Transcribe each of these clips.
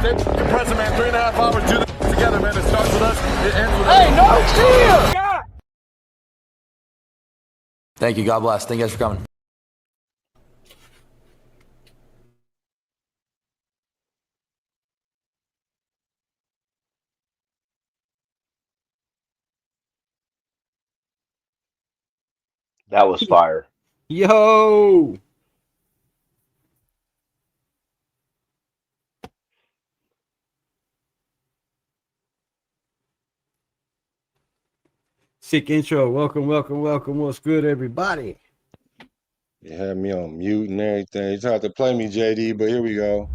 Stay present, man. 3.5 hours. Do this together, man. It starts with us. It ends with us. Hey, no cheer! God. Thank you. God bless. Thank you guys for coming. That was fire. Yo! Sick intro. Welcome, welcome, welcome. What's good, everybody? You had me on mute and everything. You tried to play me, JD, but here we go.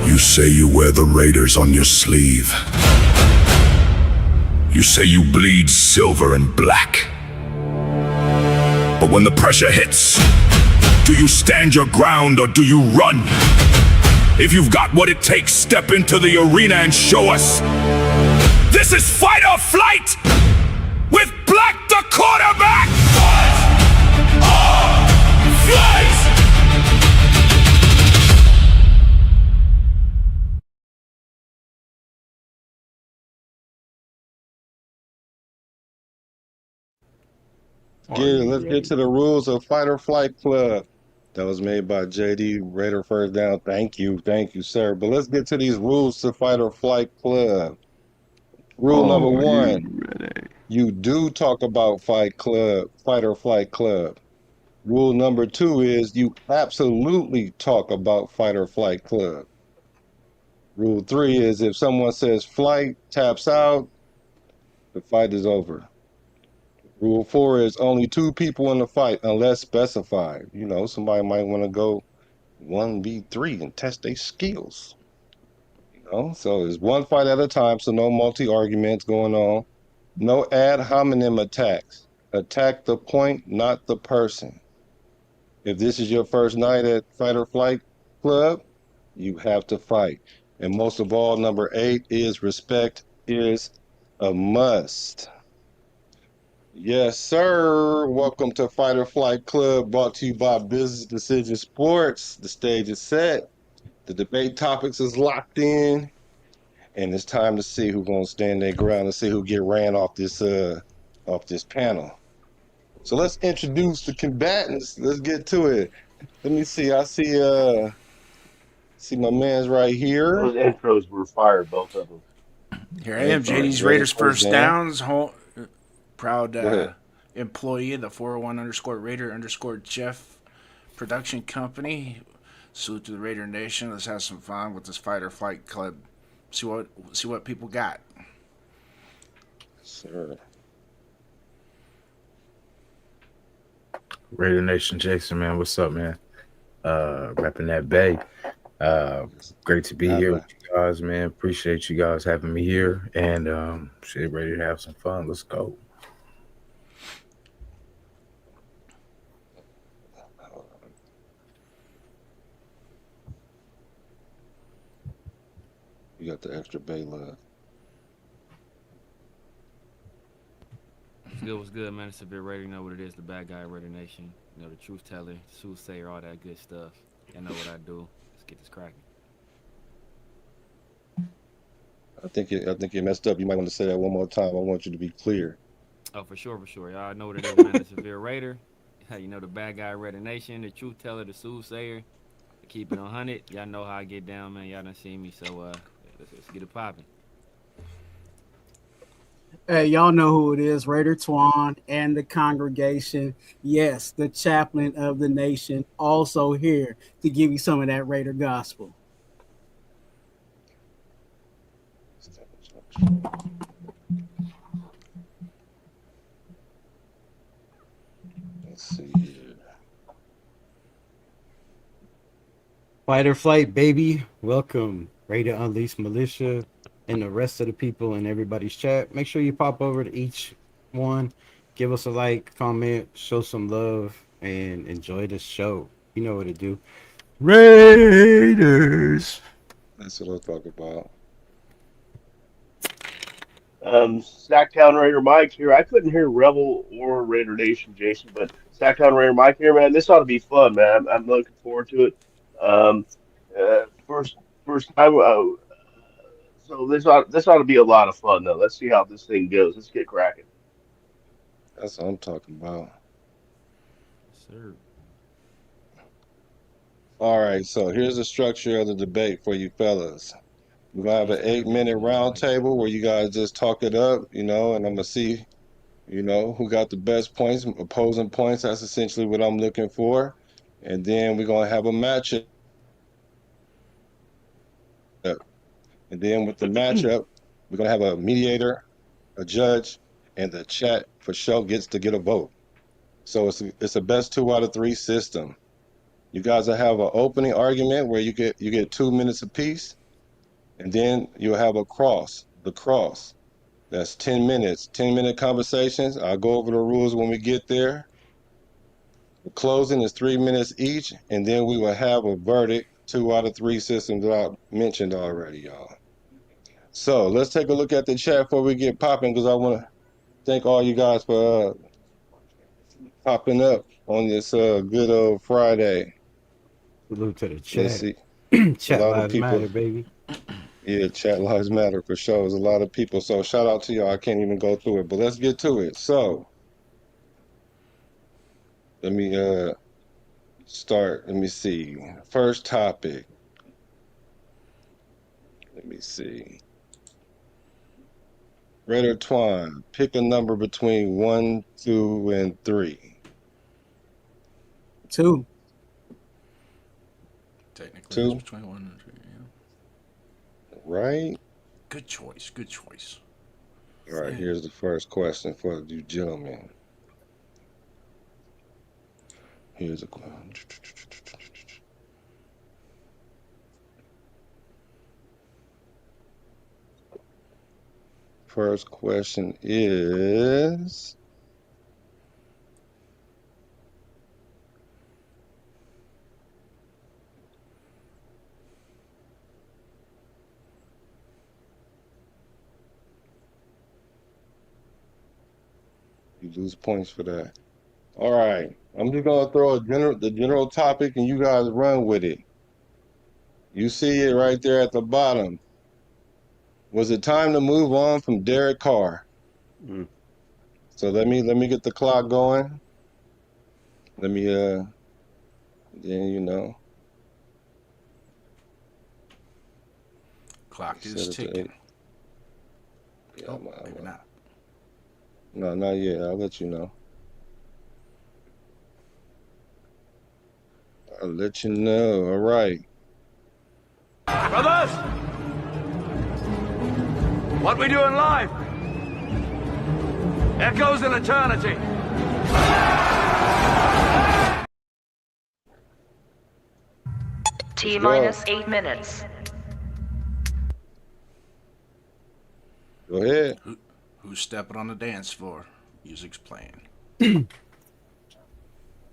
You say you wear the Raiders on your sleeve. You say you bleed silver and black. But when the pressure hits, do you stand your ground or do you run? If you've got what it takes, step into the arena and show us. This is Fight or Flight with Black the quarterback. Fight or Flight. Let's get to the rules of Fight or Flight Club. That was made by JD Raider First Down. Thank you, sir. But let's get to these rules to Fight or Flight Club. Rule number 1. You do talk about Fight or Flight Club. Rule number 2 is you absolutely talk about Fight or Flight Club. Rule 3 is if someone says flight, taps out, the fight is over. Rule 4 is only 2 people in the fight unless specified. You know, somebody might want to go 1v3 and test their skills. You know, so it's one fight at a time, so no multi-arguments going on. No ad hominem attacks. Attack the point, not the person. If this is your first night at Fight or Flight Club, you have to fight. And most of all, number 8 is respect is a must. Yes, sir. Welcome to Fight or Flight Club, brought to you by Business Decision Sports. The stage is set. The debate topics is locked in. And it's time to see who's going to stand their ground and see who get ran off this panel. So let's introduce the combatants. Let's get to it. Let me see. I see my man's right here. Those intros were fire, both of them. Here I am, JD's Raiders First Downs, proud employee of the 401_Raider_Jeff production company. Salute to the Raider Nation. Let's have some fun with this Fight or Flight Club. See what people got. Sir. Raider Nation, Jason, man. What's up, man? Repping that Bay. Great to be here with you guys, man. Appreciate you guys having me here. And ready to have some fun. Let's go. You got the extra Bay love. What's good, man? It's a bit Raider. You know what it is, the bad guy, Raider Nation. You know, the truth teller, soothsayer, all that good stuff. I know what I do. Let's get this cracking. I think you messed up. You might want to say that one more time. I want you to be clear. Oh, for sure. Y'all know what it is, man. It's a bit Raider. You know, the bad guy, Raider Nation, the truth teller, the soothsayer. Keep it 100. Y'all know how I get down, man. Y'all done seen me, so let's get it popping. Hey, y'all know who it is, Raider Twan and the congregation. Yes, the chaplain of the nation, also here to give you some of that Raider gospel. Let's see here. Fight or Flight, baby. Welcome, Raider Unleashed Militia, and the rest of the people in everybody's chat. Make sure you pop over to each one, give us a like, comment, show some love, and enjoy the show. You know what to do. Raiders. That's what I'll talk about. Snacktown Raider Mike here. I couldn't hear Rebel or Raider Nation, Jason, but Snacktown Raider Mike here, man. This ought to be fun, man. I'm looking forward to it. First time. So this ought to be a lot of fun though. Let's see how this thing goes. Let's get cracking. That's what I'm talking about. Sir. All right, so here's the structure of the debate for you fellas. We're gonna have an 8-minute round table where you guys just talk it up, and I'm gonna see, who got the best points, opposing points. That's essentially what I'm looking for. And then we're gonna have a matchup. And then with the matchup, we're gonna have a mediator, a judge, and the chat for sure gets to get a vote. So it's a best 2 out of 3 system. You guys will have an opening argument where you get 2 minutes apiece, and then you'll have the cross. That's 10 minutes, 10-minute conversations. I'll go over the rules when we get there. The closing is 3 minutes each, and then we will have a verdict, 2 out of 3 systems that I mentioned already, y'all. So let's take a look at the chat before we get popping, because I want to thank all you guys for popping up on this good old Friday. Salute to the Let's chat. see. A Chat lot of lives people. matter, baby. Yeah, chat lives matter for sure. There's a lot of people. So shout out to y'all. I can't even go through it, but let's get to it. So let me start. Let me see. First topic. Let me see. Red or Twine, pick a number between 1, 2, and 3. 2. Technically, 2? it's between 1 and 3. Yeah. Right? Good choice. Good choice. All right, here's the first question for you gentlemen. Here's a question. First question is, you lose points for that. All right, I'm just gonna throw the general topic, and you guys run with it. You see it right there at the bottom. Was it time to move on from Derek Carr? So let me get the clock going. Let me then Clock set is it to ticking. 8. Yeah, Oh, maybe not. No, not yet. I'll let you know. I'll let you know. All right. Brothers! What we doing live? Echoes in eternity. T-minus 8 minutes. Go ahead. Who's stepping on the dance floor? Music's playing.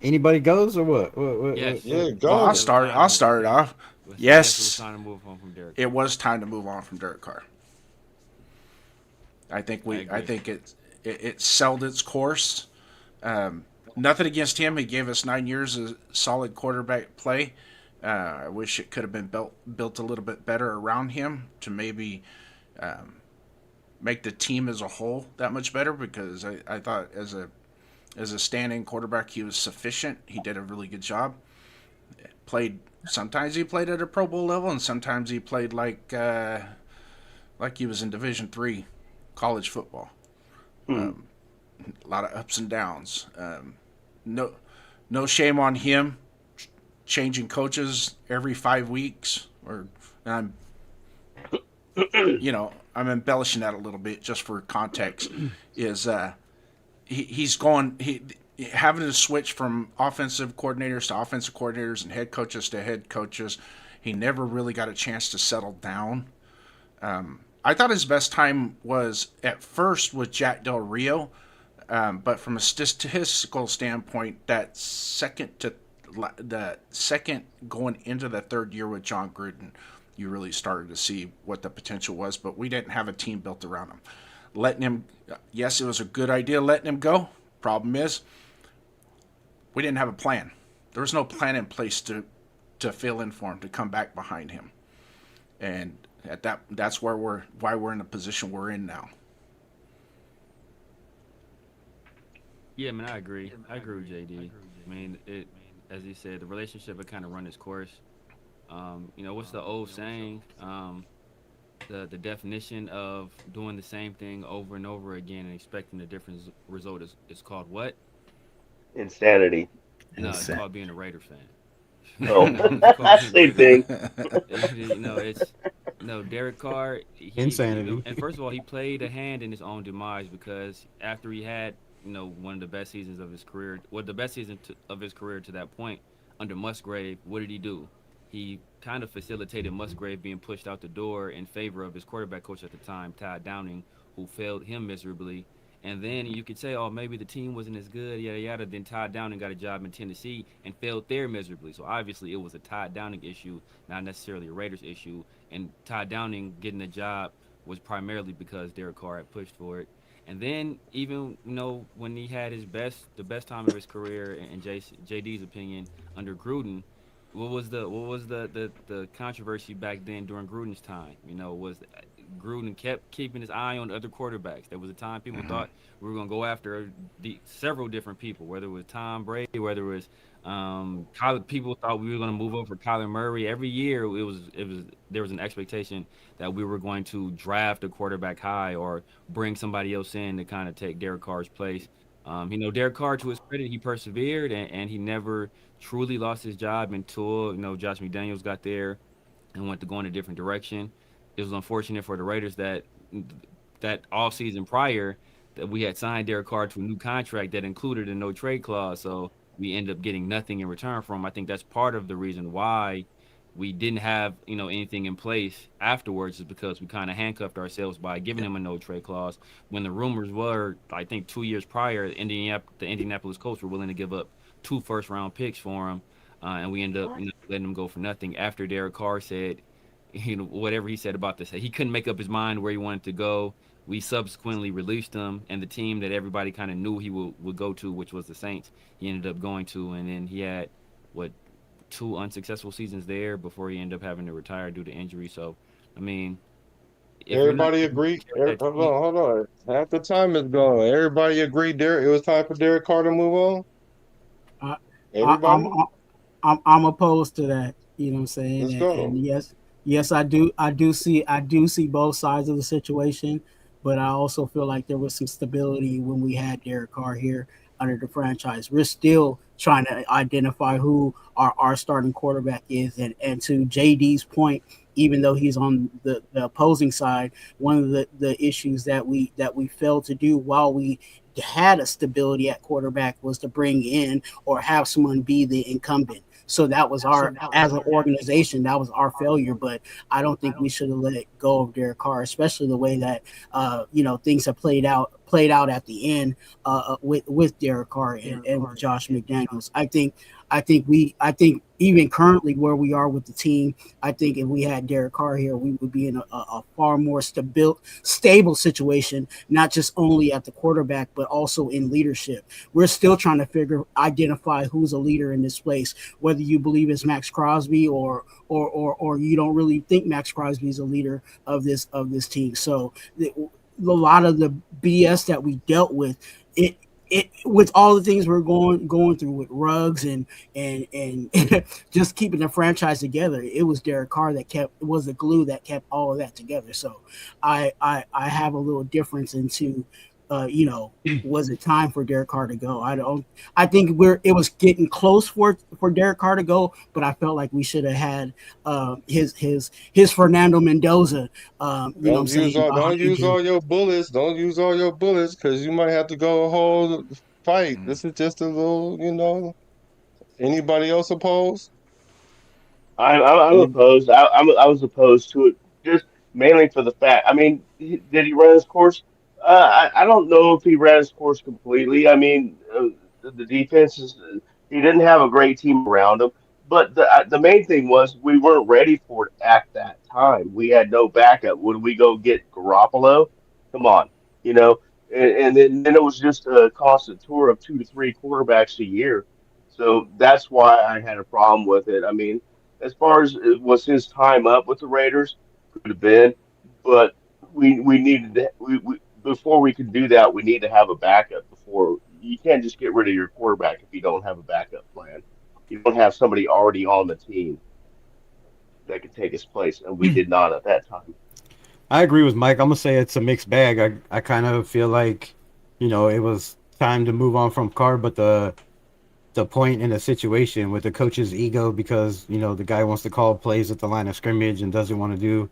Anybody goes or what? Yes. Yeah, go. Well, I'll start it off. Yes, it was time to move on from Derek. it was time to move on from Derek Carr. I think it sold its course. Nothing against him. He gave us 9 years of solid quarterback play. I wish it could have been built a little bit better around him to maybe make the team as a whole that much better, because I thought as a stand-in quarterback he was sufficient. He did a really good job. Sometimes he played at a Pro Bowl level, and sometimes he played like he was in Division III college football. A lot of ups and downs. No shame on him changing coaches every 5 weeks, I'm embellishing that a little bit just for context. Is he's having to switch from offensive coordinators to offensive coordinators and head coaches to head coaches. He never really got a chance to settle down. I thought his best time was at first with Jack Del Rio, but from a statistical standpoint, the second going into the third year with John Gruden, you really started to see what the potential was. But we didn't have a team built around him. Yes, it was a good idea letting him go. Problem is, we didn't have a plan. There was no plan in place to to fill in for him, to come back behind him, and that's why we're in the position we're in now. Yeah, man, I agree. I agree with JD. I mean, it as he said, the relationship had kind of run its course. What's the old saying? The definition of doing the same thing over and over again and expecting a different result is called what? Insanity. No, it's called being a Raiders fan. Oh, It's called being a same Raiders fan. thing. It's no Derek Carr. Insanity. And first of all, he played a hand in his own demise because after he had one of the best seasons of his career, the best season of his career to that point under Musgrave, what did he do? He kind of facilitated Musgrave being pushed out the door in favor of his quarterback coach at the time, Todd Downing, who failed him miserably. And then you could say, oh, maybe the team wasn't as good, yada yada. Then Todd Downing got a job in Tennessee and failed there miserably. So obviously it was a Todd Downing issue, not necessarily a Raiders issue. And Todd Downing getting a job was primarily because Derek Carr had pushed for it. And then even when he had the best time of his career, in JD's opinion, under Gruden, what was the controversy back then during Gruden's time? Was Gruden kept keeping his eye on other quarterbacks. There was a time people thought we were going to go after several different people, whether it was Tom Brady, whether it was people thought we were going to move over for Kyler Murray. Every year there was an expectation that we were going to draft a quarterback high or bring somebody else in to kind of take Derek Carr's place. Derek Carr, to his credit, he persevered and he never truly lost his job until Josh McDaniels got there and went to go in a different direction. It was unfortunate for the Raiders that all season prior that we had signed Derek Carr to a new contract that included a no trade clause, so we end up getting nothing in return from him. I think that's part of the reason why we didn't have anything in place afterwards, is because we kind of handcuffed ourselves by giving him a no trade clause. When the rumors were, I think 2 years prior, the Indianapolis Colts were willing to give up 2 first-round picks for him, and we ended up letting him go for nothing after Derek Carr said, whatever he said about this, he couldn't make up his mind where he wanted to go. We subsequently released him, and the team that everybody kind of knew he would go to, which was the Saints, he ended up going to, and then he had 2 unsuccessful seasons there before he ended up having to retire due to injury. So, I mean, Everybody agreed. Hold on. Half the time is gone. Everybody agreed. It was time for Derek Carr to move on. I, Everybody. I'm opposed to that. You know what I'm saying? Let's go. And yes, I do see both sides of the situation, but I also feel like there was some stability when we had Derek Carr here under the franchise. We're still trying to identify who our starting quarterback is, and to JD's point, even though he's on the opposing side, one of the issues that we failed to do while we had a stability at quarterback was to bring in or have someone be the incumbent. So that was as an organization, that was our failure. But I don't think we should have let it go of Derek Carr, especially the way that things have played out at the end with Derek Carr and with Josh McDaniels. I think even currently where we are with the team, I think if we had Derek Carr here, we would be in a far more stable situation, not just only at the quarterback, but also in leadership. We're still trying to identify who's a leader in this place, whether you believe it's Max Crosby or you don't really think Max Crosby is a leader of this team. So a lot of the BS that we dealt with, it with all the things we're going through with Ruggs and just keeping the franchise together, it was Derek Carr that was the glue that kept all of that together. So I have a little difference into was it time for Derek Carr to go? I think it was getting close for Derek Carr to go, but I felt like we should have had his Fernando Mendoza. Don't use all your bullets. Don't use all your bullets, because you might have to go a whole fight. This is just a little. Anybody else opposed? I'm opposed. I was opposed to it just mainly for the fact. I mean, did he run his course? I don't know if he ran his course completely. I mean, the defense is he didn't have a great team around him. But the main thing was we weren't ready for it at that time. We had no backup. Would we go get Garoppolo? Come on, you know. And then it was just a constant tour of 2 to 3 quarterbacks a year. So that's why I had a problem with it. I mean. as far as was his time up with the Raiders, could have been, but we needed to, we before we can do that, we need to have a backup. Before you can't just get rid of your quarterback if you don't have a backup plan. You don't have somebody already on the team that could take his place, and we did not at that time. I agree with Mike. I'm gonna say it's a mixed bag. I kind of feel like, it was time to move on from Carr, but the point in the situation with the coach's ego because the guy wants to call plays at the line of scrimmage and doesn't want to do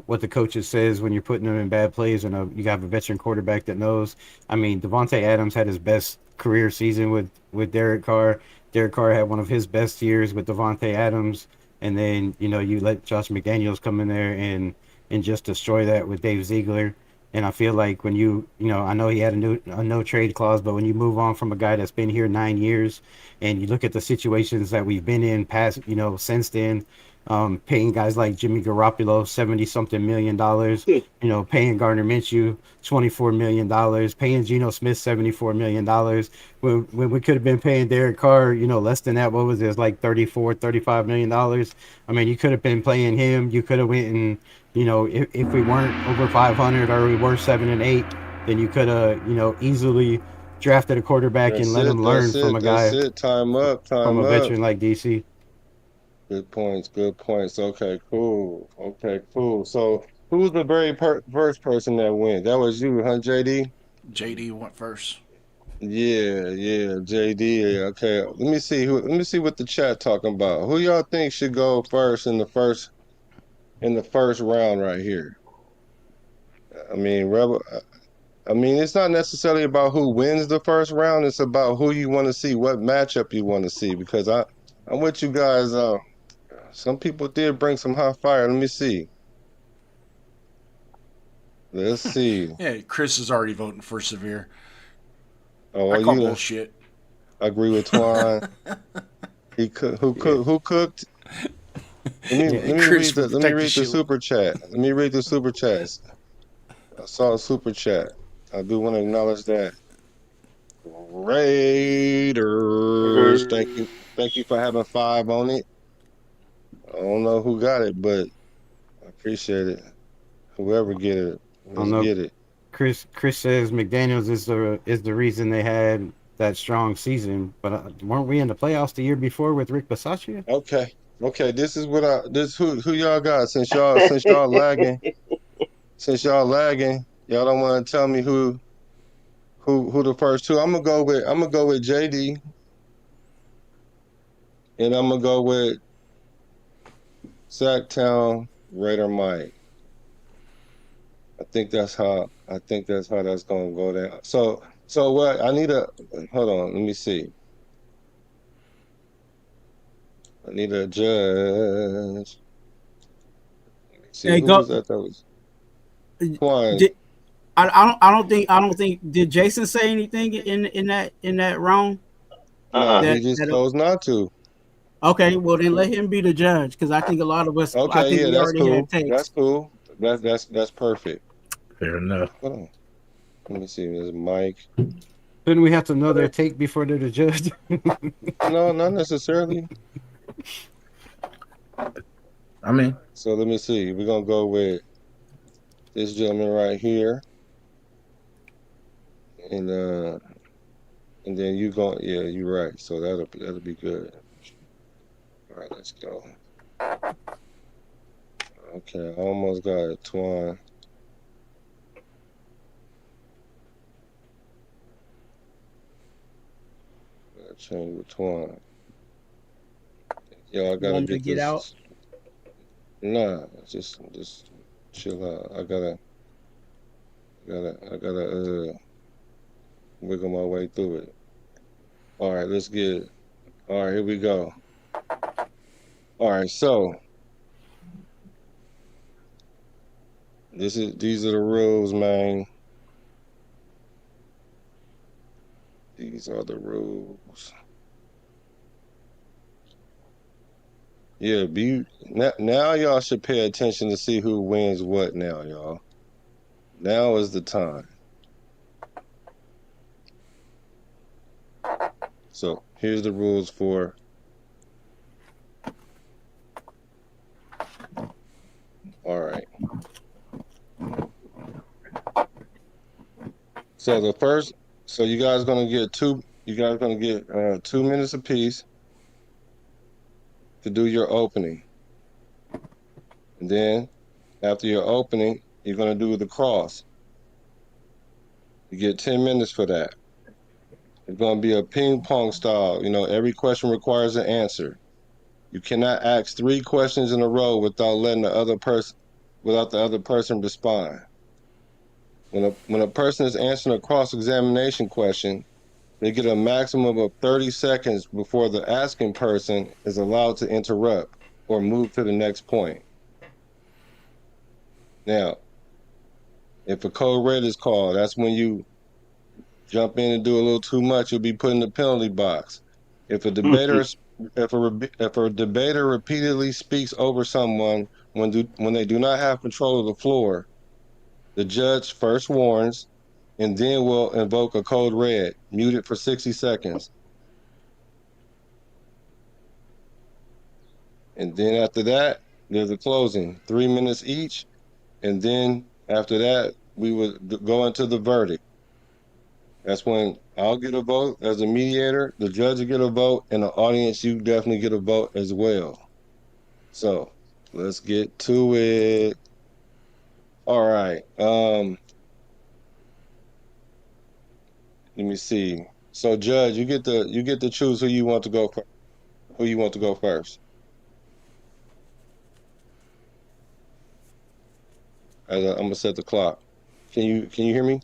what the coaches says when you're putting them in bad plays and you have a veteran quarterback that knows. I mean, Devontae Adams had his best career season with Derek Carr. Derek Carr had one of his best years with Devontae Adams, and then you let Josh McDaniels come in there and just destroy that with Dave Ziegler. And I feel like when I know he had a no trade clause, but when you move on from a guy that's been here 9 years, and you look at the situations that we've been in past, since then, paying guys like Jimmy Garoppolo 70 something $1 million, paying Gardner Minshew $24 million, paying Geno Smith $74 million, when we could have been paying Derek Carr, less than that. What was it? It was like 34, $35 million. I mean, you could have been playing him. You could have went and if we weren't over 500 or we were 7-8, then you could have, easily drafted a quarterback and That's let it. him learn That's from it. a That's guy, it. Time up. from Time a up. veteran like DC. Good points. Good points. Okay, cool. Okay, cool. So, who's the very first person that went? That was you, huh, JD? JD went first. Yeah, yeah, JD. Okay, let me see who. Let me see what the chat talking about. Who y'all think should go first in the first round right here? I mean, Rebel. I mean, it's not necessarily about who wins the first round. It's about who you want to see, what matchup you want to see. Because I'm with you guys. Some people did bring some hot fire. Let me see. Let's see. Yeah, Chris is already voting for Severe. Oh, I are call you? bullshit. I agree with Twan. He cooked. Who Yeah, cooked? Who cooked? Let me yeah. let me Chris read the would let me take the read the shit. super chat. Let me read the super chats. I saw a super chat. I do want to acknowledge that. Raiders. Thank you for having 5 on it. I don't know who got it, but I appreciate it. Whoever get it, I don't let's know. get it. Chris says McDaniels is the reason they had that strong season, but weren't we in the playoffs the year before with Rick Bisaccia? Okay. Okay, this is what this who y'all got since y'all lagging, y'all don't want to tell me who the first two. I'm gonna go with JD, and I'm gonna go with Sacktown Raider Mike. I think that's how that's gonna go down. So what I need a hold on, let me see. I need a judge. Let me see Hey, who go. was that was Quan. Did, I don't think did Jason say anything in that round No, Uh-uh. he that just that chose not to. okay, well then let him be the judge because I think a lot of us I Okay, think yeah, we that's already cool. had takes. That's cool. That's perfect. Fair enough. Hold on. Let me see. There's Mike. Shouldn't we have to know their take before they're the judge? No, not necessarily. I mean, So let me see. We're gonna go with this gentleman right here, and then you go. Yeah, you're right. So that'll be good. All right, let's go. Okay, I almost got it. Twan. Gotta change with Twan. Yo, I You gotta want me to get get out? this. Nah, just chill out. I gotta wiggle my way through it. All right, let's get it. All right, here we go. All right, so these are the rules, man. These are the rules. Yeah, now y'all should pay attention to see who wins what now, y'all. Now is the time. So here's the rules for So the first, so you guys gonna get two. You guys gonna get 2 minutes apiece to do your opening, and then after your opening, you're gonna do the cross. You get 10 minutes for that. It's gonna be a ping pong style. Every question requires an answer. You cannot ask 3 questions in a row without the other person respond. When a person is answering a cross examination question, they get a maximum of 30 seconds before the asking person is allowed to interrupt or move to the next point. Now, if a code red is called, that's when you jump in and do a little too much, you'll be put in the penalty box. If a debater if a debater repeatedly speaks over someone when they do not have control of the floor, the judge first warns and then will invoke a code red, muted for 60 seconds. And then after that, there's a closing, 3 minutes each. And then after that, we would go into the verdict. That's when I'll get a vote as a mediator, the judge will get a vote, and the audience, you definitely get a vote as well. So let's get to it. All right. Let me see. So Judge, you get to choose who you want to go first. Who you want to go first? I'm gonna set the clock. Can you hear me?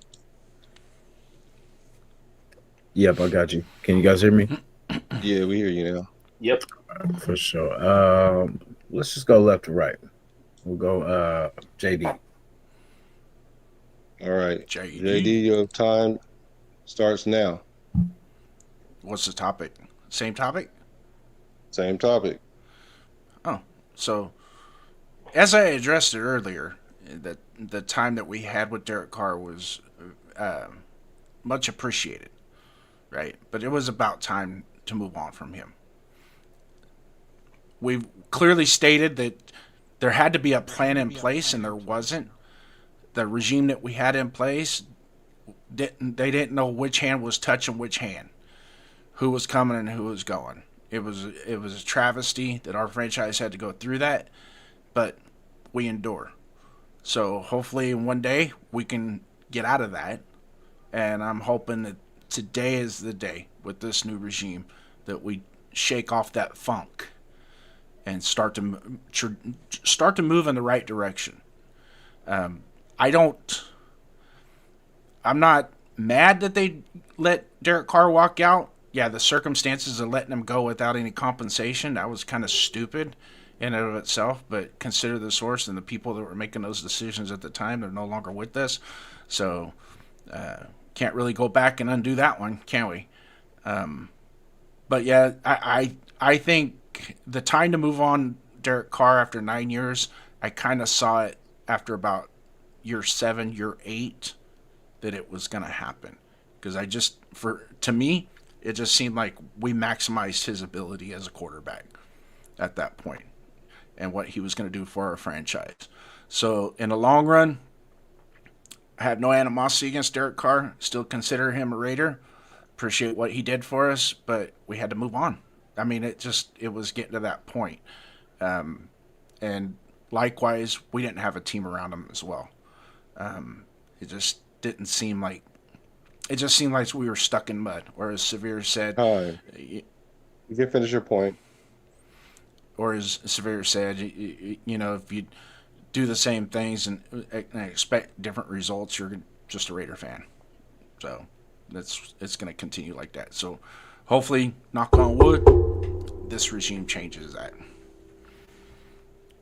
Yep, I got you. Can you guys hear me? Yeah, we hear you now. Yep. For sure. Let's just go left to right. We'll go JD. All right. JD. JD, your time starts now. What's the topic? Same topic? Same topic. Oh, so as I addressed it earlier, that the time that we had with Derek Carr was much appreciated, right? But it was about time to move on from him. We've clearly stated that there had to be a plan in place, and there wasn't. The regime that we had in place, they didn't know which hand was touching which hand, who was coming and who was going. It was a travesty that our franchise had to go through that, but we endure. So hopefully one day we can get out of that, and I'm hoping that today is the day with this new regime that we shake off that funk and start to move in the right direction. I'm not mad that they let Derek Carr walk out. Yeah, the circumstances of letting him go without any compensation, that was kind of stupid in and of itself, but consider the source and the people that were making those decisions at the time, they're no longer with us. So can't really go back and undo that one, can we? But yeah, I think the time to move on Derek Carr after 9 years, I kind of saw it after about year 7, year 8, that it was going to happen. Because to me, it just seemed like we maximized his ability as a quarterback at that point and what he was going to do for our franchise. So in the long run, I have no animosity against Derek Carr. Still consider him a Raider. Appreciate what he did for us, but we had to move on. I mean, it was getting to that point. And likewise, we didn't have a team around him as well. It just didn't seem like it just seemed like we were stuck in mud. Or as Severe said, You can finish your point. Or as Severe said, if you do the same things and expect different results, you're just a Raider fan. So it's going to continue like that. So hopefully, knock on wood, this regime changes that.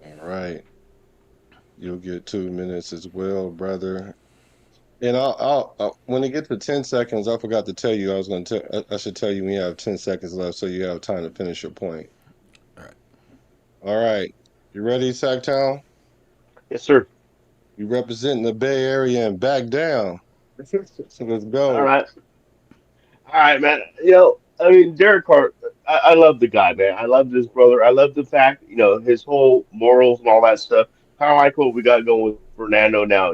All right. You'll get 2 minutes as well, brother. And I'll when it gets to 10 seconds, I forgot to tell you I should tell you when you have 10 seconds left so you have time to finish your point. All right. All right. You ready, Sacktown? Yes, sir. You representing the Bay Area and back down. So let's go. All right. All right, man. I mean, Derek Carr, I love the guy, man. I love this brother. I love the fact, his whole morals and all that stuff. Kind of like what we got going with Fernando now,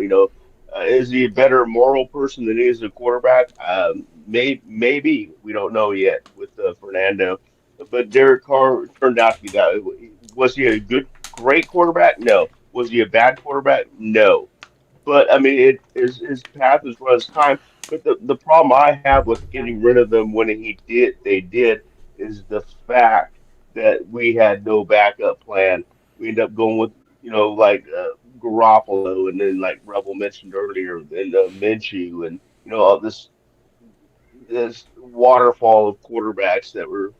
Is he a better moral person than he is a quarterback? Maybe we don't know yet with Fernando, but Derek Carr turned out to be that. Was he a great quarterback? No. Was he a bad quarterback? No. But I mean, his path has run its time. But the problem I have with getting rid of them when they did, is the fact that we had no backup plan. We ended up going with, like Garoppolo, and then like Rebel mentioned earlier, and Minshew, and all this waterfall of quarterbacks that were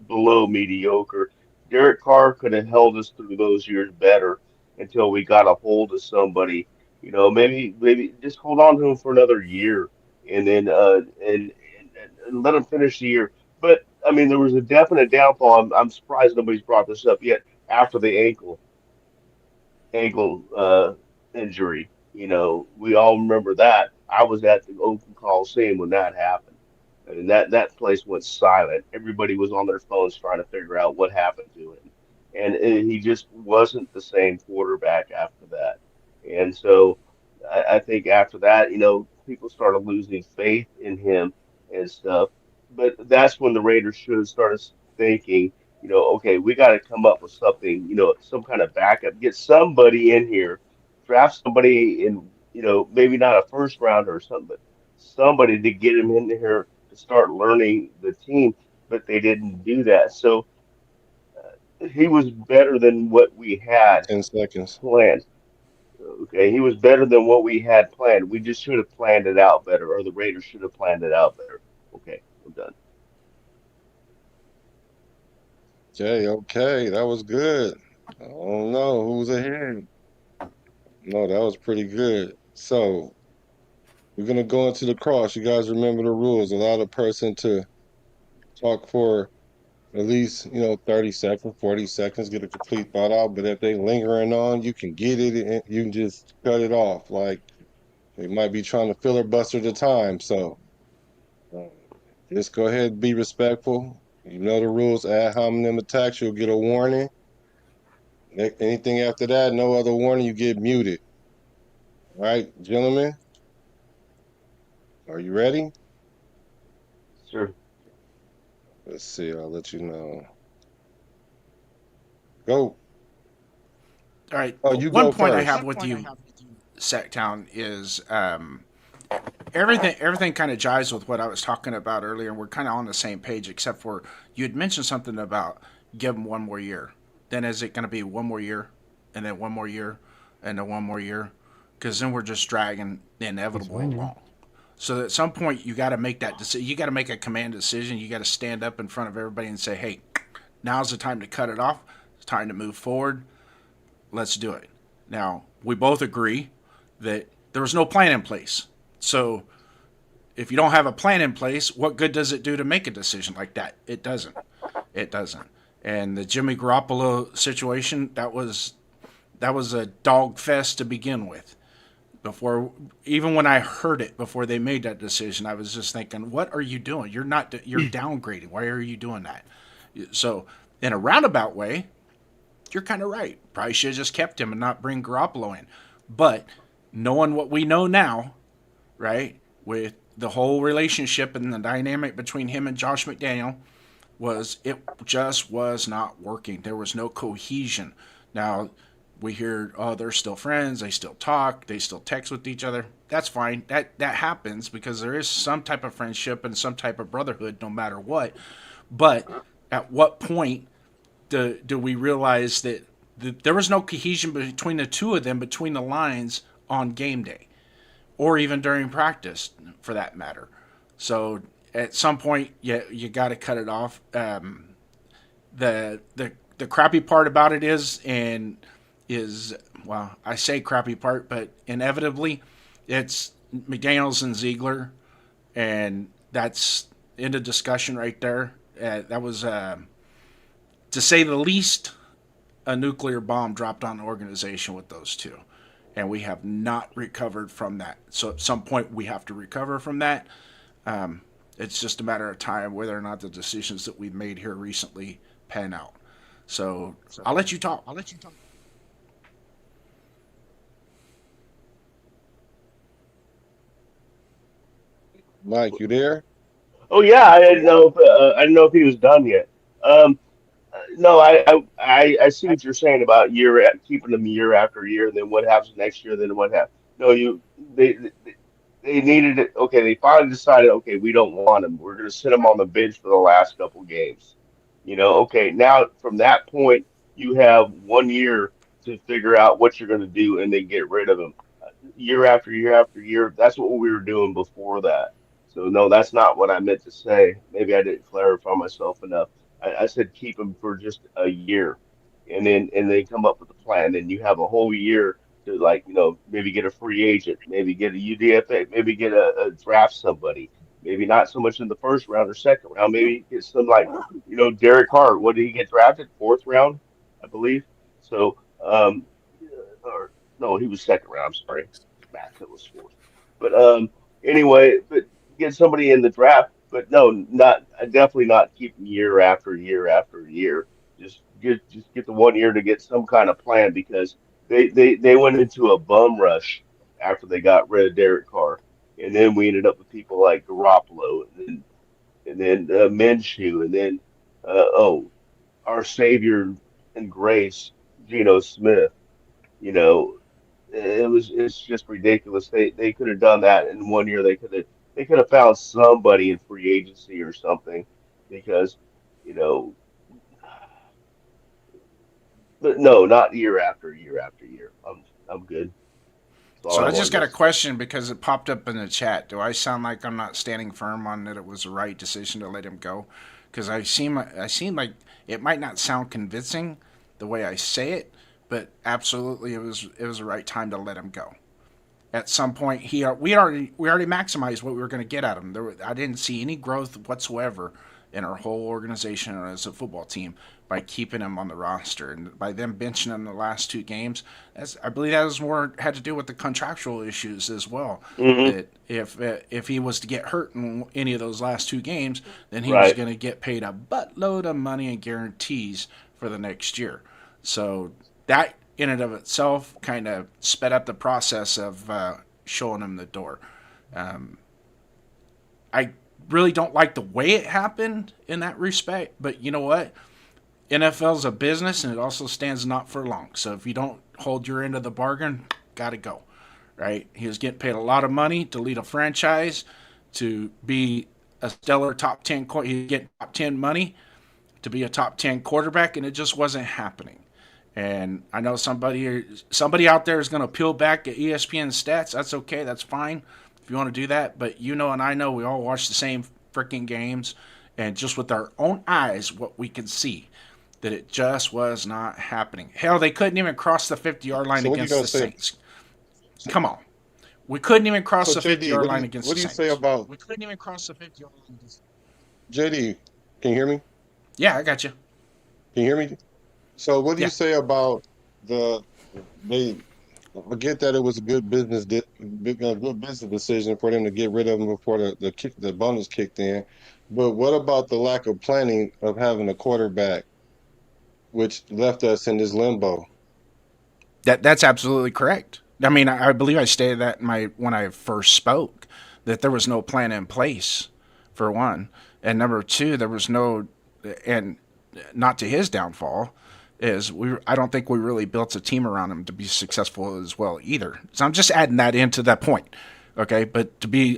below mediocre. Derek Carr could have held us through those years better until we got a hold of somebody. Maybe just hold on to him for another year, and then and let him finish the year. But I mean, there was a definite downfall. I'm surprised nobody's brought this up yet after the ankle injury. We all remember that. I was at the Oakland Coliseum when that happened. I mean, that place went silent. Everybody was on their phones trying to figure out what happened to him, and he just wasn't the same quarterback after that. And so I think after that, people started losing faith in him and stuff. But that's when the Raiders should have started thinking, okay, we got to come up with something, some kind of backup, get somebody in here, draft somebody in, maybe not a first rounder or something, but somebody to get him in here to start learning the team. But they didn't do that. So he was better than what we had 10 seconds. planned. Okay, he was better than what we had planned. We just should have planned it out better, or the Raiders should have planned it out better. Okay, I'm done. Okay, that was good. I don't know who's ahead. No, that was pretty good. So we're gonna go into the cross. You guys remember the rules. Allow the person to talk for at least 30 seconds, 40 seconds, get a complete thought out. But if they lingering on, you can get it and you can just cut it off. Like they might be trying to filibuster the time. So uh, just go ahead and be respectful. You know the rules. Ad hominem attacks, you'll get a warning. Anything after that, no other warning, you get muted. All right, gentlemen, are you ready? Sure. Let's see. I'll let you know. Go. All right. Oh, you One go point I first. have with you, Sacktown, is everything kind of jives with what I was talking about earlier, and we're kind of on the same page, except for you had mentioned something about give them one more year. Then is it going to be one more year, and then one more year, and then one more year? Because then we're just dragging the inevitable along. So at some point you got to make that decision. You got to make a command decision. You got to stand up in front of everybody and say, "Hey, now's the time to cut it off. It's time to move forward. Let's do it." Now we both agree that there was no plan in place. So if you don't have a plan in place, what good does it do to make a decision like that? It doesn't. It doesn't. And the Jimmy Garoppolo situation, that was a dog fest to begin with. Even when I heard it before they made that decision, I was just thinking, what are you doing? You're downgrading. Why are you doing that? So in a roundabout way, you're kind of right. Probably should have just kept him and not bring Garoppolo in. But knowing what we know now, right, with the whole relationship and the dynamic between him and Josh McDaniel, it just was not working. There was no cohesion. Now, we hear, oh, they're still friends. They still talk. They still text with each other. That's fine. That happens because there is some type of friendship and some type of brotherhood no matter what. But at what point do we realize that there was no cohesion between the two of them, between the lines on game day or even during practice for that matter? So at some point, you got to cut it off. The crappy part about it is well, I say crappy part, but inevitably it's McDaniels and Ziegler, and that's end of discussion right there. That was, to say the least, a nuclear bomb dropped on the organization with those two, and we have not recovered from that. So at some point we have to recover from that. It's just a matter of time whether or not the decisions that we've made here recently pan out. So I'll let you talk. Mike, you there? Oh yeah, I didn't know if he was done yet. Um, no, I see what you're saying about keeping them year after year, and then what happens next year, then what happens. No, they needed it. Okay, they finally decided. Okay, we don't want him. We're going to sit him on the bench for the last couple games. Okay, now from that point, you have 1 year to figure out what you're going to do, and then get rid of him year after year after year. That's what we were doing before that. So no, that's not what I meant to say. Maybe I didn't clarify myself enough. I said keep him for just a year, and then come up with a plan. Then you have a whole year to, like, maybe get a free agent, maybe get a UDFA, maybe get a draft somebody. Maybe not so much in the first round or second round. Maybe get some, like, Derek Hart. What did he get drafted? Fourth round, I believe. So or no, he was second round. I'm sorry, Matt Hill was fourth. But anyway, but get somebody in the draft. But no, not definitely not keep him year after year after year. Just get the 1 year to get some kind of plan, because they went into a bum rush after they got rid of Derek Carr, and then we ended up with people like Garoppolo, and then Minshew, and then our savior and grace, Geno Smith. You know, it's just ridiculous. They could have done that in 1 year. They could have found somebody in free agency or something, because you know, but no, not year after year after year. I'm good. That's all So I I just wanted got to a say. question because it popped up in the chat. Do I sound like I'm not standing firm on that it was the right decision to let him go? Because I seem like it might not sound convincing the way I say it, but absolutely it was the right time to let him go. At some point, we already maximized what we were going to get out of him. I didn't see any growth whatsoever in our whole organization or as a football team by keeping him on the roster, and by them benching him the last two games. I believe that was more had to do with the contractual issues as well. Hmm. That if he was to get hurt in any of those last two games, then he was Right. going to get paid a buttload of money and guarantees for the next year. So that in and of itself kind of sped up the process of showing him the door. Um, I really don't like the way it happened in that respect, but you know what? NFL's a business, and it also stands not for long. So if you don't hold your end of the bargain, gotta go, right? He was getting paid a lot of money to lead a franchise, to be a stellar top 10. He get top 10 money to be a top 10 quarterback, and it just wasn't happening. And I know somebody out there is going to peel back at ESPN stats. That's okay. That's fine if you want to do that. But and I know we all watch the same freaking games, and just with our own eyes, what we can see that it just was not happening. Hell, they couldn't even cross the 50-yard line So what you against gonna the say? Saints. Come on, we couldn't even cross So the JD, 50-yard line against what the do you say Saints. about We couldn't even cross the 50-yard line against. JD? Can you hear me? Yeah, I got you. Can you hear me? So what do you Yeah. say about the they forget that it was a good business decision for them to get rid of him before the bonus kicked in. But what about the lack of planning of having a quarterback, which left us in this limbo? That's absolutely correct. I mean, I believe I stated that when I first spoke, that there was no plan in place, for one, and number two, there was no, and not to his downfall, is I don't think we really built a team around him to be successful as well either. So I'm just adding that into that point, okay? But to be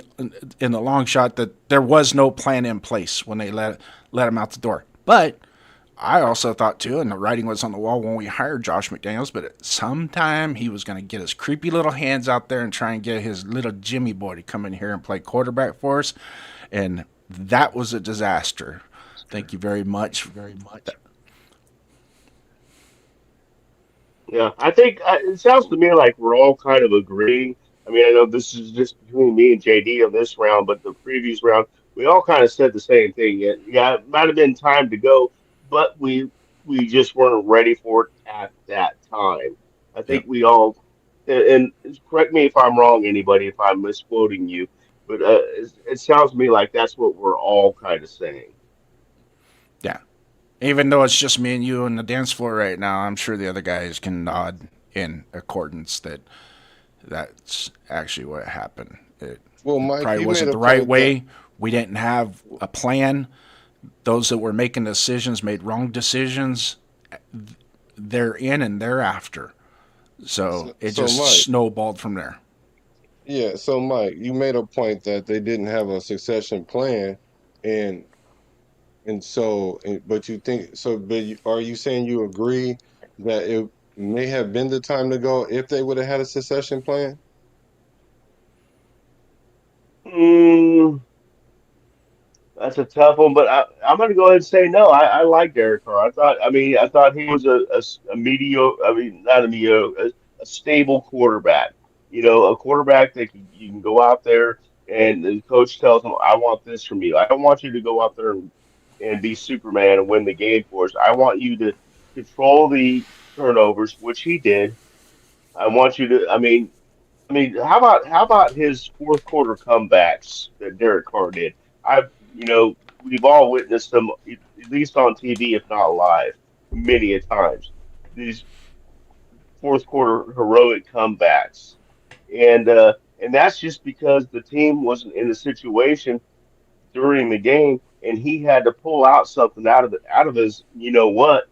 in the long shot, that there was no plan in place when they let him out the door, but I also thought too, and the writing was on the wall when we hired Josh McDaniels, but at some time he was going to get his creepy little hands out there and try and get his little Jimmy boy to come in here and play quarterback for us, and that was a disaster. Thank you very much. Very much. Yeah, I think it sounds to me like we're all kind of agreeing. I mean, I know this is just between me and JD on this round, but the previous round, we all kind of said the same thing. Yeah, it might have been time to go, but we just weren't ready for it at that time. I Yep. think we all, and correct me if I'm wrong, anybody, if I'm misquoting you, but it sounds to me like that's what we're all kind of saying. Yeah. Even though it's just me and you on the dance floor right now, I'm sure the other guys can nod in accordance that that's actually what happened. Well, Mike, Probably you made wasn't a the right point that way. We didn't have a plan. Those that were making decisions made wrong decisions. They're in and thereafter. So it so just Mike, snowballed from there. yeah, so Mike, you made a point that they didn't have a succession plan, and but you think so, but are you saying you agree that it may have been the time to go if they would have had a succession plan? Mm, that's a tough one, but I'm going to go ahead and say no. I like Derek Carr. I thought he was a mediocre, I mean, not a mediocre, a stable quarterback. You know, a quarterback that you can go out there and the coach tells him, I want this from you. I don't want you to go out there and be Superman and win the game for us. I want you to control the turnovers, which he did. I want you to, how about his fourth quarter comebacks that Derek Carr did? We've all witnessed them at least on TV, if not live, many a times. These fourth quarter heroic comebacks, and that's just because the team wasn't in the situation during the game, and he had to pull out something out of his, you know what,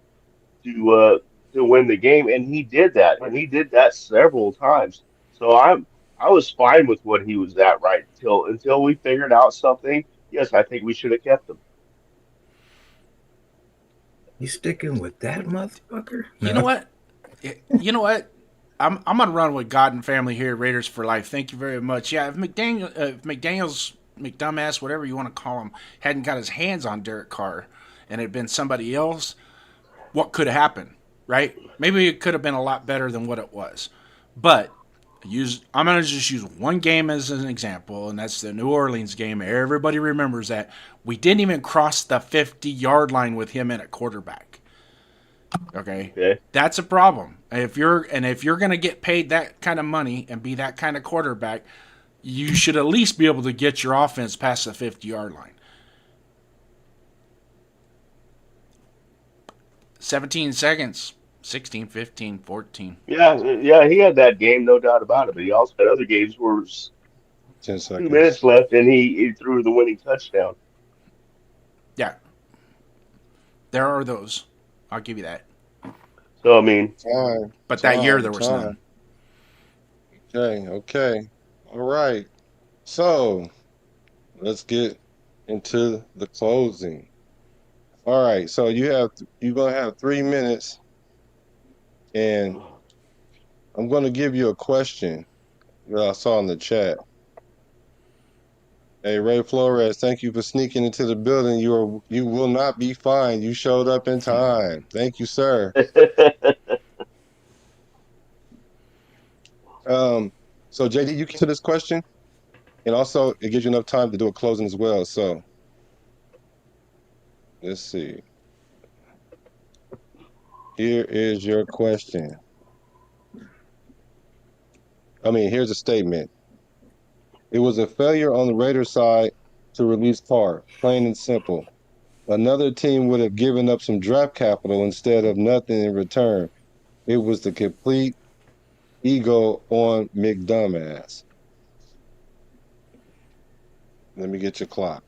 to uh to win the game, and he did that, and he did that several times. So I was fine with what he was at right until we figured out something. Yes, I think we should have kept him. You sticking with that motherfucker? You know No. what? You know what? I'm gonna run with God and family here, Raiders for life. Thank you very much. Yeah, if McDaniel's McDumbass, whatever you want to call him, hadn't got his hands on Derek Carr and it had been somebody else, what could have happened? Right? Maybe it could have been a lot better than what it was. But I'm gonna just use one game as an example, and that's the New Orleans game. Everybody remembers that we didn't even cross the 50-yard line with him in at quarterback. Okay, that's a problem. If you're gonna get paid that kind of money and be that kind of quarterback, you should at least be able to get your offense past the 50-yard line. 17 seconds, 16, 15, 14. Yeah, he had that game, no doubt about it. But he also had other games where 10 2 seconds. minutes left, and he threw the winning touchdown. Yeah, there are those. I'll give you that. So I mean, but that year there was none. Okay. All right. So let's get into the closing. All right. So you're gonna have 3 minutes, and I'm gonna give you a question that I saw in the chat. Hey, Ray Flores, thank you for sneaking into the building. You will not be fined. You showed up in time. Thank you, sir. So JD, you can to this question, and also it gives you enough time to do a closing as well. So let's see. Here is your question. Here's a statement. It was a failure on the Raiders side to release Carr, plain and simple. Another team would have given up some draft capital instead of nothing in return. It was the complete ego on McDumbass. Let me get your clock.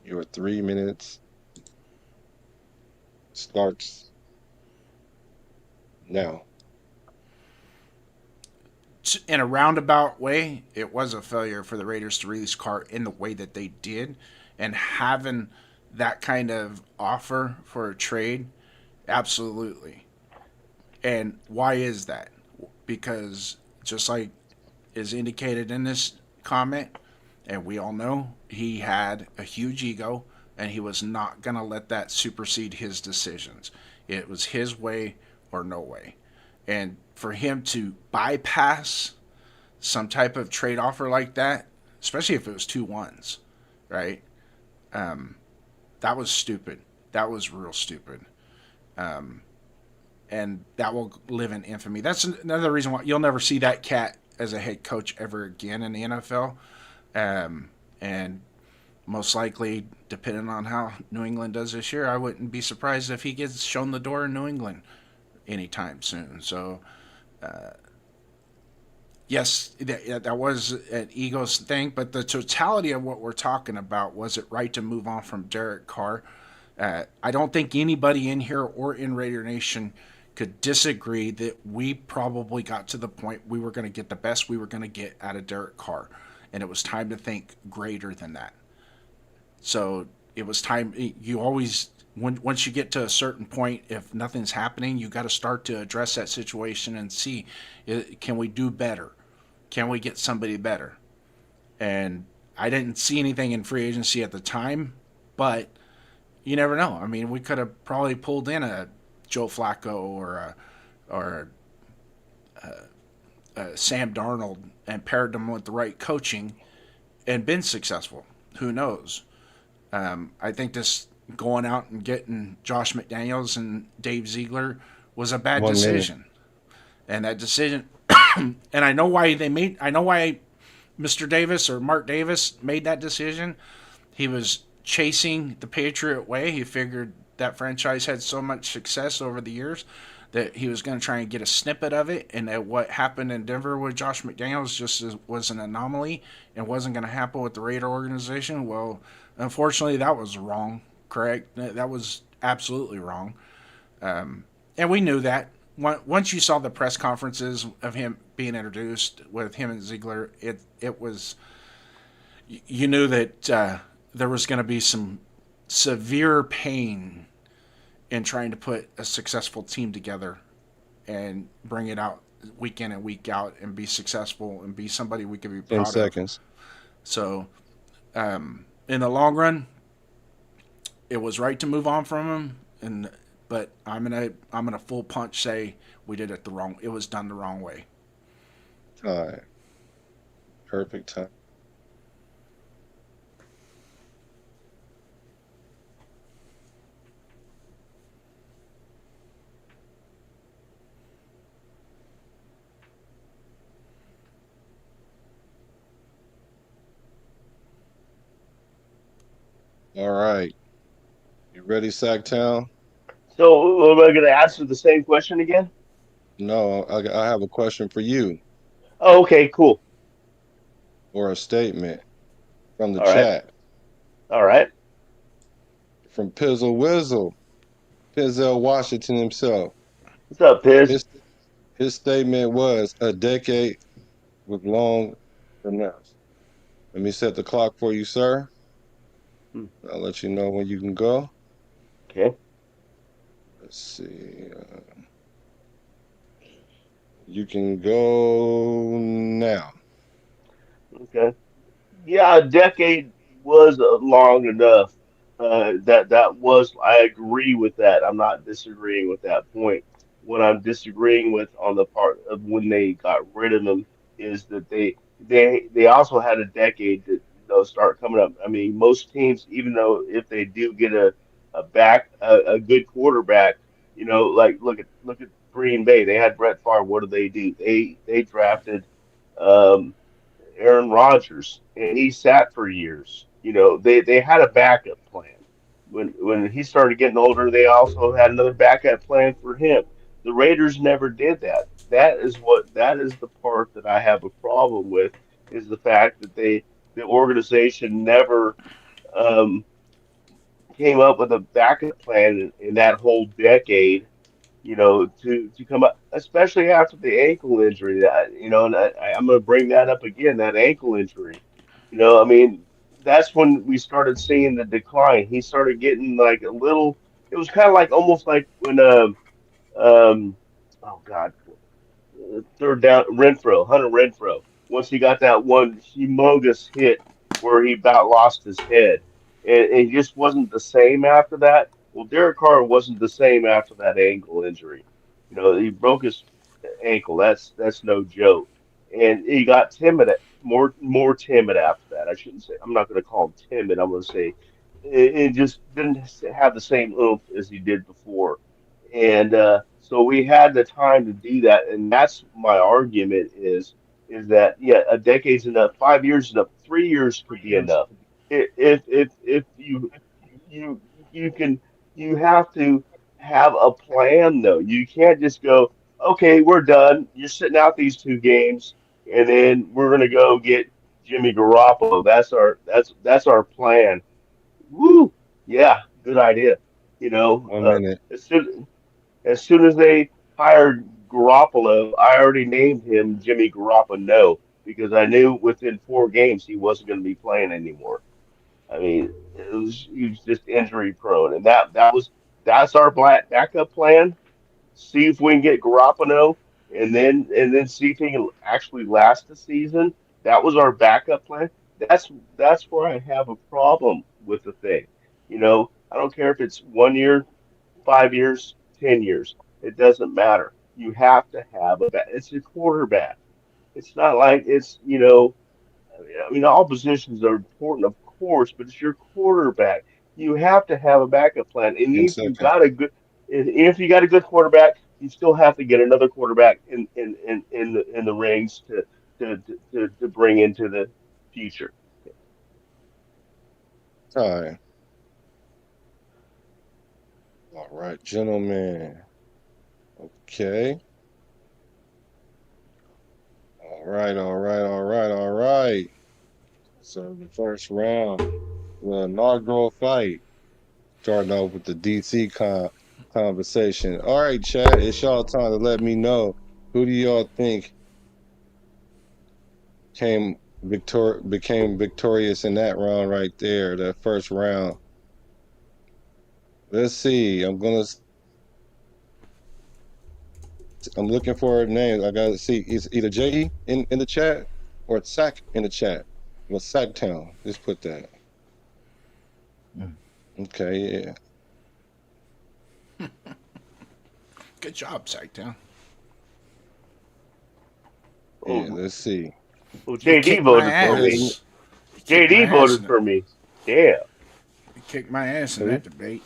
Your 3 minutes starts now. In a roundabout way, it was a failure for the Raiders to release Carr in the way that they did, and having that kind of offer for a trade, absolutely. And why is that? Because just like is indicated in this comment, and we all know, he had a huge ego, and he was not going to let that supersede his decisions. It was his way or no way. And for him to bypass some type of trade offer like that, especially if it was 2-1s, right? That was stupid. That was real stupid. And that will live in infamy. That's another reason why you'll never see that cat as a head coach ever again in the NFL. And most likely, depending on how New England does this year, I wouldn't be surprised if he gets shown the door in New England anytime soon. So, yes, that was an ego's thing, but the totality of what we're talking about, was it right to move on from Derek Carr? I don't think anybody in here or in Raider Nation could disagree that we probably got to the point we were going to get the best we were going to get out of Derek Carr, and it was time to think greater than that. So it was time. You always, once you get to a certain point, if nothing's happening, you got to start to address that situation and see, can we do better? Can we get somebody better? And I didn't see anything in free agency at the time, but you never know. I mean, we could have probably pulled in a Joe Flacco or Sam Darnold and paired them with the right coaching and been successful. Who knows? I think this going out and getting Josh McDaniels and Dave Ziegler was a bad 1 minute. decision. And that decision, and I know why Mr. Davis or Mark Davis made that decision. He was chasing the Patriot way. He figured that franchise had so much success over the years that he was going to try and get a snippet of it, and that what happened in Denver with Josh McDaniels was an anomaly and wasn't going to happen with the Raider organization. Well, unfortunately, that was wrong. Correct? That was absolutely wrong, and we knew that. Once you saw the press conferences of him being introduced with him and Ziegler, it was, you knew that there was going to be some severe pain in trying to put a successful team together and bring it out week in and week out and be successful and be somebody we could be proud 10 of. seconds. So, in the long run, it was right to move on from him, but I'm gonna full punch say we did it the wrong. It was done the wrong way. Time. Perfect time. All right. You ready, Sacktown? So, am I going to answer the same question again? No, I have a question for you, Oh, okay, cool. or a statement from the All right, chat. all right. From Pizzle Wizzle, Pizzle Washington himself. What's up, Piz? His his statement was a decade with long enough. Let me set the clock for you, sir. Hmm, I'll let you know when you can go. okay, Let's see. You can go now. okay. Yeah, a decade was long enough. That was. I agree with that. I'm not disagreeing with that point. What I'm disagreeing with on the part of when they got rid of him is that they also had a decade to start coming up. I mean, most teams, even though if they do get a good quarterback, like look at Green Bay. They had Brett Favre. What did they do? They drafted. Um, Aaron Rodgers, and he sat for years. They had a backup plan. When he started getting older, they also had another backup plan for him. The Raiders never did that. That is the part that I have a problem with, is the fact that the organization never um, came up with a backup plan in that whole decade, to come up, especially after the ankle injury. And I'm going to bring that up again, that ankle injury. I mean, that's when we started seeing the decline. He started getting like a little. It was kind of like almost like when um oh God, third down Hunter Renfro. Once he got that one humongous hit where he about lost his head, and he just wasn't the same after that. Well, Derek Carr wasn't the same after that ankle injury. He broke his ankle. That's no joke, and he got timid, more timid after that. I shouldn't say. I'm not going to call him timid. I'm going to say it just didn't have the same oomph as he did before. And so we had the time to do that, and that's my argument is that, yeah, a decade's enough, 5 years enough, 3 years could be enough. if you you can you have to have a plan though. You can't just go, okay, we're done. You're sitting out these 2 games, and then we're gonna go get Jimmy Garoppolo. That's our plan. Woo! Yeah, good idea. You know, 1 minute. as soon as they hired Garoppolo, I already named him Jimmy Garoppolo because I knew within 4 games he wasn't going to be playing anymore. I mean, he was just injury prone, and that's our backup plan. See if we can get Garoppolo, and then see if he can actually last the season. That was our backup plan. That's where I have a problem with the thing. I don't care if it's 1 year, 5 years, 10 years. It doesn't matter. You have to have it's a quarterback. It's not like all positions are important, of course, but it's your quarterback. You have to have a backup plan. And 10 if you seconds. got a good, if you got a good quarterback, you still have to get another quarterback in the rings to bring into the future. Time. All right, gentlemen. Okay. All right, all right, all right, all right. So the first round, the inaugural fight, starting off with the DC conversation. All right, chat, it's y'all time to let me know who do y'all think became victorious in that round right there, that first round. Let's see. I'm looking for a name. I gotta see. It's either JE in the chat or it's Sack in the chat. Well, Sacktown. Just put that. Okay, yeah. Good job, Sacktown. Yeah, let's see. Well, You JD kicked my voted for me. ass. You kicked my JD ass voted in it. for me. Damn. You kicked my ass in Who? that debate.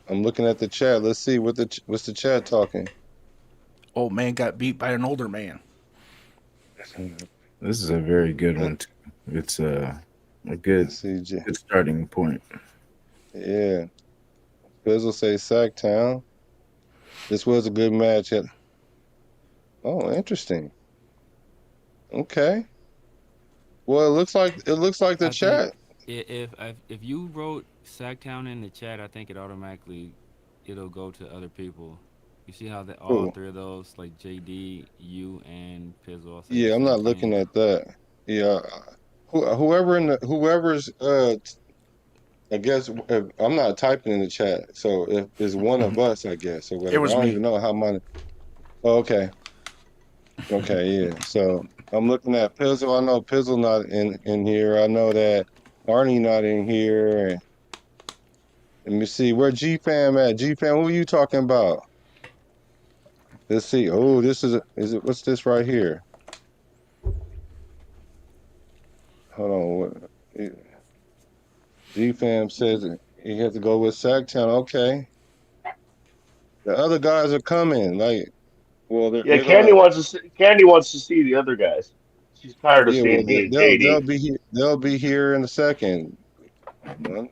I'm looking at the chat. Let's see what's the chat talking. Old man got beat by an older man. This is a very good one. Too. It's a good starting point. Yeah. Bizzle say Sacktown. This was a good match. Oh, interesting. Okay. Well, it looks like the I think chat. if you wrote Sacktown in the chat, I think it'll go to other people. You see how all Cool. 3 of those, like JD, you, and Pizzle, all say Yeah, the I'm same not looking thing. at that. Yeah. Whoever's I guess I'm not typing in the chat, so if it's one of us, I guess, or It whatever. I was don't me. even know how mine. Oh, okay. Okay, yeah. So I'm looking at Pizzle. I know Pizzle not in here. I know that Arnie not in here. And let me see where G Fam at. G Fam, who are you talking about? Let's see. Oh, this is it? What's this right here? Hold on. G Fam says he has to go with Sacktown. Okay. The other guys are coming. Like, well, Yeah, they're gonna. Candy wants to see the other guys. She's tired of Yeah, well, seeing me and they'll JD. be here. They'll be here in a second. Un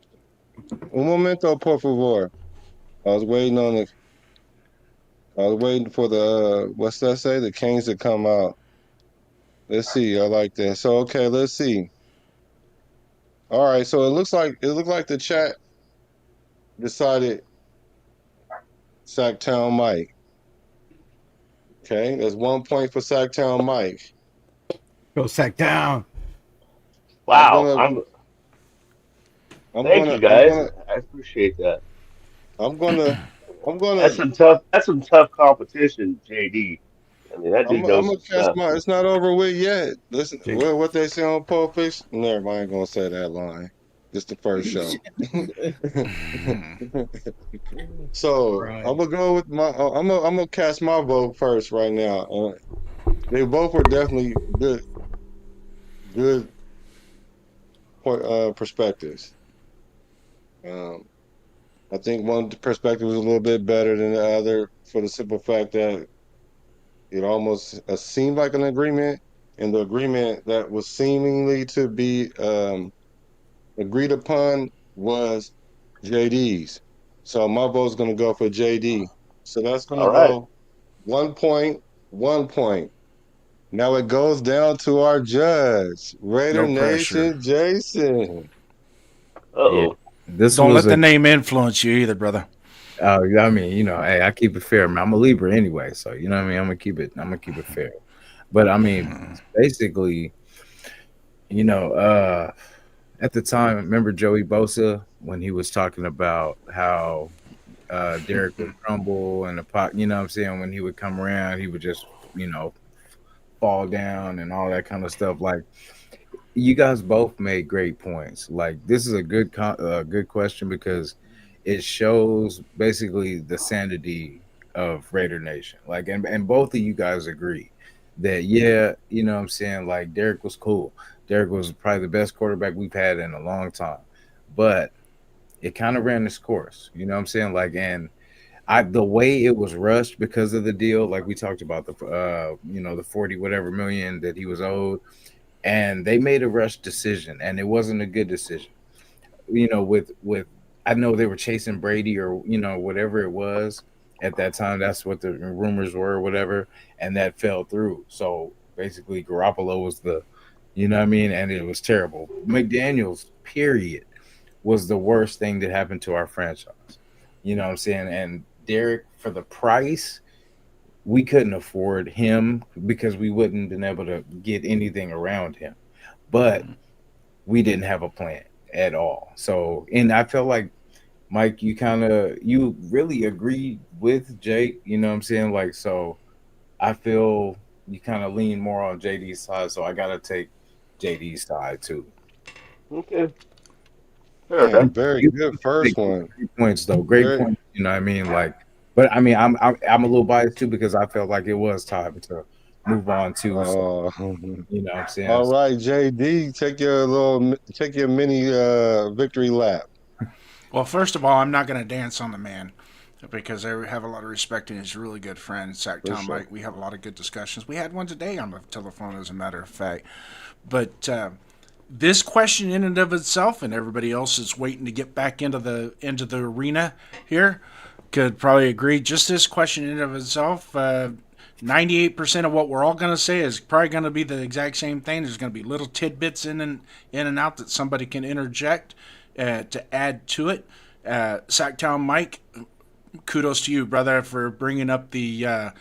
momento, por favor. I was waiting on the. I was waiting for the. What's that say? The Kings to come out. Let's see. I like that. So okay, let's see. All right. So it looked like the chat decided Sacktown Mike. Okay, there's 1 point for Sacktown Mike. Go Sacktown. I'm Wow, gonna. I'm thank gonna. you I'm guys. gonna. I appreciate that. I'm gonna. I'm That's gonna. some tough competition, JD. I mean, that dude I'm knows gonna his cast stuff. my. It's not over with yet. Listen, Jake. what they say on Pulp Fiction? Never mind. I ain't gonna say that line. It's the first show. So Right. I'm gonna go with my. I'm gonna cast my vote first right now. They both were definitely good perspectives. Um, I think one perspective was a little bit better than the other for the simple fact that it almost seemed like an agreement. and the agreement that was seemingly to be agreed upon was JD's. So my vote's going to go for JD. So that's going to All right. go 1 point, 1 point. Now it goes down to our judge, Raider No pressure. Nation Jason. Yeah, Uh-oh. this Don't was let the a. name influence you either, brother. I mean, hey, I keep it fair, man. I'm a Libra anyway, so you know what I mean. I'm gonna keep it fair. But I mean, basically, you know, at the time, remember Joey Bosa when he was talking about how Derek would crumble and the pot, you know what I'm saying? When he would come around, he would just, you know, fall down and all that kind of stuff. Like, you guys both made great points. Like, this is a good question because it shows basically the sanity of Raider Nation. Like, and both of you guys agree that, yeah, you know what I'm saying? Like, Derek was cool. Derek was probably the best quarterback we've had in a long time. But it kind of ran its course. You know what I'm saying? Like, and the way it was rushed because of the deal, like we talked about the 40 whatever million that he was owed, and they made a rush decision, and it wasn't a good decision. With I know they were chasing Brady or whatever it was at that time. That's what the rumors were, or whatever, and that fell through. So basically, Garoppolo was you know what I mean, and it was terrible. McDaniel's period was the worst thing that happened to our franchise. You know what I'm saying? And Derek, for the price, we couldn't afford him because we wouldn't been able to get anything around him. But we didn't have a plan at all. So, and I felt like Mike, you really agreed with Jake. You know what I'm saying? Like, so I feel you kind of lean more on JD's side. So I gotta take JD's side too. Okay. Fair enough. Man, very You good first one. great points though. Great Very points. You know what I mean? Like, but I mean, I'm a little biased too because I felt like it was time to move on too. So uh you know what I'm saying? all right, JD, take your mini victory lap. Well, first of all, I'm not going to dance on the man because I have a lot of respect and he's a really good friend. For Sacktown sure. Mike, we have a lot of good discussions. We had one today on the telephone, as a matter of fact. But this question in and of itself, and everybody else is waiting to get back into the arena here, could probably agree. Just this question in and of itself, 98% of what we're all going to say is probably going to be the exact same thing. There's going to be little tidbits in and out that somebody can interject to add to it. Sacktown Mike, kudos to you, brother, for bringing up the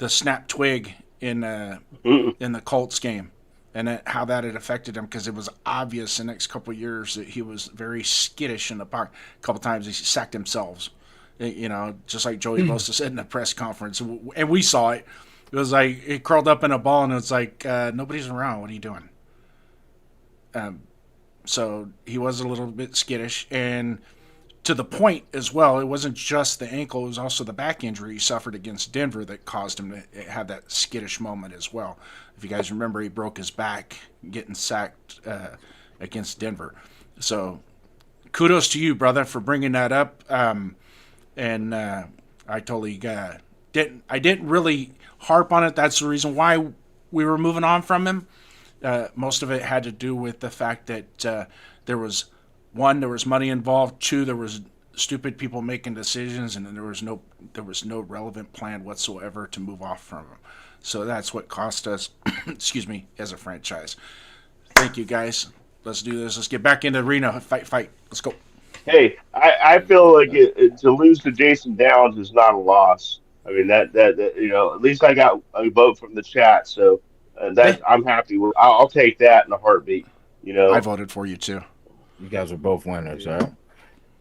snap twig in the Colts game and how that had affected him, because it was obvious the next couple of years that he was very skittish in the pocket. A couple times he sacked himself, just like Joey Bosa said in the press conference, and we saw it. It was like he curled up in a ball, and it's like nobody's around. What are you doing? So he was a little bit skittish, and to the point as well, it wasn't just the ankle, it was also the back injury he suffered against Denver that caused him to have that skittish moment as well. If you guys remember, he broke his back getting sacked against Denver. So kudos to you, brother, for bringing that up. And I totally didn't really harp on it. That's the reason why we were moving on from him. Most of it had to do with the fact that there was money involved. Two, there was stupid people making decisions, and then there was no relevant plan whatsoever to move off from him. So that's what cost us, excuse me, as a franchise. Thank you, guys. Let's do this. Let's get back into the arena. Fight. Let's go. Hey, I feel like to lose to Jason Downs is not a loss. I mean that at least I got a vote from the chat, so Yeah, that I'm happy with. I'll take that in a heartbeat. You I know, voted for you too. You guys are both winners, all right?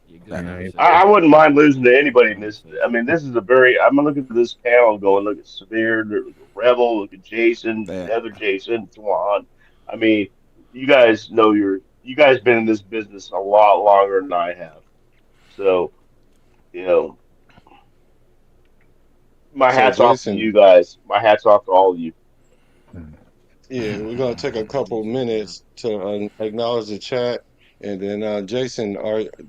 You You good, know, brother? I wouldn't mind losing to anybody in Well this. said. I mean, this is a very. I'm gonna look at this panel going. Look at Severe, look at Rebel, look at Jason, Yeah. the other Jason, Juan. I mean, you guys know you guys been in this business a lot longer than I have. So you know, my So hat's off to Jason, you guys. My hat's off to all of you. yeah, we're gonna take a couple minutes to acknowledge the chat, and then Jason,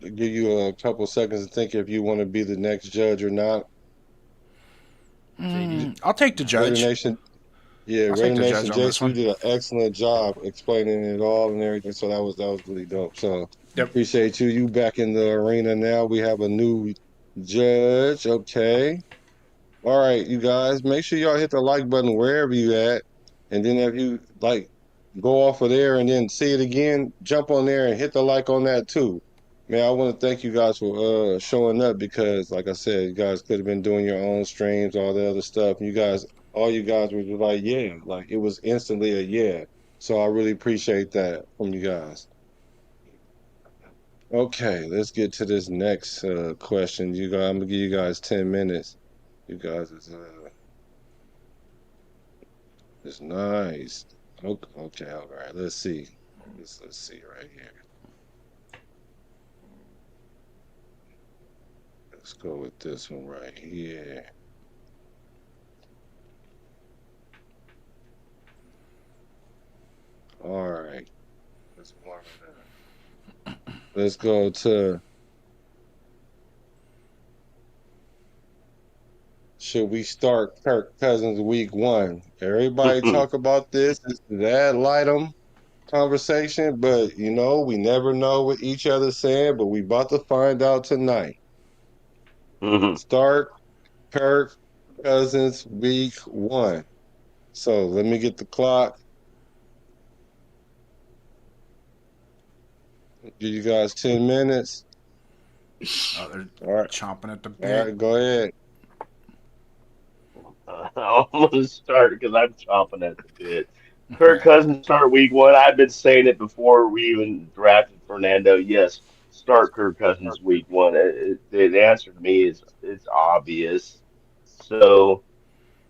give you a couple seconds to think if you want to be the next judge or not. JD. I'll take the Raider judge. Nation, Yeah, I'll take Raider the Judge Nation, on this Jason, you one. did an excellent job explaining it all and everything. So that was really dope. So Yep. appreciate you. You back in the arena now. We have a new judge. Okay. All right, you guys, make sure y'all hit the like button wherever you at. And then if you like go off of there and then see it again, jump on there and hit the like on that too. Man, I want to thank you guys for showing up because like I said, you guys could have been doing your own streams, all the other stuff. And you guys, all you guys were just like, yeah, like it was instantly a yeah. So I really appreciate that from you guys. Okay, let's get to this next question. You guys, I'm gonna give you guys 10 minutes. You guys is it's nice. Okay, all right. Let's see. Let's see right here. Let's go with this one right here. All right. Let's warm it up. Let's go to should we start Kirk Cousins week one? Everybody talk about this. This is ad litem conversation, but we never know what each other's saying, but we about to find out tonight. Start Kirk Cousins week one. So let me get the clock. Give you guys 10 minutes. Oh, they're All right. chomping at the All bit. right, go ahead. I'm gonna start because I'm chomping at the bit. Kirk Cousins start week one. I've been saying it before we even drafted Fernando. Yes, start Kirk Cousins week one. The answer to me is it's obvious. So,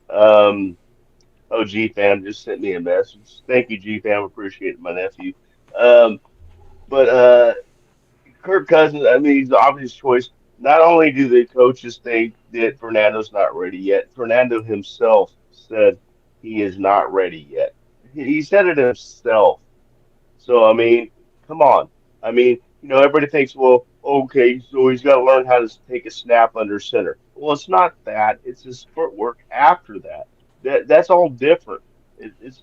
um, oh, G fam just sent me a message. Thank you, G fam. Appreciate it, my nephew. Um, but Kirk Cousins, I mean, he's the obvious choice. Not only do the coaches think that Fernando's not ready yet, Fernando himself said he is not ready yet. He said it himself. So, I mean, come on. I mean, everybody thinks, well, okay, so he's got to learn how to take a snap under center. Well, it's not that. It's his footwork after that. That's all different. It's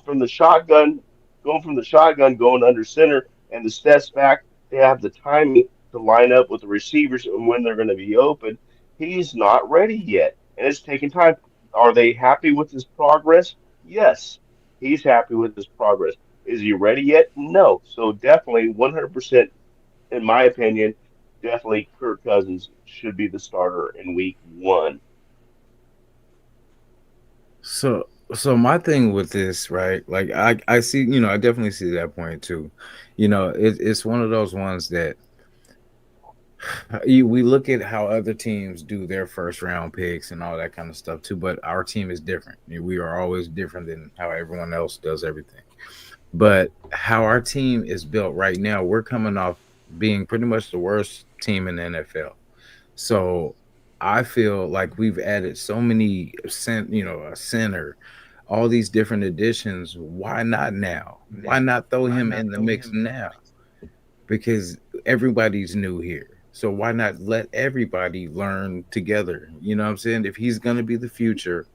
from the shotgun, going under center, and the steps back. They have the timing to line up with the receivers and when they're going to be open. He's not ready yet, and it's taking time. Are they happy with his progress? Yes, he's happy with his progress. Is he ready yet? No. So definitely 100%, in my opinion, definitely Kirk Cousins should be the starter in week one. So my thing with this, right? Like I see, I definitely see that point too. It's one of those ones that we look at how other teams do their first round picks and all that kind of stuff too, but our team is different. We are always different than how everyone else does everything. But how our team is built right now, we're coming off being pretty much the worst team in the NFL. So I feel like we've added so many a center, all these different additions. Why not now? Why not throw him in the mix now? Because everybody's new here. So why not let everybody learn together? You know what I'm saying? If he's gonna be the future,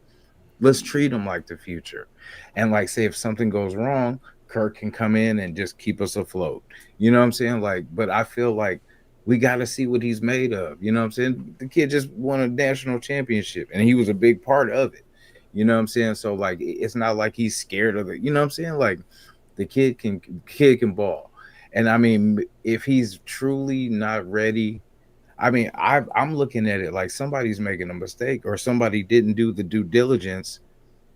let's treat him like the future. And like say if something goes wrong, Kirk can come in and just keep us afloat. You know what I'm saying? Like, but I feel like we got to see what he's made of. You know what I'm saying? The kid just won a national championship and he was a big part of it. You know what I'm saying? So like it's not like he's scared of it. You know what I'm saying? Like the kid can ball. And I mean, if he's truly not ready, I mean, I'm looking at it like somebody's making a mistake or somebody didn't do the due diligence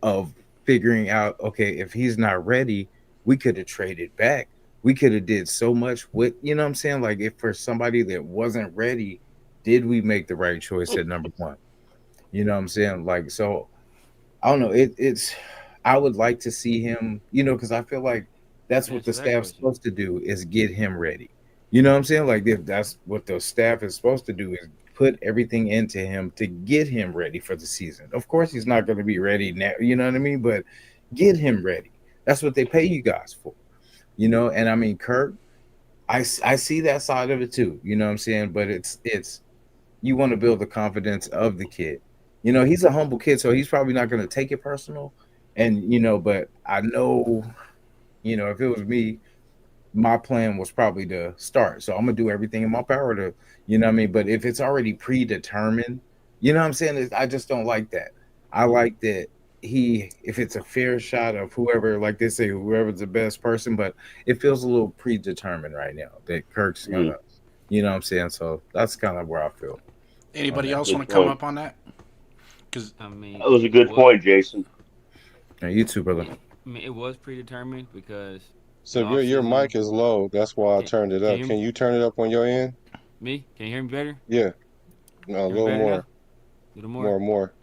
of figuring out, okay, if he's not ready, we could have traded back. We could have did so much with, you know what I'm saying? Like if for somebody that wasn't ready, did we make the right choice at number one? You know what I'm saying? Like, so I don't know. It's I would like to see him, because I feel like that's what Answer the that staff's question. supposed to do is get him ready. You know what I'm saying? Like if that's what the staff is supposed to do is put everything into him to get him ready for the season. Of course, he's not going to be ready now. You know what I mean? But get him ready. That's what they pay you guys for. And I mean, Kirk, I see that side of it too. You know what I'm saying? But it's you want to build the confidence of the kid. He's a humble kid, so he's probably not going to take it personal. And but I know, if it was me, my plan was probably to start. So I'm gonna do everything in my power to, what I mean. But if it's already predetermined, what I'm saying is, I just don't like that. I like that if it's a fair shot of whoever, like they say, whoever's the best person, but it feels a little predetermined right now that Kirk's Mm, gonna, what I'm saying. So that's kind of where I feel on Anybody that. else good want to come point. up on that? Because I mean, That was a it good was. point, Jason. Now, you too, brother. I mean, it was predetermined because in So the your offseason, mic is low. That's why I can, turned it can you up. hear Can me? you turn it up on your end? Me? Can you hear me better? Yeah, no, a Hear me little better now? more, A little more? more.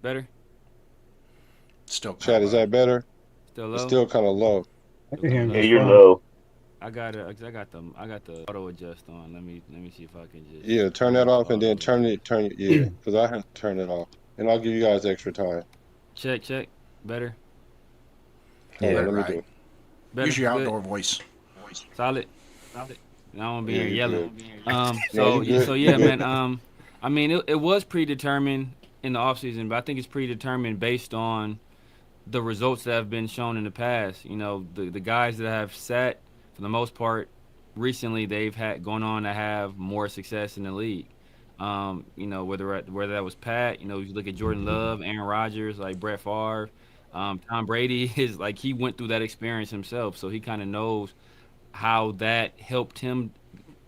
Better? still kind Chad, of is low. that better? Still It's low? still kind of low. I Still can kind hear of him Yeah, low. just you're fine. low. I got the auto adjust on. Let me see if I can just Yeah, turn turn that this off and off then real quick. turn it. Yeah, because I have to turn it off, and I'll give you guys extra time. Check, check. Better? Hold Yeah. on, All let me right. do it. Better? Use your Good? outdoor voice. Solid? Solid? I don't want to be Yeah, here you yelling. good. No, So you good. You yeah, good. man. I mean, it was predetermined in the offseason, but I think it's predetermined based on the results that have been shown in the past. The guys that have sat for the most part recently, they've had gone on to have more success in the league. Whether that was Pat, you look at Jordan Love, Aaron Rodgers, like Brett Favre, Tom Brady is like he went through that experience himself, so he kind of knows how that helped him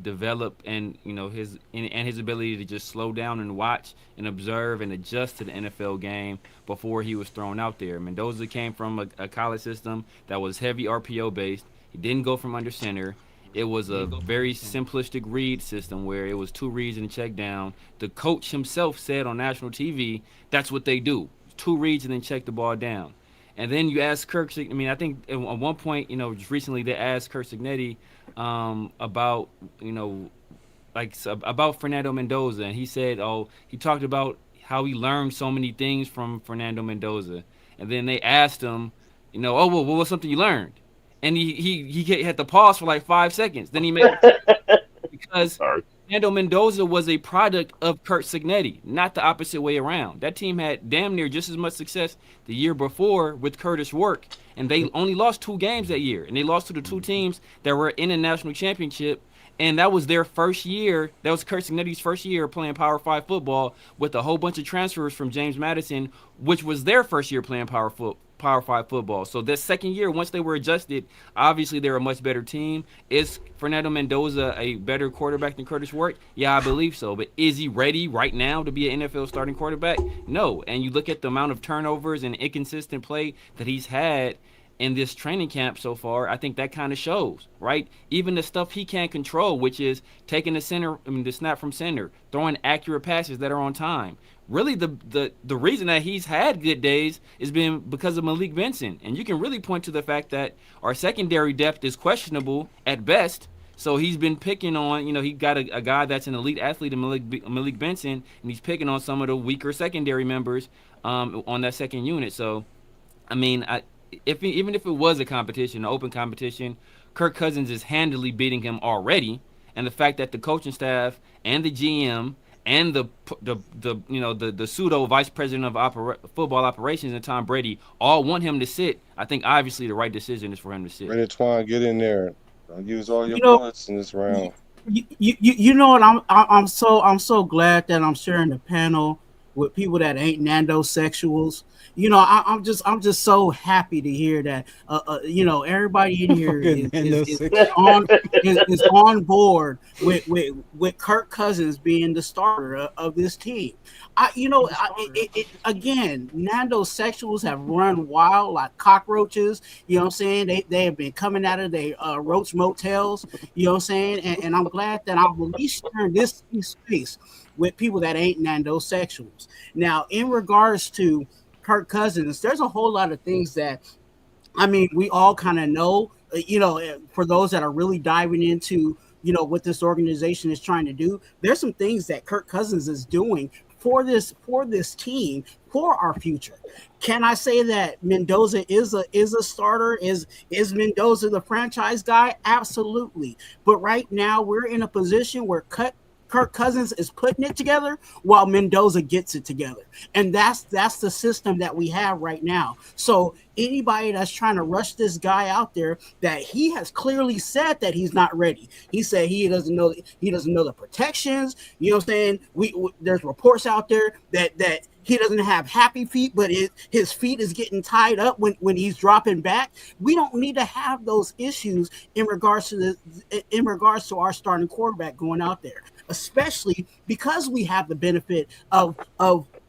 develop and his ability to just slow down and watch and observe and adjust to the NFL game before he was thrown out there. Mendoza came from a college system that was heavy RPO based. He didn't go from under center. It was a very simplistic read system where it was two reads and a check down. The coach himself said on national TV that's what they do: two reads and then check the ball down. And then you ask Kirk. I mean, I think at one point, just recently they asked Kirk Signetti about about Fernando Mendoza, and he said, "Oh, he talked about how he learned so many things from Fernando Mendoza." And then they asked him, "Oh, well, what was something you learned?" And he had to pause for like 5 seconds. Then he made because Sorry. Fernando Mendoza was a product of Kurt Signetti, not the opposite way around. That team had damn near just as much success the year before with Curtis Work, and they only lost 2 games that year, and they lost to the two teams that were in the national championship. And that was their first year. That was Kurt Signetti's first year playing Power 5 football with a whole bunch of transfers from James Madison, which was their first year playing Power 5 football. So this second year, once they were adjusted, obviously they're a much better team. Is Fernando Mendoza a better quarterback than Curtis Work? Yeah, I believe so. But is he ready right now to be an NFL starting quarterback? No. And you look at the amount of turnovers and inconsistent play that he's had in this training camp so far, I think that kind of shows, right? Even the stuff he can't control, which is taking the snap from center, throwing accurate passes that are on time. Really, the reason that he's had good days has been because of Malik Benson, and you can really point to the fact that our secondary depth is questionable at best. So he's been picking on, he got a guy that's an elite athlete in Malik Benson, and he's picking on some of the weaker secondary members on that second unit. So I mean, even if it was a competition, an open competition, Kirk Cousins is handily beating him already, and the fact that the coaching staff and the GM and the pseudo vice president of football operations and Tom Brady all want him to sit. I think obviously the right decision is for him to sit. Ready, Twine, get in there. I'll use all your You know, bullets in this round. you know what? I'm so glad that I'm sharing the panel with people that ain't Nando sexuals. I'm just so happy to hear that. Everybody in here Fucking Nintendo is 6. is on board with Kirk Cousins being the starter of this team. Again, Nando sexuals have run wild like cockroaches. You know what I'm saying? They have been coming out of their roach motels. You know what I'm saying? And I'm glad that I'm at least sharing this space with people that ain't Nando sexuals. Now, in regards to Kirk Cousins, there's a whole lot of things that we all kind of know. For those that are really diving into what this organization is trying to do, there's some things that Kirk Cousins is doing for this team, for our future. Can I say that Mendoza is a starter? Is Mendoza the franchise guy? Absolutely. But right now we're in a position where Kirk Cousins is putting it together while Mendoza gets it together. And that's the system that we have right now. So anybody that's trying to rush this guy out there, that he has clearly said that he's not ready. He said he doesn't know the protections. You know what I'm saying? There's reports out there that he doesn't have happy feet, but his feet is getting tied up when he's dropping back. We don't need to have those issues in regards to our starting quarterback going out there, especially because we have the benefit of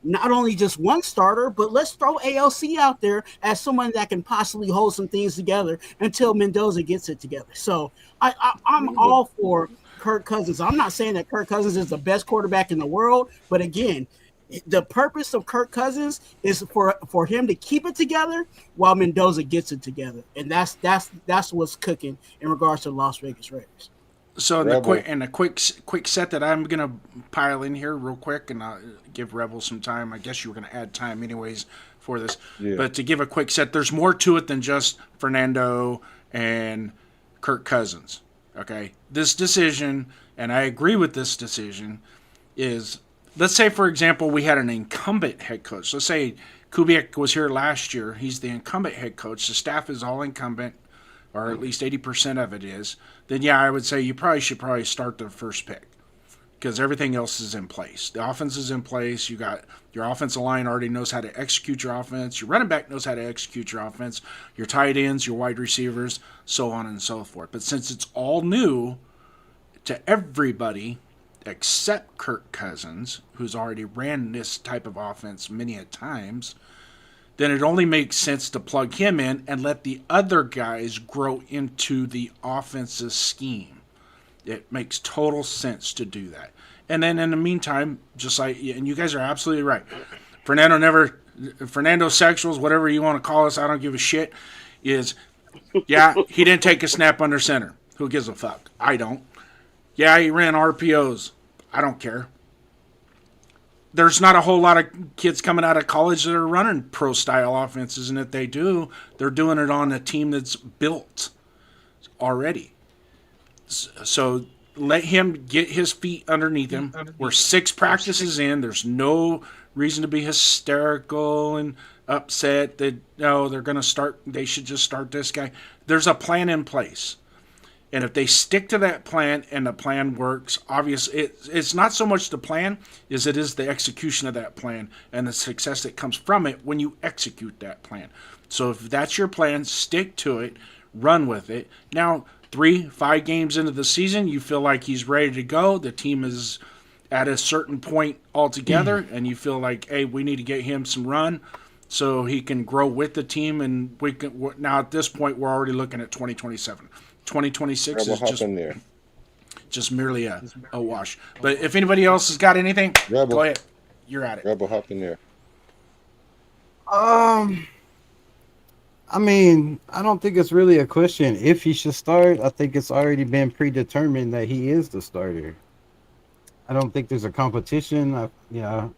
not only just one starter, but let's throw ALC out there as someone that can possibly hold some things together until Mendoza gets it together. So I'm all for Kirk Cousins. I'm not saying that Kirk Cousins is the best quarterback in the world, but again, the purpose of Kirk Cousins is for him to keep it together while Mendoza gets it together, and that's what's cooking in regards to the Las Vegas Raiders. So in the quick set that I'm gonna pile in here real quick, and I'll give Rebel some time. I guess you were gonna add time anyways for this, but to give a quick set, there's more to it than just Fernando and Kirk Cousins. Okay, this decision, and I agree with this decision, is, let's say for example we had an incumbent head coach. Let's say Kubiak was here last year. He's the incumbent head coach. The staff is all incumbent, or at least 80% of it is. Then yeah, I would say you should start the first pick because everything else is in place. The offense is in place. You got your offensive line already knows how to execute your offense. Your running back knows how to execute your offense. Your tight ends, your wide receivers, so on and so forth. But since it's all new to everybody except Kirk Cousins, who's already ran this type of offense many a times, then it only makes sense to plug him in and let the other guys grow into the offensive scheme. It makes total sense to do that. And then in the meantime, just like, and you guys are absolutely right, Fernando sexuals, whatever you want to call us, I don't give a shit, is, yeah, he didn't take a snap under center. Who gives a fuck? I don't. Yeah, he ran RPOs. I don't care. There's not a whole lot of kids coming out of college that are running pro-style offenses, and if they do, they're doing it on a team that's built already. So let him get his feet underneath him. We're 6 practices in. There's no reason to be hysterical and upset that, no, they're going to start, they should just start this guy. There's a plan in place. And if they stick to that plan and the plan works, obviously it's not so much the plan as it is the execution of that plan and the success that comes from it when you execute that plan. So if that's your plan, stick to it, run with it. Now, 3-5 games into the season, you feel like he's ready to go. The team is at a certain point altogether, and you feel like, hey, we need to get him some run so he can grow with the team. And we can, now at this point, we're already looking at 2027. 2026 is just merely a wash. But if anybody else has got anything, go ahead. You're at it. Rebel, hop in there. I mean, I don't think it's really a question if he should start. I think it's already been predetermined that he is the starter. I don't think there's a competition.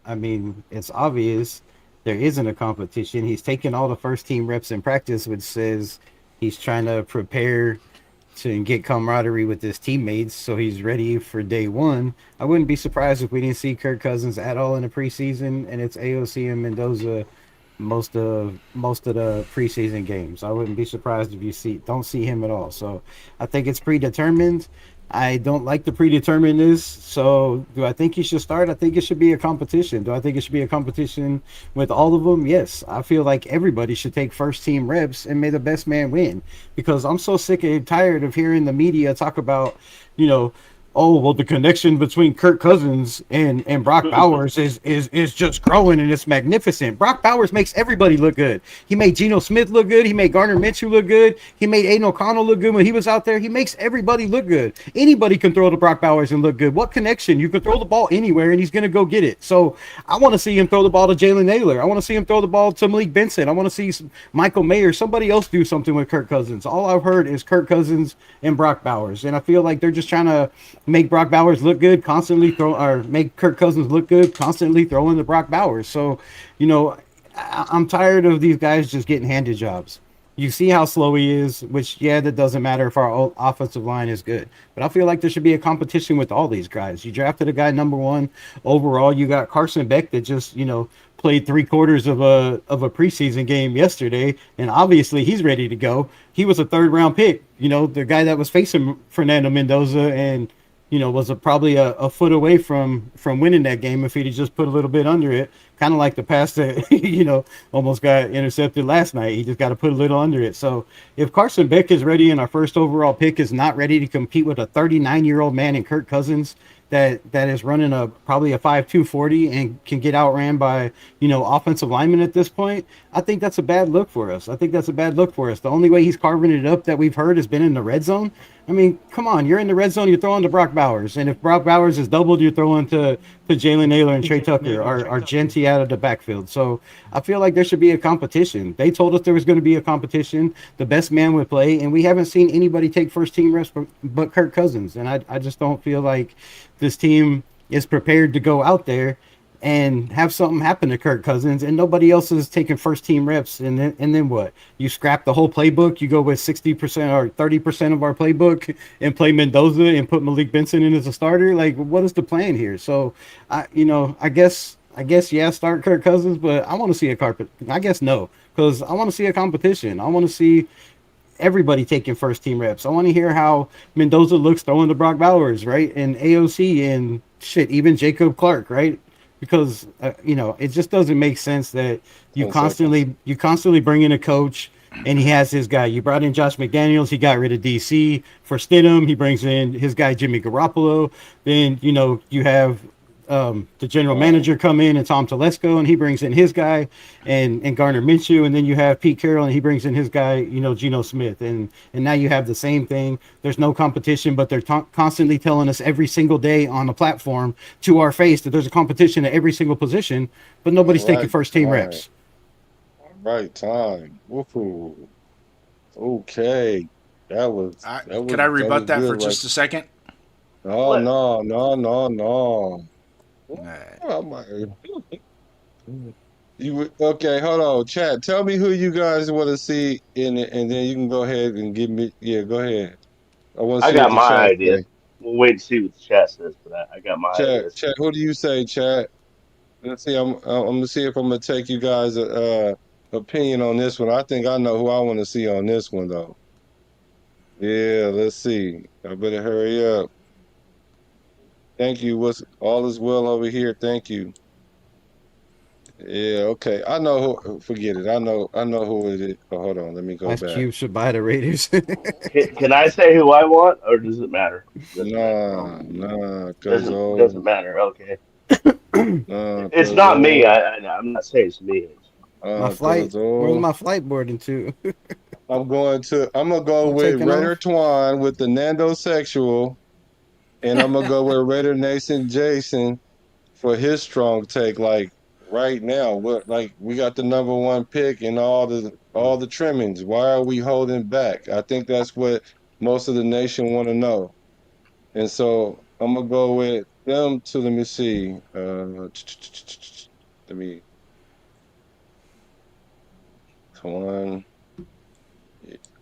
I mean, it's obvious there isn't a competition. He's taking all the first team reps in practice, which says he's trying to prepare to get camaraderie with his teammates, so he's ready for day one. I wouldn't be surprised if we didn't see Kirk Cousins at all in the preseason, and it's AOC and Mendoza most of the preseason games. I wouldn't be surprised if you don't see him at all. So I think it's predetermined. I don't like the predeterminedness. So do I think he should start? I think it should be a competition. Do I think it should be a competition with all of them? Yes. I feel like everybody should take first team reps and may the best man win, because I'm so sick and tired of hearing the media talk about, oh, well, the connection between Kirk Cousins and Brock Bowers is just growing, and it's magnificent. Brock Bowers makes everybody look good. He made Geno Smith look good. He made Gardner Minshew look good. He made Aiden O'Connell look good when he was out there. He makes everybody look good. Anybody can throw to Brock Bowers and look good. What connection? You can throw the ball anywhere, and he's going to go get it. So I want to see him throw the ball to Jalen Naylor. I want to see him throw the ball to Malik Benson. I want to see Michael Mayer, somebody else do something with Kirk Cousins. All I've heard is Kirk Cousins and Brock Bowers, and I feel like they're just trying to make Brock Bowers look good, constantly make Kirk Cousins look good, constantly throwing to Brock Bowers. So, I'm tired of these guys just getting handed jobs. You see how slow he is, which, yeah, that doesn't matter if our offensive line is good. But I feel like there should be a competition with all these guys. You drafted a guy number one overall. You got Carson Beck that just, played 3 quarters of a preseason game yesterday, and obviously he's ready to go. He was a third round pick, the guy that was facing Fernando Mendoza, and was probably a foot away from winning that game if he'd just put a little bit under it. Kind of like the pass that almost got intercepted last night. He just got to put a little under it. So if Carson Beck is ready and our first overall pick is not ready to compete with a 39-year-old man in Kirk Cousins that is running probably a 5.2 40 and can get outran by offensive linemen at this point, I think that's a bad look for us. The only way he's carving it up that we've heard has been in the red zone. I mean, come on, you're in the red zone, you're throwing to Brock Bowers, and if Brock Bowers is doubled, you're throwing to Jalen Naylor and Trey Tucker, our Genty out of the backfield. So I feel like there should be a competition. They told us there was going to be a competition. The best man would play, and we haven't seen anybody take first team reps but Kirk Cousins. And I just don't feel like this team is prepared to go out there and have something happen to Kirk Cousins, and nobody else is taking first team reps. And then what? You scrap the whole playbook. You go with 60% or 30% of our playbook and play Mendoza and put Malik Benson in as a starter. Like, what is the plan here? So, I guess yeah, start Kirk Cousins, but I want to see a carpet. I guess no, because I want to see a competition. I want to see everybody taking first team reps. I want to hear how Mendoza looks throwing to Brock Bowers, right? And AOC and shit, even Jacob Clark, right? Because it just doesn't make sense that you constantly bring in a coach and he has his guy. You brought in Josh McDaniels, he got rid of DC for Stidham. He brings in his guy Jimmy Garoppolo. Then you have the general manager come in and Tom Telesco, and he brings in his guy and Garner Minshew, and then you have Pete Carroll and he brings in his guy, Geno Smith, and now you have the same thing. There's no competition, but they're constantly telling us every single day on the platform to our face that there's a competition at every single position, but nobody's taking first team reps. Right time. Woohoo. Okay. That was Could I rebut that for just a second? No, no. Okay? Hold on, chat. Tell me who you guys want to see in it, and then you can go ahead and give me. Yeah, go ahead. I want to I see what got the my chat ideas. say. We'll wait and see what the chat says for that. I got my ideas. Chat. Who do you say, chat? Let's see. I'm gonna see if I'm gonna take you guys' opinion on this one. I think I know who I want to see on this one, though. Yeah, let's see. I better hurry up. Thank you. All is well over here? Thank you. Yeah, okay. I know who. Forget it. I know who it is. Oh, hold on. Let me go Ice back. Cube should buy the Raiders. Can I say who I want, or does it matter? Nah. Cause Doesn't matter. Okay. nah, It's cause not me. I'm not saying it's me. Where's my flight boarding to? I'm gonna go I'm with taking Raider off. Twine with the Nando sexual, and I'm gonna go with Raider Nation Jason for his strong take. Like right now, we got the number one pick and all the trimmings. Why are we holding back? I think that's what most of the nation want to know. And so I'm gonna go with them to let me see. Let me one.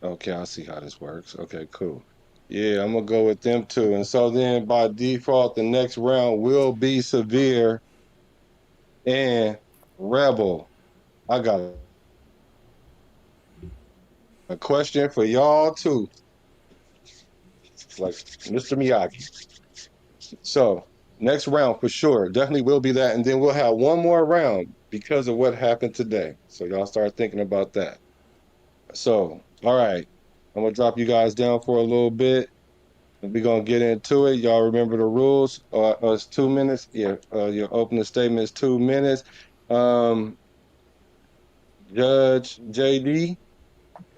Okay, I see how this works. Okay, cool. Yeah, I'm gonna go with them too. And so then by default, the next round will be Severe and Rebel. I got a question for y'all too. Like Mr. Miyagi. So next round for sure, definitely will be that. And then we'll have one more round because of what happened today. So y'all start thinking about that. So, all right. I'm gonna drop you guys down for a little bit. We're gonna get into it. Y'all remember the rules. It's 2 minutes. Yeah, your opening statement is 2 minutes. Judge JD.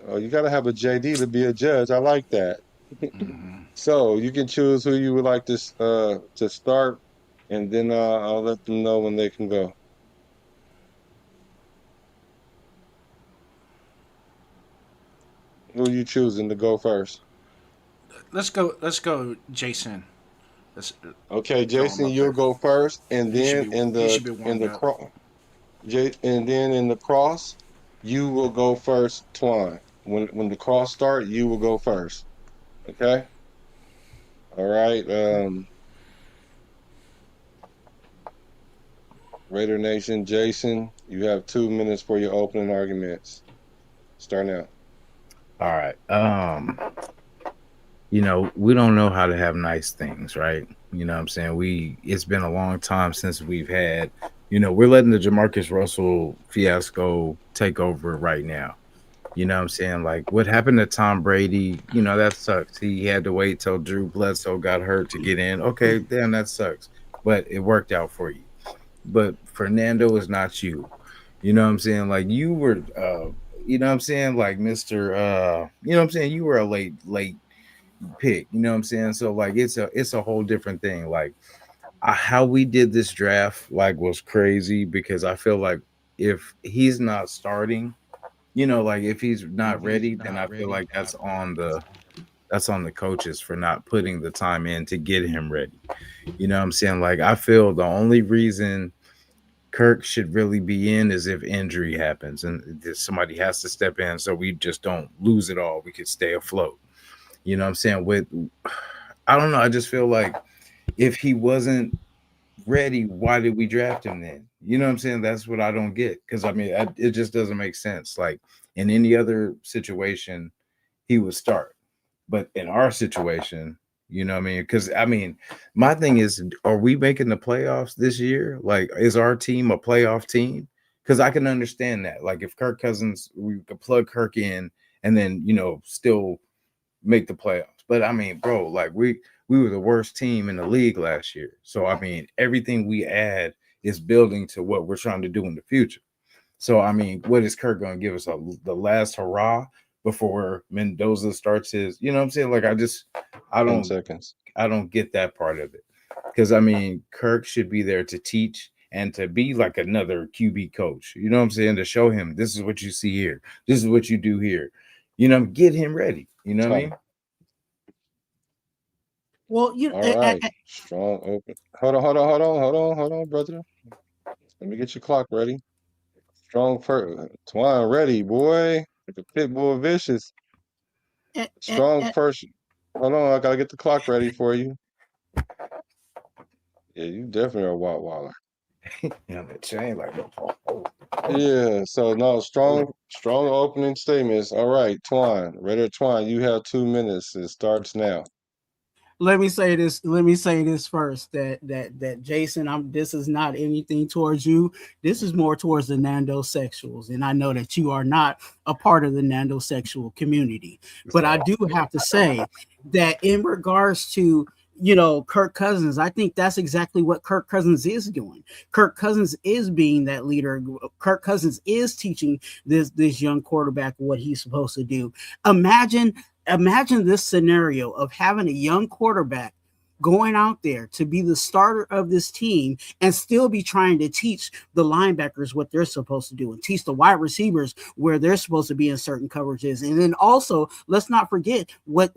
Oh, you gotta have a JD to be a judge. I like that. So you can choose who you would like to start, and then I'll let them know when they can go. Who are you choosing to go first? Let's go, Jason. Okay, Jason, you'll go first, and then he should be in warmed the up. and then in the cross, you will go first, Twan. when the call start, you will go first. Okay. All right. Raider Nation, Jason, you have 2 minutes for your opening arguments. Start now. All right. We don't know how to have nice things, right? You know what I'm saying? It's been a long time since we've had, we're letting the Jamarcus Russell fiasco take over right now. You know what I'm saying? Like what happened to Tom Brady, that sucks. He had to wait till Drew Bledsoe got hurt to get in. Okay, damn, that sucks. But it worked out for you. But Fernando is not you. You know what I'm saying? Like you were you know what I'm saying? Like Mr. You know what I'm saying? You were a late pick. You know what I'm saying? So like it's a whole different thing. Like how we did this draft like was crazy because I feel like if he's not starting, like if he's not ready, then I feel like that's on the coaches for not putting the time in to get him ready. You know what I'm saying? Like I feel the only reason Kirk should really be in is if injury happens and somebody has to step in so we just don't lose it all. We could stay afloat. You know what I'm saying? I don't know. I just feel like if he wasn't ready, why did we draft him then? You know what I'm saying? That's what I don't get. Because I mean, it just doesn't make sense. Like in any other situation, he would start. But in our situation, you know what I mean? Because I mean, my thing is, are we making the playoffs this year? Like, is our team a playoff team? Because I can understand that. Like, if Kirk Cousins, we could plug Kirk in and then, still make the playoffs. But I mean, bro, like we were the worst team in the league last year. So I mean, everything we add is building to what we're trying to do in the future. So I mean, what is Kirk going to give us the last hurrah before Mendoza starts his? You know what I'm saying? Like I 10 don't seconds. I don't get that part of it because I mean, Kirk should be there to teach and to be like another QB coach. You know what I'm saying? To show him this is what you see here, this is what you do here. Get him ready. You know what I Time. mean? Well, All right. Strong open. Hold on, brother. Let me get your clock ready. Strong first. Twine ready, boy. Like a pit bull vicious. Strong first. Hold on, I gotta get the clock ready for you. Yeah, you definitely are a Watt Waller. Yeah, that chain like Yeah, so no, strong opening statements. All right, Twine. Raider Twine, you have 2 minutes. It starts now. Let me say this. Let me say this first. That Jason, this is not anything towards you. This is more towards the Nando sexuals, and I know that you are not a part of the Nando sexual community. But I do have to say that in regards to Kirk Cousins, I think that's exactly what Kirk Cousins is doing. Kirk Cousins is being that leader. Kirk Cousins is teaching this young quarterback what he's supposed to do. Imagine this scenario of having a young quarterback going out there to be the starter of this team and still be trying to teach the linebackers what they're supposed to do and teach the wide receivers where they're supposed to be in certain coverages. And then also, let's not forget what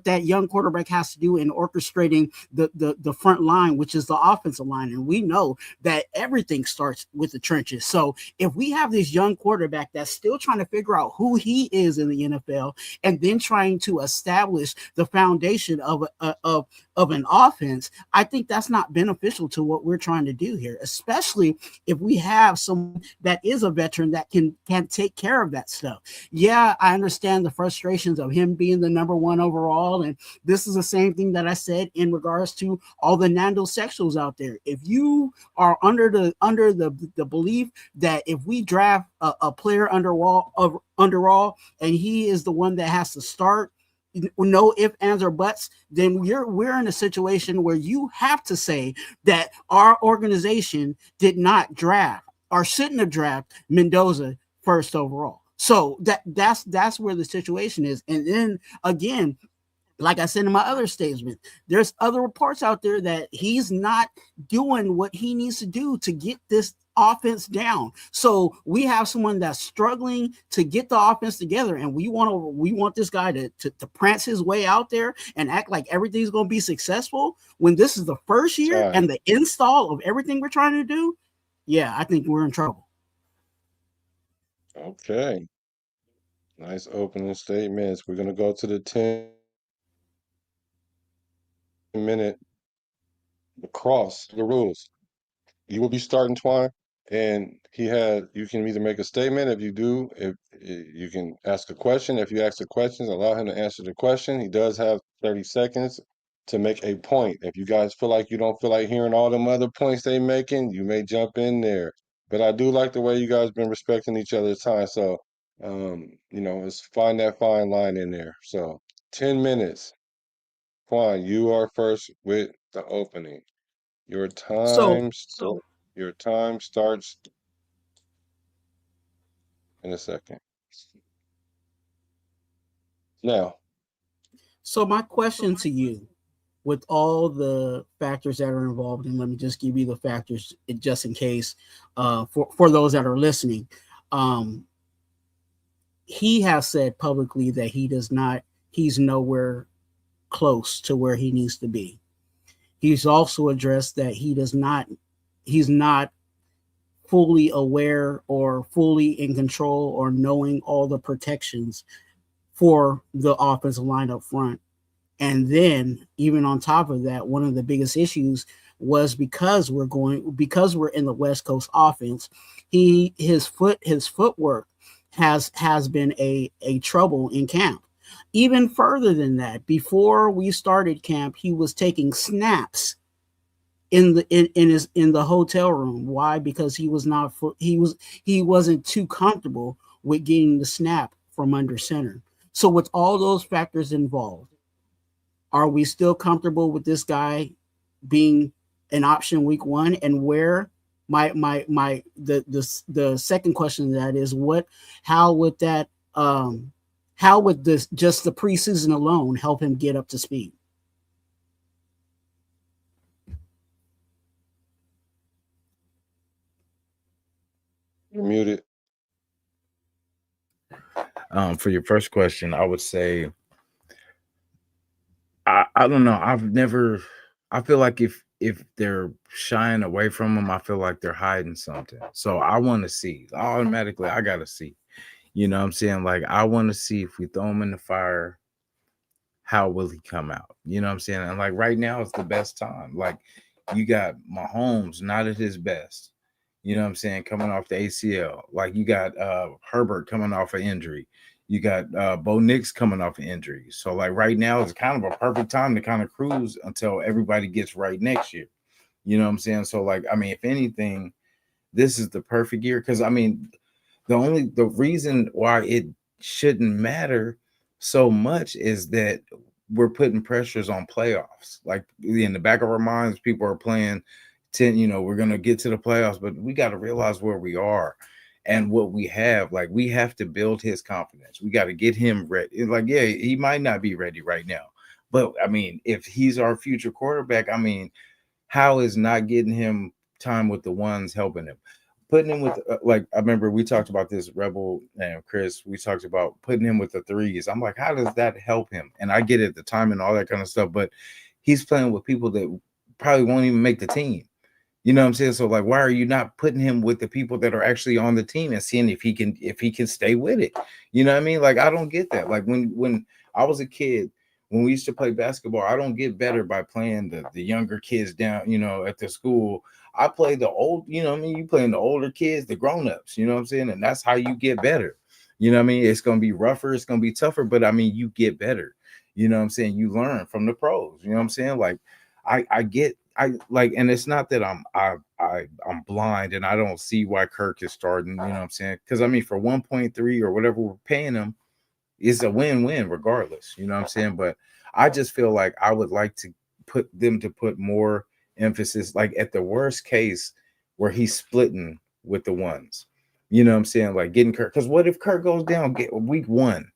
that young quarterback has to do in orchestrating the front line, which is the offensive line. And we know that everything starts with the trenches. So if we have this young quarterback that's still trying to figure out who he is in the NFL and then trying to establish the foundation of an offense, I think that's not beneficial to what we're trying to do here, especially if we have someone that is a veteran that can take care of that stuff. Yeah, I understand the frustrations of him being the number one overall, and this is the same thing that I said in regards to all the Nando sexuals out there. If you are under the belief that if we draft a player underall and he is the one that has to start, no ifs, ands, or buts, then we're in a situation where you have to say that our organization did not draft or shouldn't have drafted Mendoza first overall. So that's where the situation is. And then again, like I said in my other statement, there's other reports out there that he's not doing what he needs to do to get this offense down. So we have someone that's struggling to get the offense together, and we want this guy to prance his way out there and act like everything's going to be successful when this is the first year and the install of everything we're trying to do. Yeah, I think we're in trouble. Okay. Nice opening statements. We're gonna go to the 10-minute across the rules. You will be starting Twine, and you can either make a statement. If you do, if you can ask a question. If you ask the questions, allow him to answer the question. He does have 30 seconds to make a point. If you guys feel like you don't feel like hearing all them other points they making, you may jump in there. But I do like the way you guys been respecting each other's time. So let's find that fine line in there. So 10 minutes. Quan, you are first with the opening. Your So, time st- your time starts in a second. Now, so my question to you, with all the factors that are involved, and let me just give you the factors just in case, for those that are listening. Um, he has said publicly that he's nowhere close to where he needs to be. He's also addressed that he's not fully aware or fully in control or knowing all the protections for the offensive line up front. And then even on top of that, one of the biggest issues was because we're in the West Coast offense, his footwork has been a trouble in camp. Even further than that, before we started camp, he was taking snaps in the hotel room. Why? Because he wasn't too comfortable with getting the snap from under center. So with all those factors involved, are we still comfortable with this guy being an option week one? And where the second question to that is what how would that how would this just the preseason alone help him get up to speed? you're muted. For your first question, I would say I don't know. I feel like if they're shying away from him, I feel like they're hiding something. So I want to see. Automatically, I gotta see. You know what I'm saying? Like I want to see if we throw him in the fire, how will he come out? You know what I'm saying? And like right now is the best time. Like you got Mahomes not at his best. You know what I'm saying? Coming off the ACL. Like you got Herbert coming off an injury. You got Bo Nix coming off an injury. So like right now is kind of a perfect time to kind of cruise until everybody gets right next year. You know what I'm saying? So like I mean, if anything, this is the perfect year because I mean, the reason why it shouldn't matter so much is that we're putting pressures on playoffs. Like in the back of our minds, people are playing 10, we're gonna get to the playoffs, but we got to realize where we are and what we have. Like we have to build his confidence. We got to get him ready. Like, yeah, he might not be ready right now. But I mean, if he's our future quarterback, I mean, how is not getting him time with the ones helping him? Putting him with like I remember we talked about this Rebel and Chris. We talked about putting him with the threes. I'm like, how does that help him? And I get it, the time and all that kind of stuff, but he's playing with people that probably won't even make the team. You know what I'm saying? So like, why are you not putting him with the people that are actually on the team and seeing if he can stay with it? You know what I mean? Like, I don't get that. Like when I was a kid, when we used to play basketball, I don't get better by playing the younger kids down, at the school. I play the old, what I mean? You playing the older kids, the grown-ups, you know what I'm saying? And that's how you get better. You know what I mean? It's gonna be rougher, it's gonna be tougher, but I mean, you get better. You know what I'm saying? You learn from the pros, you know what I'm saying? Like I get I like, and it's not that I'm blind and I don't see why Kirk is starting, you know what I'm saying? Because I mean, for 1.3 or whatever we're paying him, it's a win-win regardless, you know what I'm saying? But I just feel like I would like to put more emphasis, like at the worst case, where he's splitting with the ones. You know what I'm saying? Like getting Kirk. Because what if Kirk goes down week one?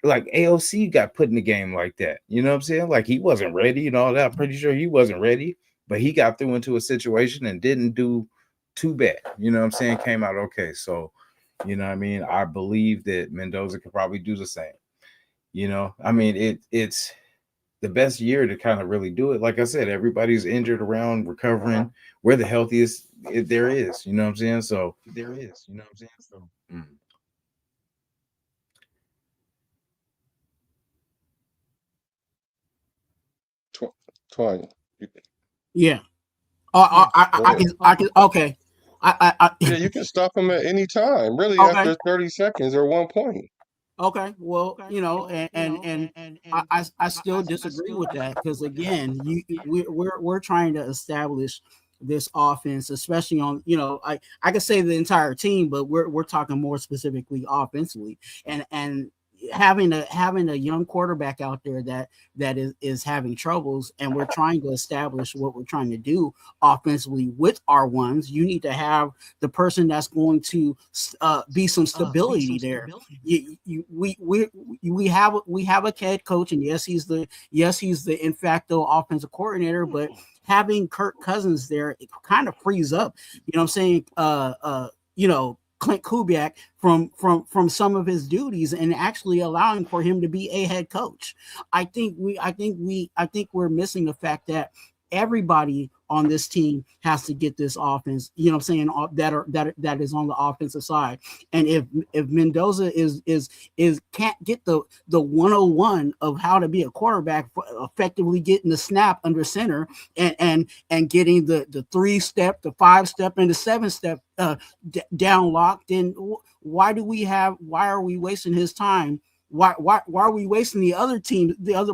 Like AOC got put in the game like that. You know what I'm saying? Like he wasn't ready and all that. I'm pretty sure he wasn't ready, but he got through into a situation and didn't do too bad. You know what I'm saying? Came out okay. So, you know what I mean? I believe that Mendoza could probably do the same. I mean, it's the best year to kind of really do it. Like I said, everybody's injured around recovering. We're the healthiest there is. You know what I'm saying? So there is. You know what I'm saying? So. Twine. Yeah. Go I ahead. can. Okay. Yeah, you can stop him at any time, really, Okay. after 30 seconds or 1 point. Okay, well, and I still disagree with that because again, we're trying to establish this offense, especially on I could say the entire team, but we're talking more specifically offensively, and having a young quarterback out there that is having troubles, and we're trying to establish what we're trying to do offensively with our ones. You need to have the person that's going to be some stability there. We have a head coach, and yes he's the in facto offensive coordinator, but having Kirk Cousins there, it kind of frees up, you know what I'm saying, Clint Kubiak from some of his duties and actually allowing for him to be a head coach. I think we're missing the fact that everybody on this team has to get this offense, you know what I'm saying, that is on the offensive side. And if Mendoza is can't get the 101 of how to be a quarterback, effectively getting the snap under center and getting the 3-step, the 5-step, and the 7-step down locked, then why are we wasting his time? Why are we wasting the other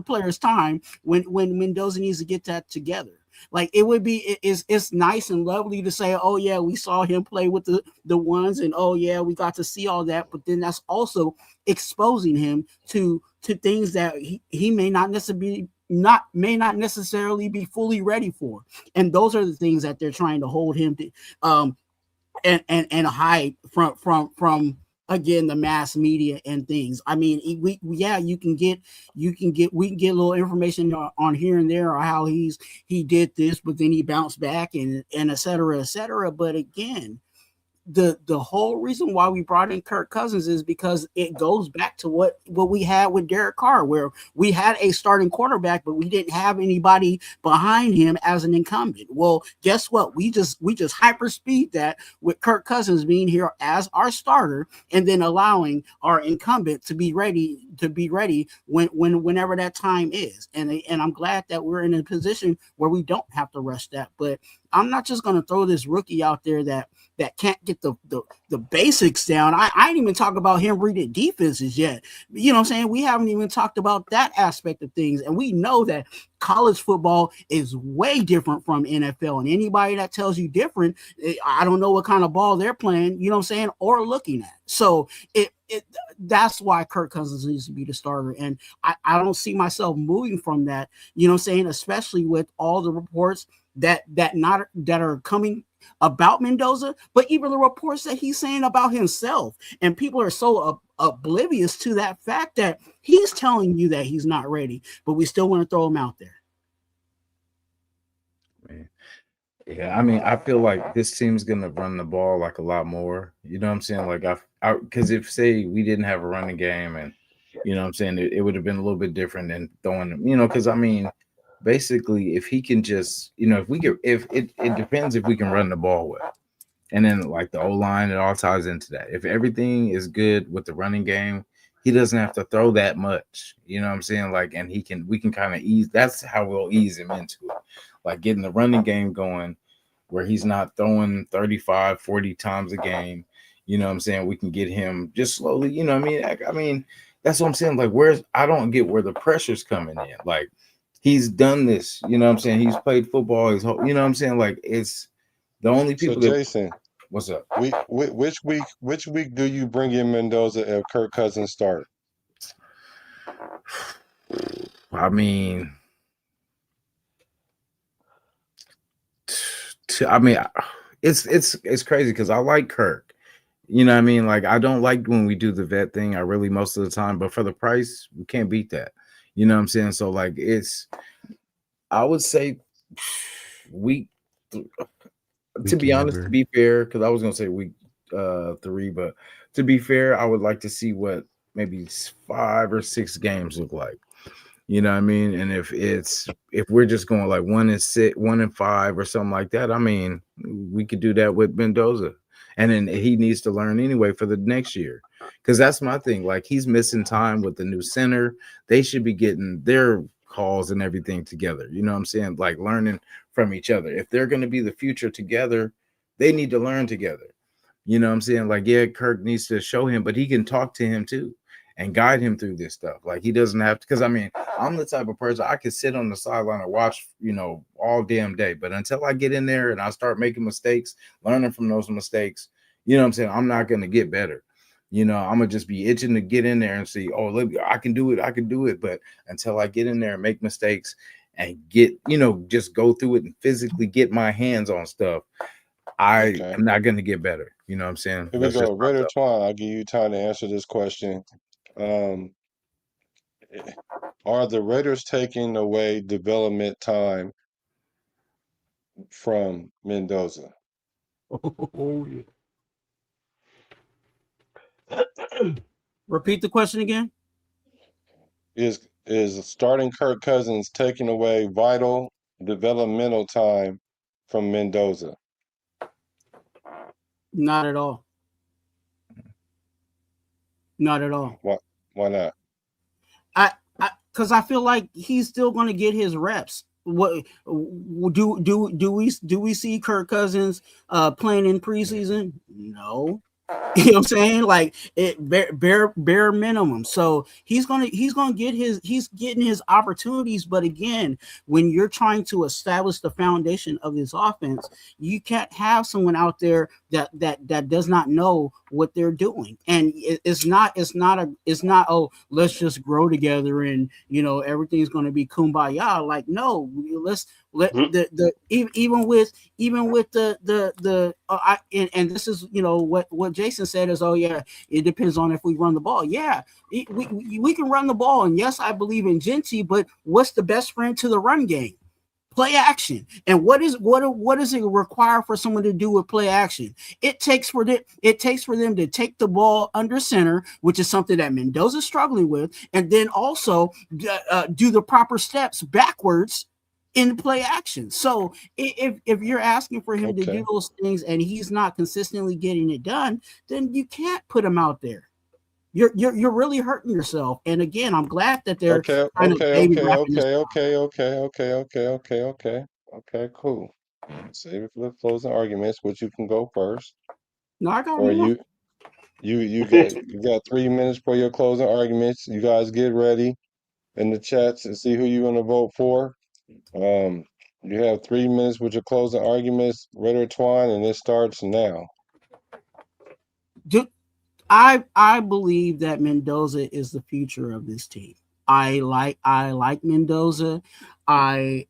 players' time when Mendoza needs to get that together? Like, it's nice and lovely to say, oh yeah, we saw him play with the ones, and oh yeah, we got to see all that, but then that's also exposing him to things that he may not necessarily be fully ready for. And those are the things that they're trying to hold him to and hide from again, the mass media and things. I mean, we can get a little information on here and there, or how he did this, but then he bounced back, and et cetera, et cetera. But again, the whole reason why we brought in Kirk Cousins is because it goes back to what we had with Derek Carr, where we had a starting quarterback, but we didn't have anybody behind him as an incumbent. Well, guess what? We just hyper speed that with Kirk Cousins being here as our starter, and then allowing our incumbent to be ready whenever that time is. And I'm glad that we're in a position where we don't have to rush that. But I'm not just going to throw this rookie out there that can't get the basics down. I ain't even talk about him reading defenses yet. You know what I'm saying? We haven't even talked about that aspect of things. And we know that college football is way different from NFL. And anybody that tells you different, I don't know what kind of ball they're playing, you know what I'm saying, or looking at. So that's why Kirk Cousins needs to be the starter. And I don't see myself moving from that, you know what I'm saying, especially with all the reports that are coming about Mendoza, but even the reports that he's saying about himself. And people are so oblivious to that fact that he's telling you that he's not ready, but we still want to throw him out there. Man. Yeah, I mean, I feel like this team's gonna run the ball like a lot more. You know what I'm saying? Like, because if, say, we didn't have a running game, and you know what I'm saying, it would have been a little bit different than throwing, because I mean, basically, if he can just, if it depends if we can run the ball well. And then, like, the O-line, it all ties into that. If everything is good with the running game, he doesn't have to throw that much. You know what I'm saying? Like, and we can kind of ease. That's how we'll ease him into it. Like, getting the running game going where he's not throwing 35, 40 times a game. You know what I'm saying? We can get him just slowly. You know what I mean? I mean, that's what I'm saying. Like, I don't get where the pressure's coming in. Like, he's done this. You know what I'm saying? He's played football his whole, you know what I'm saying? Like, it's the only people. So, Jason, what's up? Which week do you bring in Mendoza if Kirk Cousins start? I mean, it's crazy because I like Kirk. You know what I mean? Like, I don't like when we do the vet thing. I really, most of the time, but for the price, we can't beat that. You know what I'm saying? So, like, I would say week. To be honest, to be fair, because I was gonna say week 3, but to be fair, I would like to see what maybe 5 or 6 games look like. You know what I mean? And if we're just going like 1-6, 1-5, or something like that, I mean, we could do that with Mendoza, and then he needs to learn anyway for the next year, because that's my thing. Like, he's missing time with the new center. They should be getting their calls and everything together. You know what I'm saying? Like learning from each other. If they're going to be the future together, they need to learn together. You know what I'm saying? Like, yeah, Kirk needs to show him, but he can talk to him too and guide him through this stuff. Like, he doesn't have to, because I mean, I'm the type of person I could sit on the sideline and watch, you know, all damn day. But until I get in there and I start making mistakes, learning from those mistakes, you know what I'm saying? I'm not going to get better. You know, I'm going to just be itching to get in there and see, oh, look, I can do it. I can do it. But until I get in there and make mistakes and get, you know, just go through it and physically get my hands on stuff, I am not going to get better. You know what I'm saying? Here we go. Raider Twine, I'll give you time to answer this question. Are the Raiders taking away development time from Mendoza? Oh, yeah. Repeat the question again. Is starting Kirk Cousins taking away vital developmental time from Mendoza? Not at all. Not at all. Why not? Because I feel like he's still going to get his reps. What do we see Kirk Cousins playing in preseason? No. You know what I'm saying? Like it bare minimum. So he's getting his opportunities. But again, when you're trying to establish the foundation of this offense, you can't have someone out there that does not know what they're doing. And it's not oh, let's just grow together and you know everything's going to be kumbaya. Like no, even with the and this is you know what Jason said is, oh yeah, it depends on if we run the ball. Yeah, we can run the ball, and yes, I believe in Genty, but what's the best friend to the run game? Play action. And what does it require for someone to do with play action? It takes for them to take the ball under center, which is something that Mendoza's struggling with, and then also do the proper steps backwards in play action. So if you're asking for him to do those things and he's not consistently getting it done, then you can't put him out there. You're really hurting yourself. And again, I'm glad that they're Okay, cool. Save it for the closing arguments, which you can go first. No, I got or more. you got 3 minutes for your closing arguments. You guys get ready in the chats and see who you're gonna vote for. You have 3 minutes with your closing arguments, Raider Twine, and it starts now. I believe that Mendoza is the future of this team. I like Mendoza. I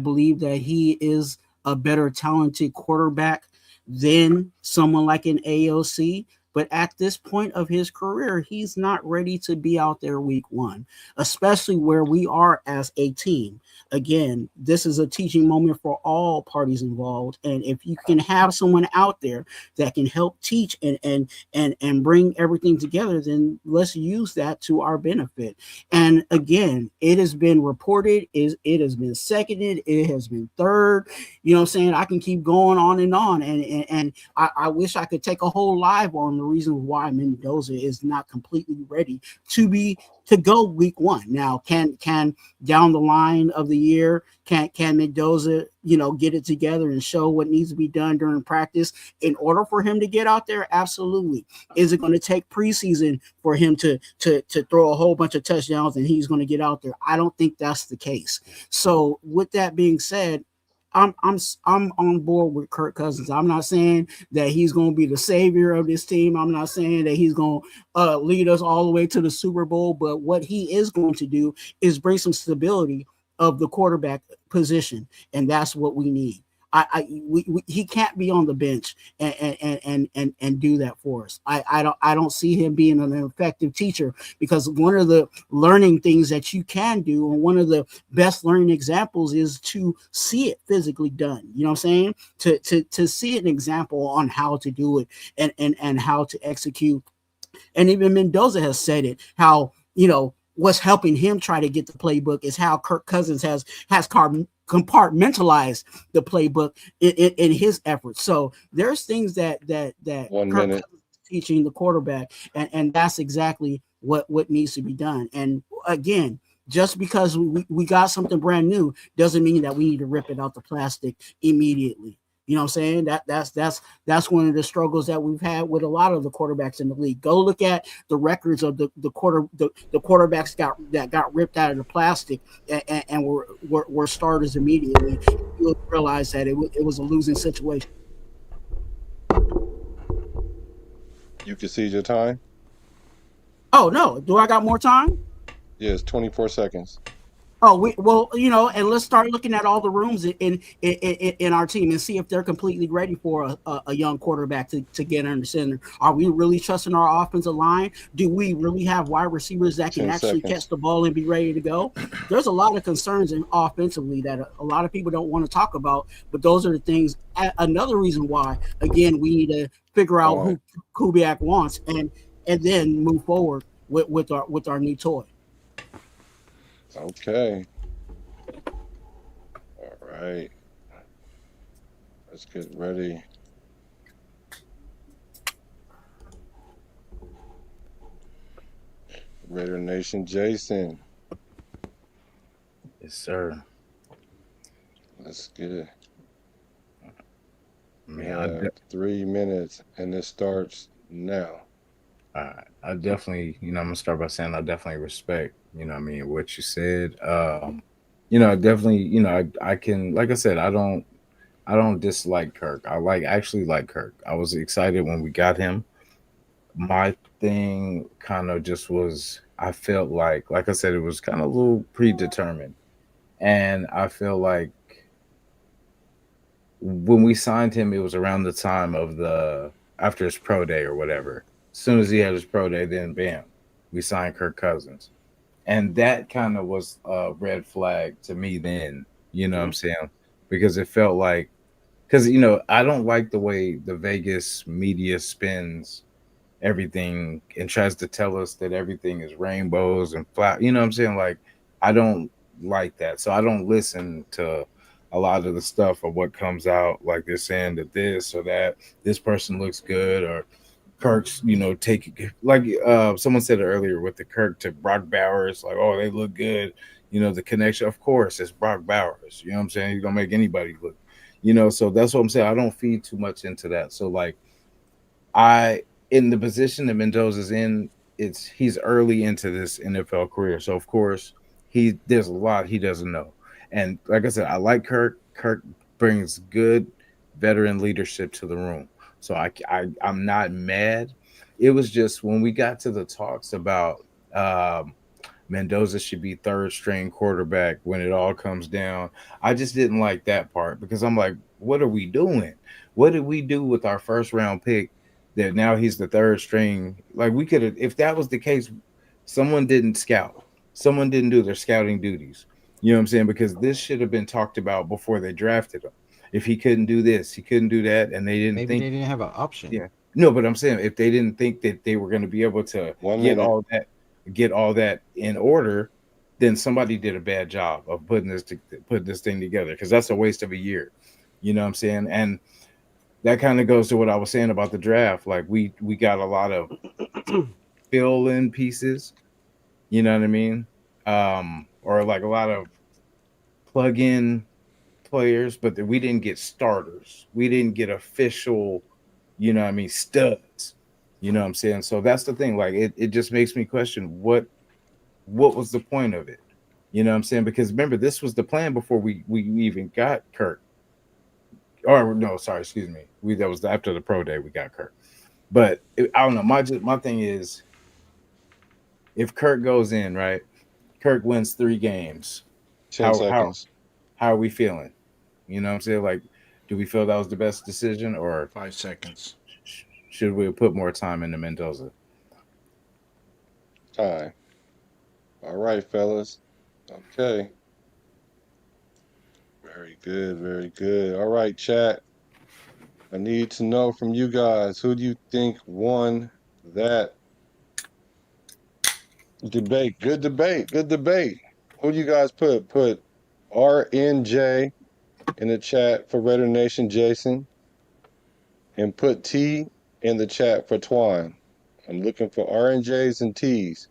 believe that he is a better talented quarterback than someone like an AOC. But at this point of his career, he's not ready to be out there week one, especially where we are as a team. Again, this is a teaching moment for all parties involved. And if you can have someone out there that can help teach and bring everything together, then let's use that to our benefit. And again, it has been reported, it has been seconded, it has been third. You know what I'm saying? I can keep going on and on. And I wish I could take a whole live on the reason why Mendoza is not completely ready to go week one. Now, can down the line of the year, can Mendoza, get it together and show what needs to be done during practice in order for him to get out there? Absolutely. Is it going to take preseason for him to throw a whole bunch of touchdowns and he's going to get out there? I don't think that's the case. So with that being said, I'm on board with Kirk Cousins. I'm not saying that he's going to be the savior of this team. I'm not saying that he's going to lead us all the way to the Super Bowl. But what he is going to do is bring some stability of the quarterback position, and that's what we need. He can't be on the bench and do that for us. I don't see him being an effective teacher, because one of the learning things that you can do, and one of the best learning examples, is to see it physically done. You know what I'm saying? To see an example on how to do it and how to execute. And even Mendoza has said it, how, what's helping him try to get the playbook is how Kirk Cousins has compartmentalize the playbook in his efforts. So there's things that Kirk is teaching the quarterback, and that's exactly what needs to be done. And again, just because we got something brand new doesn't mean that we need to rip it out the plastic immediately. You know what I'm saying? That's one of the struggles that we've had with a lot of the quarterbacks in the league. Go look at the records of the quarterbacks that got ripped out of the plastic and were starters immediately. You'll realize that it was a losing situation. You can see your time. Oh no, do I got more time? Yeah, it's 24 seconds. Oh, and let's start looking at all the rooms in our team and see if they're completely ready for a young quarterback to get under center. Are we really trusting our offensive line? Do we really have wide receivers that can 10 actually seconds. catch the ball and be ready to go? There's a lot of concerns in offensively that a lot of people don't want to talk about, but those are the things. Another reason why, again, we need to figure out who Kubiak wants and then move forward with our new toy. Okay. All right. Let's get ready. Raider Nation, Jason. Yes, sir. Let's get it. We Man, have 3 minutes, and it starts now. I definitely, I'm gonna start by saying I definitely respect, what you said. Definitely, I can, like I said, I don't dislike Kirk. Actually like Kirk. I was excited when we got him. My thing kind of just was, I felt like I said, it was kind of a little predetermined, and I feel like when we signed him, it was around the time of after his pro day or whatever. As soon as he had his pro day, then bam, we signed Kirk Cousins. And that kind of was a red flag to me then, you know what I'm saying? Because it felt like, because, I don't like the way the Vegas media spins everything and tries to tell us that everything is rainbows and flat. You know what I'm saying? Like, I don't like that. So I don't listen to a lot of the stuff of what comes out, like they're saying that this or that, this person looks good, or Kirk's, take like someone said it earlier with the Kirk to Brock Bowers, like, oh, they look good. The connection, of course, it's Brock Bowers. You know what I'm saying? He's gonna make anybody look, so that's what I'm saying. I don't feed too much into that. So like in the position that Mendoza's in, he's early into this NFL career. So of course there's a lot he doesn't know. And like I said, I like Kirk. Kirk brings good veteran leadership to the room. So I'm not mad. It was just when we got to the talks about Mendoza should be third string quarterback when it all comes down, I just didn't like that part, because I'm like, what are we doing? What did we do with our first round pick that now he's the third string? Like, we could have, if that was the case, someone didn't scout. Someone didn't do their scouting duties. You know what I'm saying? Because this should have been talked about before they drafted him. If he couldn't do this, he couldn't do that, and they didn't Maybe they didn't have an option. Yeah. No, but I'm saying if they didn't think that they were going to be able to get all that in order, then somebody did a bad job of putting this thing together, because that's a waste of a year. You know what I'm saying? And that kind of goes to what I was saying about the draft. Like we got a lot of fill in pieces, you know what I mean? Or like a lot of plug in players, but we didn't get starters. We didn't get official, you know what I mean, studs. You know what I'm saying? So that's the thing. Like it just makes me question what was the point of it? You know what I'm saying? Because remember, this was the plan before we even got Kirk. Or no, sorry, excuse me. That was after the pro day we got Kirk. But I don't know. My thing is, if Kirk goes in, right? Kirk wins 3 games. 10 seconds. How are we feeling? You know what I'm saying? Like, do we feel that was the best decision, or 5 seconds? Should we put more time into Mendoza? Time. All right, fellas. Okay. Very good. Very good. All right, chat. I need to know from you guys, who do you think won that debate? Good debate. Good debate. Who do you guys put? Put RNJ in the chat for Raider Nation Jason, and put T in the chat for Twine. I'm looking for RNJs and T's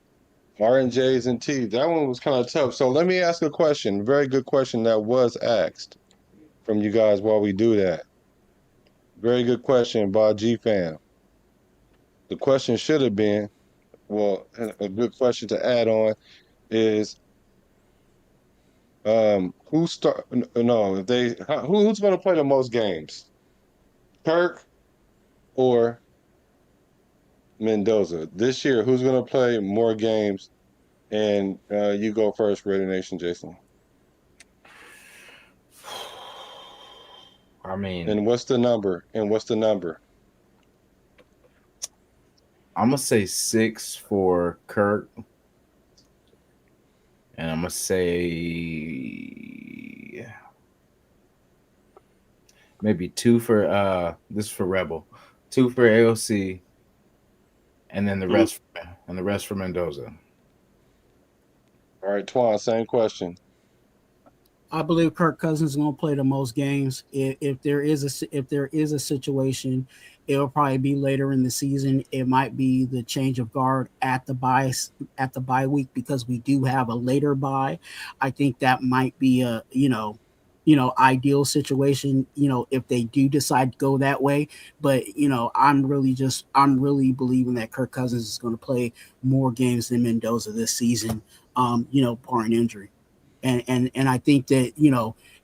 Martin, J's, and T. That one was kind of tough. So let me ask a question. Very good question that was asked from you guys while we do that. Very good question by G Fam. The question should have been, well, a good question to add on is, who start? No, if they, who's going to play the most games, Kirk or Mendoza this year? Who's going to play more games? And you go first, Raider Nation, Jason. I mean, And what's the number? And what's the number? I'm gonna say 6 for Kirk, and I'm gonna say maybe 2 for this is for Rebel, 2 for AOC, and then the rest for Mendoza. All right, Twan, same question. I believe Kirk Cousins is going to play the most games. If there is a situation, it'll probably be later in the season. It might be the change of guard at the bye week because we do have a later bye. I think that might be a ideal situation. If they do decide to go that way, but I'm really believing that Kirk Cousins is going to play more games than Mendoza this season. Barring injury. And I think that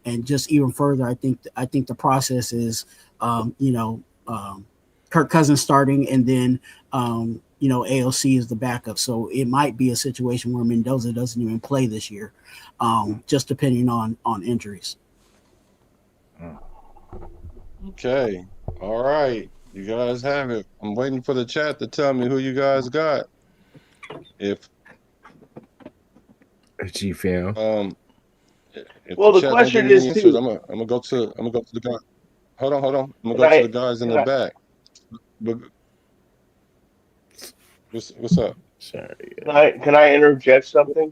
and just even further, I think the process is Kirk Cousins starting, and then AOC is the backup. So it might be a situation where Mendoza doesn't even play this year, just depending on injuries. Okay, all right, you guys have it. I'm waiting for the chat to tell me who you guys got. If G Fam. If Well, the the chat don't give question me is the answers, too. I'm gonna go to the guy. Hold on. I'm gonna Can go to I? the guys in Can the I? back. But what's up? Sorry. Can I interject something?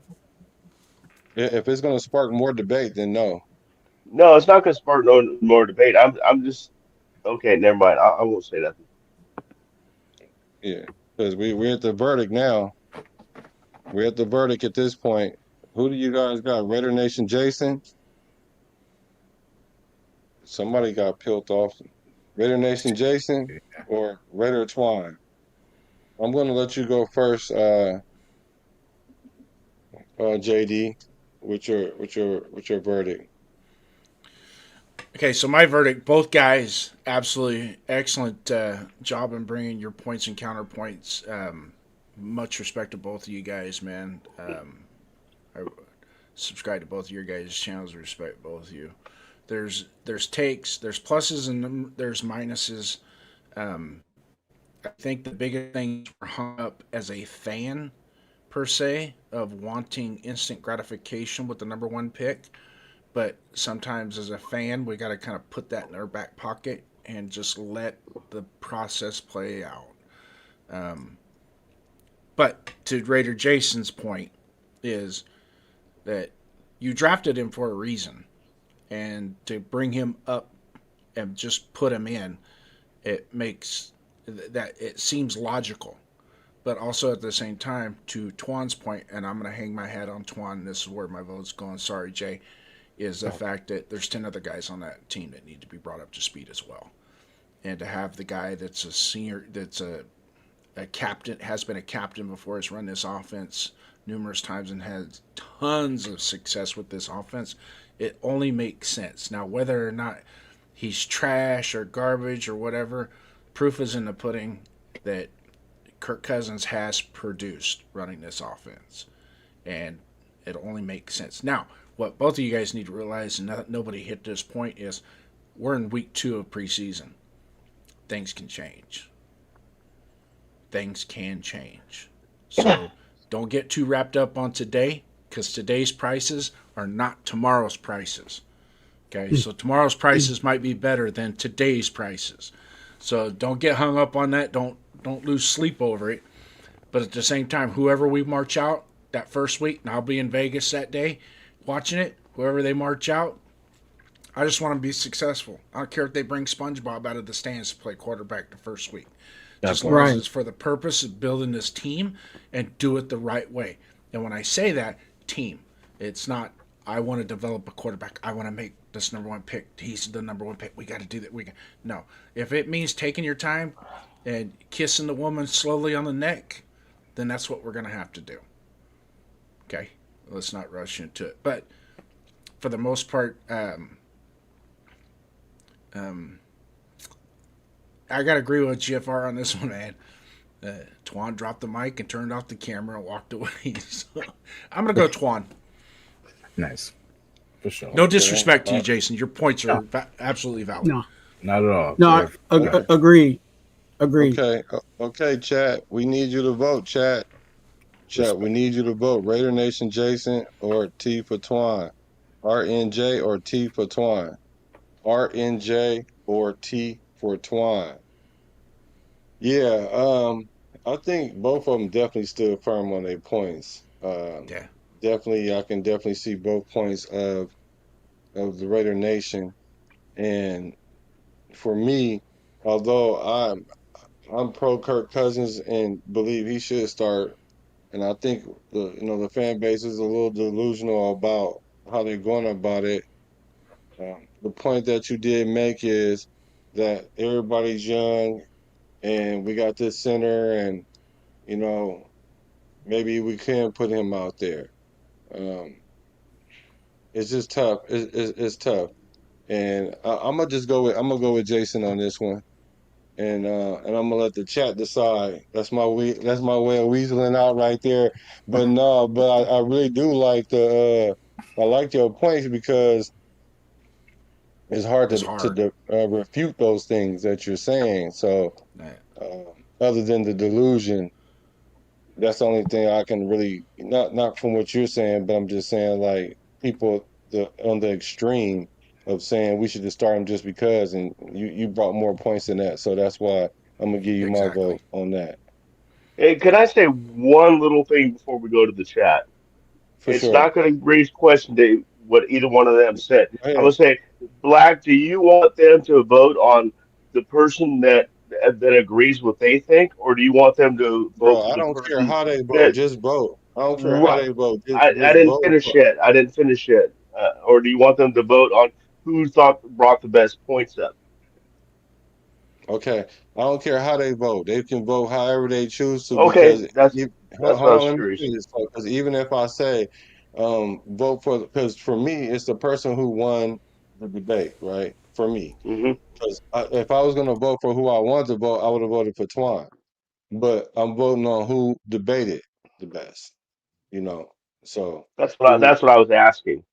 If it's gonna spark more debate, then no. No, it's not going to spark no more debate. I'm just okay. Never mind. I won't say nothing. Yeah, because we're at the verdict now. We're at the verdict at this point. Who do you guys got? Raider Nation, Jason. Somebody got peeled off. Raider Nation, Jason, or Raider Twine. I'm gonna let you go first, JD, with your verdict. Okay, so my verdict: both guys, absolutely excellent job in bringing your points and counterpoints. Much respect to both of you guys, man. I subscribe to both of your guys' channels. Respect both of you. There's takes, there's pluses and there's minuses. I think the biggest thing we're hung up as a fan per se of wanting instant gratification with the number one pick. But sometimes as a fan, we got to kind of put that in our back pocket and just let the process play out. But to Raider Jason's point is that you drafted him for a reason. And to bring him up and just put him in, it makes that it seems logical. But also at the same time, to Twan's point, and I'm going to hang my hat on Twan, this is where my vote's going, sorry, Jay, is the fact that there's 10 other guys on that team that need to be brought up to speed as well. And to have the guy that's a senior, that's a captain, has been a captain before, has run this offense numerous times and had tons of success with this offense, it only makes sense. Now, whether or not he's trash or garbage or whatever, proof is in the pudding that Kirk Cousins has produced running this offense. And it only makes sense. Now, what both of you guys need to realize, and nobody hit this point, is we're in week 2 of preseason. Things can change. Things can change. So don't get too wrapped up on today, because today's prices are not tomorrow's prices. Okay, so tomorrow's prices might be better than today's prices. So don't get hung up on that. Don't lose sleep over it. But at the same time, whoever we march out that first week, and I'll be in Vegas that day watching it, whoever they march out, I just want to be successful. I don't care if they bring SpongeBob out of the stands to play quarterback the first week. Just as long as it's for the purpose of building this team and do it the right way. And when I say that, team, it's not I want to develop a quarterback. I want to make this number one pick. He's the number one pick. We got to do that. No. If it means taking your time and kissing the woman slowly on the neck, then that's what we're going to have to do. Okay, let's not rush into it. But for the most part, I got to agree with GFR on this one, man. Twan dropped the mic and turned off the camera and walked away. So I'm going to go Twan. Nice. For sure. No disrespect to you, Jason. Your points are absolutely valid. No, Not at all. no, agreed. Okay, chat. We need you to vote, chat. Chat, we need you to vote. Raider Nation Jason or T for Twine. RNJ or T for Twine. RNJ or T for Twine. Yeah, I think both of them definitely stood firm on their points. Yeah. Definitely, I can definitely see both points of the Raider Nation. And for me, although I'm pro Kirk Cousins and believe he should start, and I think the fan base is a little delusional about how they're going about it. The point that you did make is that everybody's young and we got this center, and maybe we can put him out there. It's just tough. It's tough, and I'm gonna go with Jason on this one, and I'm gonna let the chat decide. That's my way of weaseling out right there. But no, but I really do like I like your points because it's hard to refute those things that you're saying. So other than the delusion, that's the only thing I can really not from what you're saying, but I'm just saying like people on the extreme of saying we should just start him just because, and you brought more points than that, so that's why I'm gonna give you my vote on that. Hey, can I say one little thing before we go to the chat? For It's sure. not going to raise question to what either one of them said. Go I'm ahead. going to say, Black, do you want them to vote on the person that agrees what they think, or do you want them to vote Bro, for I the don't care person how they vote, that just vote. I don't care how right? they vote, I just didn't vote finish for. yet. I didn't finish yet. Or do you want them to vote on who thought brought the best points up? Okay, I don't care how they vote. They can vote however they choose to Okay, because hold that's what I on, was let me curious. say this. Because even if I say vote for, because for me it's the person who won the debate, right? For me, Hmm. because if I was gonna vote for who I wanted to vote, I would have voted for Twan. But I'm voting on who debated the best, you know. So who? That's what I was asking.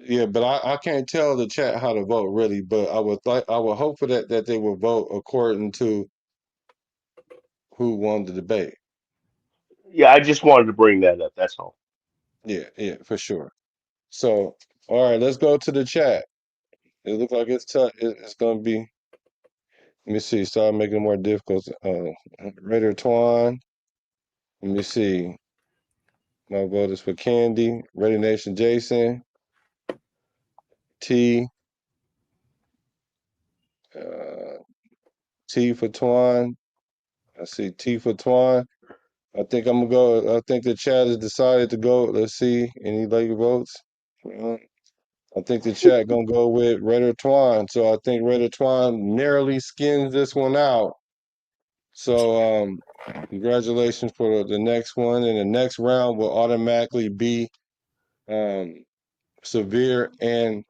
Yeah, but I can't tell the chat how to vote really. But I would hope for that they will vote according to who won the debate. Yeah, I just wanted to bring that up. That's all. Yeah, for sure. So, all right, let's go to the chat. It looks like it's tough. It's gonna be. Let me see. Start making it more difficult. Raider Twan. Let me see. My vote is for Candy. Raider Nation Jason. T. Uh, T for Twan. I see T for Twan. I think I'm gonna go. I think the chat has decided to go. Let's see. Any late votes? I think the chat gonna go with Raider Twan. So I think Raider Twan narrowly skins this one out. So congratulations for the next one. And the next round will automatically be um, Severe and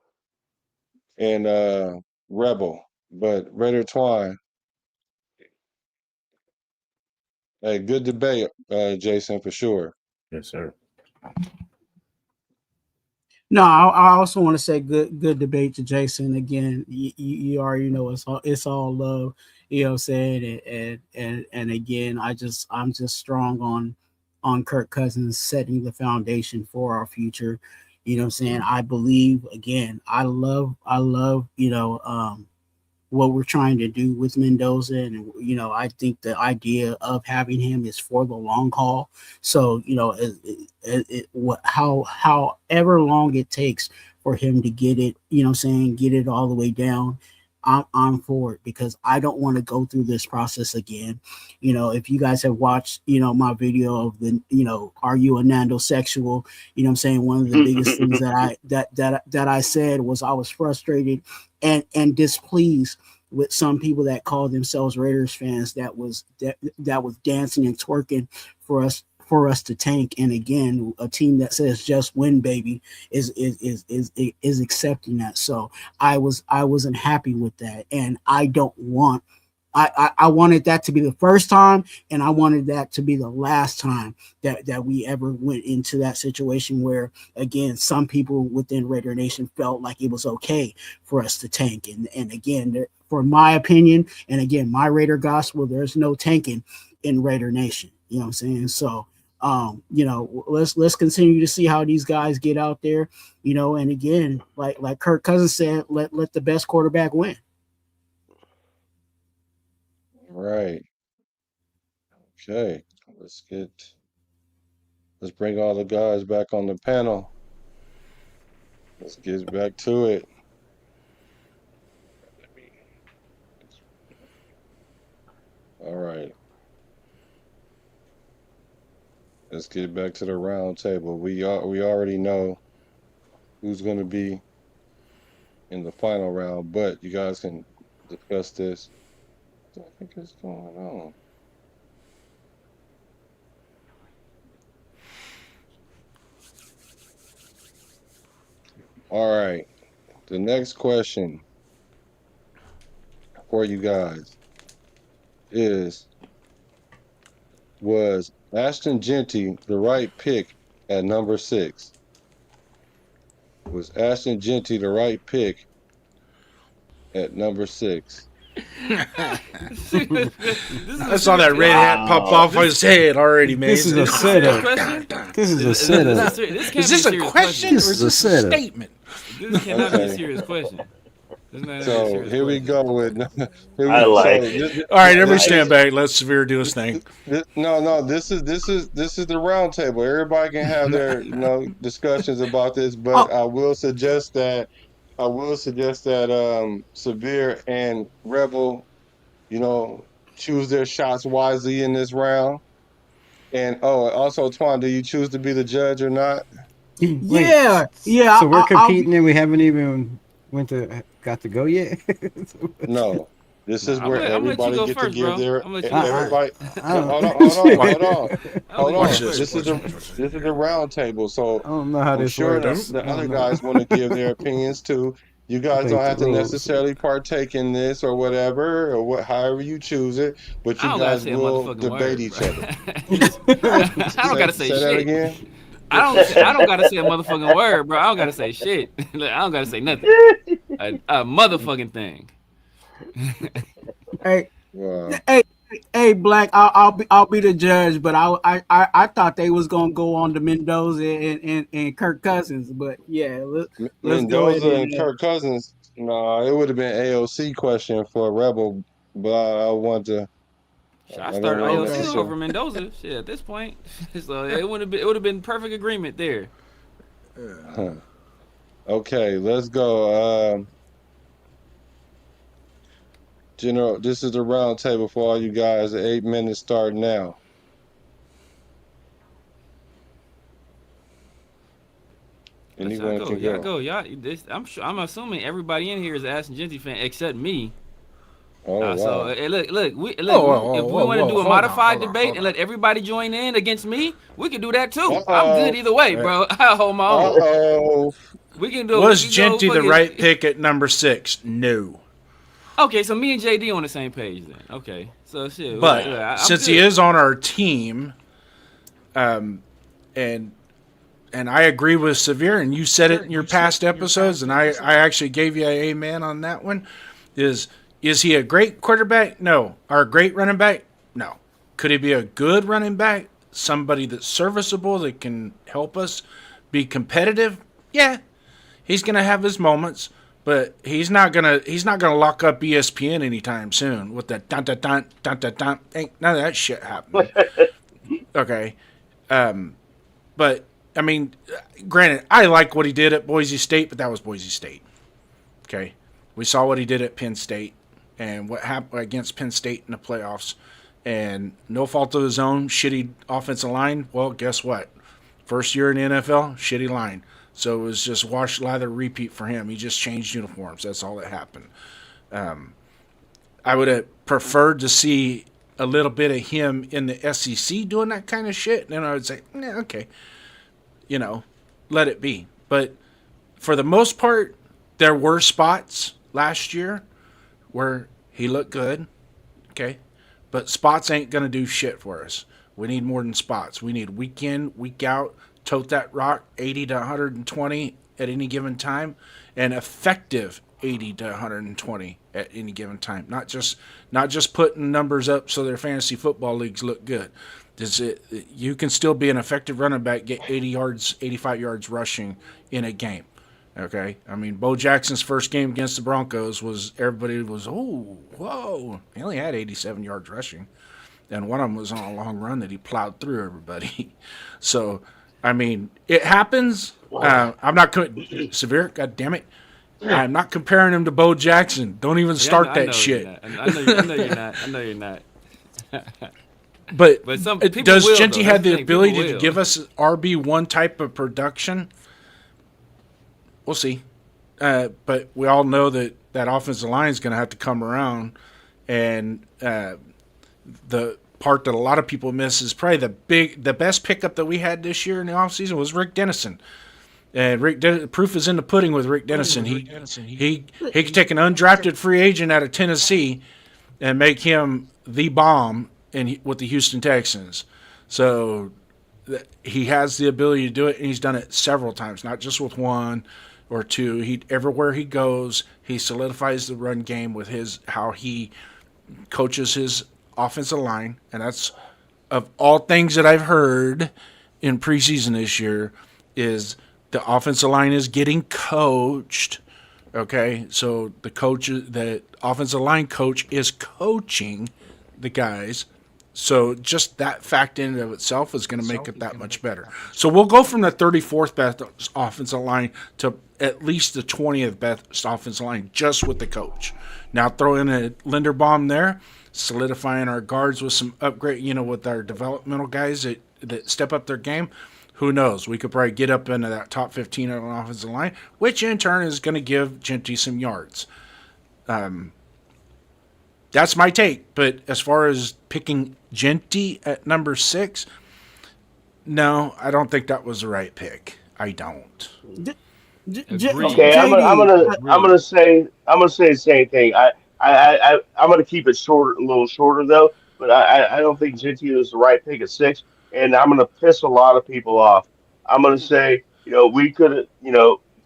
Rebel. But Raider Twine, hey, good debate, Jason, for sure. Yes, sir. No, I also want to say good debate to Jason. Again, you already know it's all love, you know what I'm saying? And again, I'm just strong on Kirk Cousins setting the foundation for our future. You know what I'm saying? I believe again, I love, what we're trying to do with Mendoza. And, I think the idea of having him is for the long haul. So, however long it takes for him to get it, get it all the way down. I'm for it because I don't want to go through this process again. If you guys have watched, my video of the, are you a nandosexual? I'm saying one of the biggest things that I said was I was frustrated and displeased with some people that call themselves Raiders fans that was dancing and twerking for us to tank. And again, a team that says just win, baby, is accepting that. So I wasn't happy with that, and I don't want. I wanted that to be the first time, and I wanted that to be the last time that we ever went into that situation where, again, some people within Raider Nation felt like it was okay for us to tank. And again, for my opinion, and again, my Raider gospel, there's no tanking in Raider Nation. You know what I'm saying? So, let's continue to see how these guys get out there, and again, like Kirk Cousins said, let the best quarterback win. Right. Okay. Let's bring all the guys back on the panel. Let's get back to it. All right. Let's get back to the round table. We already know who's going to be in the final round, but you guys can discuss this. What I think is going on? All right. The next question for you guys was Ashton Genty the right pick at number 6? Was Ashton Genty the right pick at number 6? I saw that red hat pop off his head already, man. This is a setup. This is a setup. Is this a question or is this a statement? This cannot be a serious question. So here we go with. All right, everybody stand back. Let Severe do his thing. No. This is the round table. Everybody can have their discussions about this, but I will suggest that Severe and Rebel, choose their shots wisely in this round. And also, Twan, do you choose to be the judge or not? Yeah. So we're competing and we haven't even got to go yet. No. This is where everybody gets to give their. Hold on. This is the round table. So I don't know how this sure works. the other guys want to give their opinions too. You guys don't have to necessarily partake in this or whatever, or however you choose it, but you guys will debate each other. I don't gotta say shit. That again? I don't gotta say a motherfucking word, bro. I don't gotta say shit. I don't gotta say nothing. A motherfucking thing. Hey, Black. I'll be the judge, but I thought they was gonna go on to Mendoza and Kirk Cousins, but yeah, let's Mendoza go and Kirk Cousins. No, it would have been AOC question for Rebel, but I want to. I started AOC over Mendoza. Shit, at this point, so it would have been perfect agreement there. Okay, let's go. General, this is the round table for all you guys. The 8 minutes start now. Anyone can go. Y'all, I'm assuming everybody in here is an Ashton Genty fan except me. Oh, wow. So look, if we want to do a modified debate and let everybody join in against me, we can do that too. I'm good either way, bro. I hold my own. We can do. Was Genty the right pick at number 6? No. Okay, so me and JD on the same page then. Okay, so shit. But since he is on our team, and I agree with Severe, and you said it in your past episodes, and I actually gave you an amen on that one. Is he a great quarterback? No. Or a great running back? No. Could he be a good running back? Somebody that's serviceable that can help us be competitive? Yeah. He's gonna have his moments. But he's not gonna lock up ESPN anytime soon with that dun dun dun dun dun dun. Ain't none of that shit happening. Okay, but I mean, granted, I like what he did at Boise State, but that was Boise State. Okay, We saw what he did at Penn State and what happened against Penn State in the playoffs. And no fault of his own, shitty offensive line. Well, guess what? First year in the NFL, shitty line. So it was just wash, lather, repeat for him. He just changed uniforms. That's all that happened. I would have preferred to see a little bit of him in the SEC doing that kind of shit. And then I would say, okay, let it be. But for the most part, there were spots last year where he looked good, okay? But spots ain't going to do shit for us. We need more than spots. We need week in, week out, tote that rock 80 to 120 at any given time, and effective 80 to 120 at any given time. Not just putting numbers up so their fantasy football leagues look good. You can still be an effective running back, get 80 yards, 85 yards rushing in a game. Okay, I mean, Bo Jackson's first game against the Broncos everybody was, oh, whoa. He only had 87 yards rushing, and one of them was on a long run that he plowed through everybody. So, I mean, it happens. I'm not Severe. God damn it, I'm not comparing him to Bo Jackson. Don't even start that shit. I know you're not. But some people does will, Genty though. have the That's the thing, ability people to will. give us RB1 type of production? We'll see. But we all know that offensive line is going to have to come around. And the part that a lot of people miss is probably the best pickup that we had this year in the offseason was Rick Dennison. And proof is in the pudding with Rick Dennison. He could take an undrafted free agent out of Tennessee and make him the bomb with the Houston Texans. So he has the ability to do it, and he's done it several times, not just with one or two. Everywhere he goes, he solidifies the run game with how he coaches his offensive line, and that's, of all things that I've heard in preseason this year, is the offensive line is getting coached. Okay, so the offensive line coach is coaching the guys. So just that fact in and of itself is going to make it that much better. So we'll go from the 34th best offensive line to at least the 20th best offensive line just with the coach. Now throw in a Linderbaum there, solidifying our guards with some upgrade, with our developmental guys that step up their game. Who knows? We could probably get up into that top 15 on an offensive line, which in turn is going to give Genty some yards. That's my take. But as far as picking Genty at number 6, no, I don't think that was the right pick. I don't. Okay, I'm gonna say the same thing. I'm gonna keep it short, a little shorter though. But I don't think Genty was the right pick at 6, and I'm gonna piss a lot of people off. I'm gonna say, we could have,